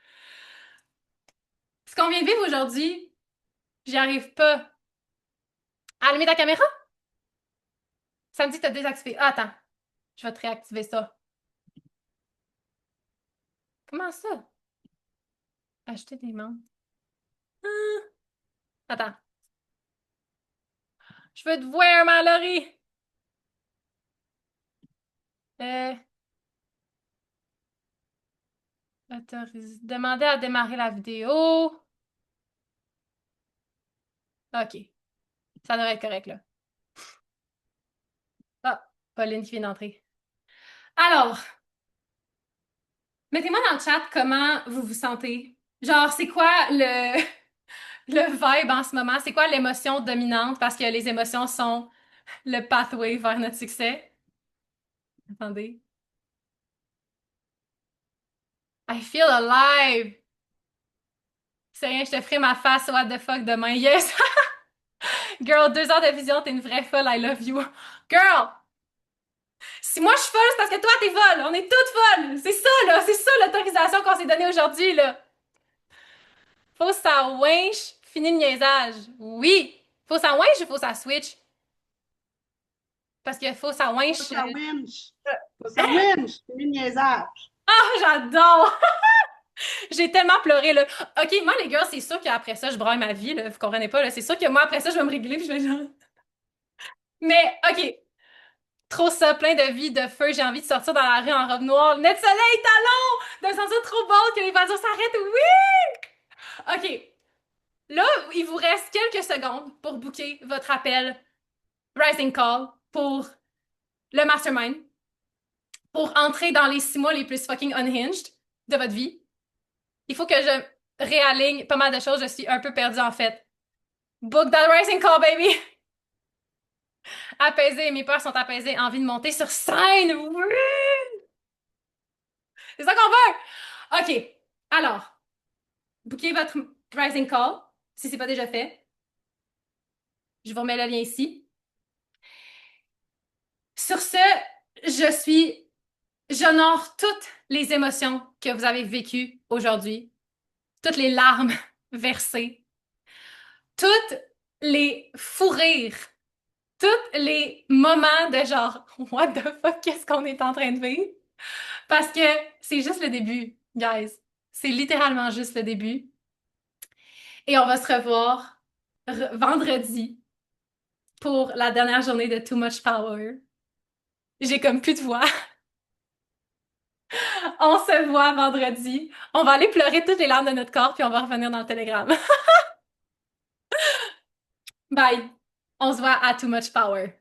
Ce qu'on vient de vivre aujourd'hui, j'y arrive pas. Allumer ta caméra? Ça me dit que t'as désactivé. Ah, attends, je vais te réactiver ça. Comment ça? Acheter des membres. Attends. Je veux te voir, Mallory. Euh, Demander à démarrer la vidéo. OK. Ça devrait être correct, là. Ah, Pauline qui vient d'entrer. Alors, mettez-moi dans le chat comment vous vous sentez. Genre, c'est quoi le vibe en ce moment? C'est quoi l'émotion dominante? Parce que les émotions sont le pathway vers notre succès. Attendez. I feel alive! C'est rien, je te ferai ma face what the fuck demain. Yes! Girl, 2 heures de vision, t'es une vraie folle, I love you. Girl! Si moi je suis folle, c'est parce que toi t'es folle. On est toutes folles. C'est ça, là. C'est ça l'autorisation qu'on s'est donnée aujourd'hui, là. Faut ça winch, fini le niaisage. Oui! Faut ça winch ou faut ça switch? Parce que faut ça Faut winch. ça winch. Faut ça winch. Fini le niaisage. Ah, j'adore! J'ai tellement pleuré, là. OK, moi, les gars, c'est sûr qu'après ça, je braille ma vie, là. Vous comprenez pas, là. C'est sûr que moi, après ça, je vais me réguler puis je vais genre. Mais, OK. Trop ça, plein de vie, de feu. J'ai envie de sortir dans la rue en robe noire. Net soleil, talons! De me sentir trop bonne que les voitures s'arrêtent. Oui! OK. Là, il vous reste quelques secondes pour booker votre appel Rising Call pour le Mastermind. pour entrer dans les 6 mois les plus fucking unhinged de votre vie. Il faut que je réaligne pas mal de choses. Je suis un peu perdue en fait. Book that rising call, baby! Apaisé, mes peurs sont apaisées. Envie de monter sur scène! Oui! C'est ça qu'on veut! OK. Alors, bookez votre rising call, si c'est pas déjà fait. Je vous remets le lien ici. Sur ce, j'honore toutes les émotions que vous avez vécues aujourd'hui, toutes les larmes versées, toutes les fous rires, tous les moments de genre, what the fuck, qu'est-ce qu'on est en train de vivre? Parce que c'est juste le début, guys. C'est littéralement juste le début. Et on va se revoir vendredi pour la dernière journée de Too Much Power. J'ai comme plus de voix. On se voit vendredi. On va aller pleurer toutes les larmes de notre corps, puis on va revenir dans le Telegram. Bye. On se voit à Too Much Power.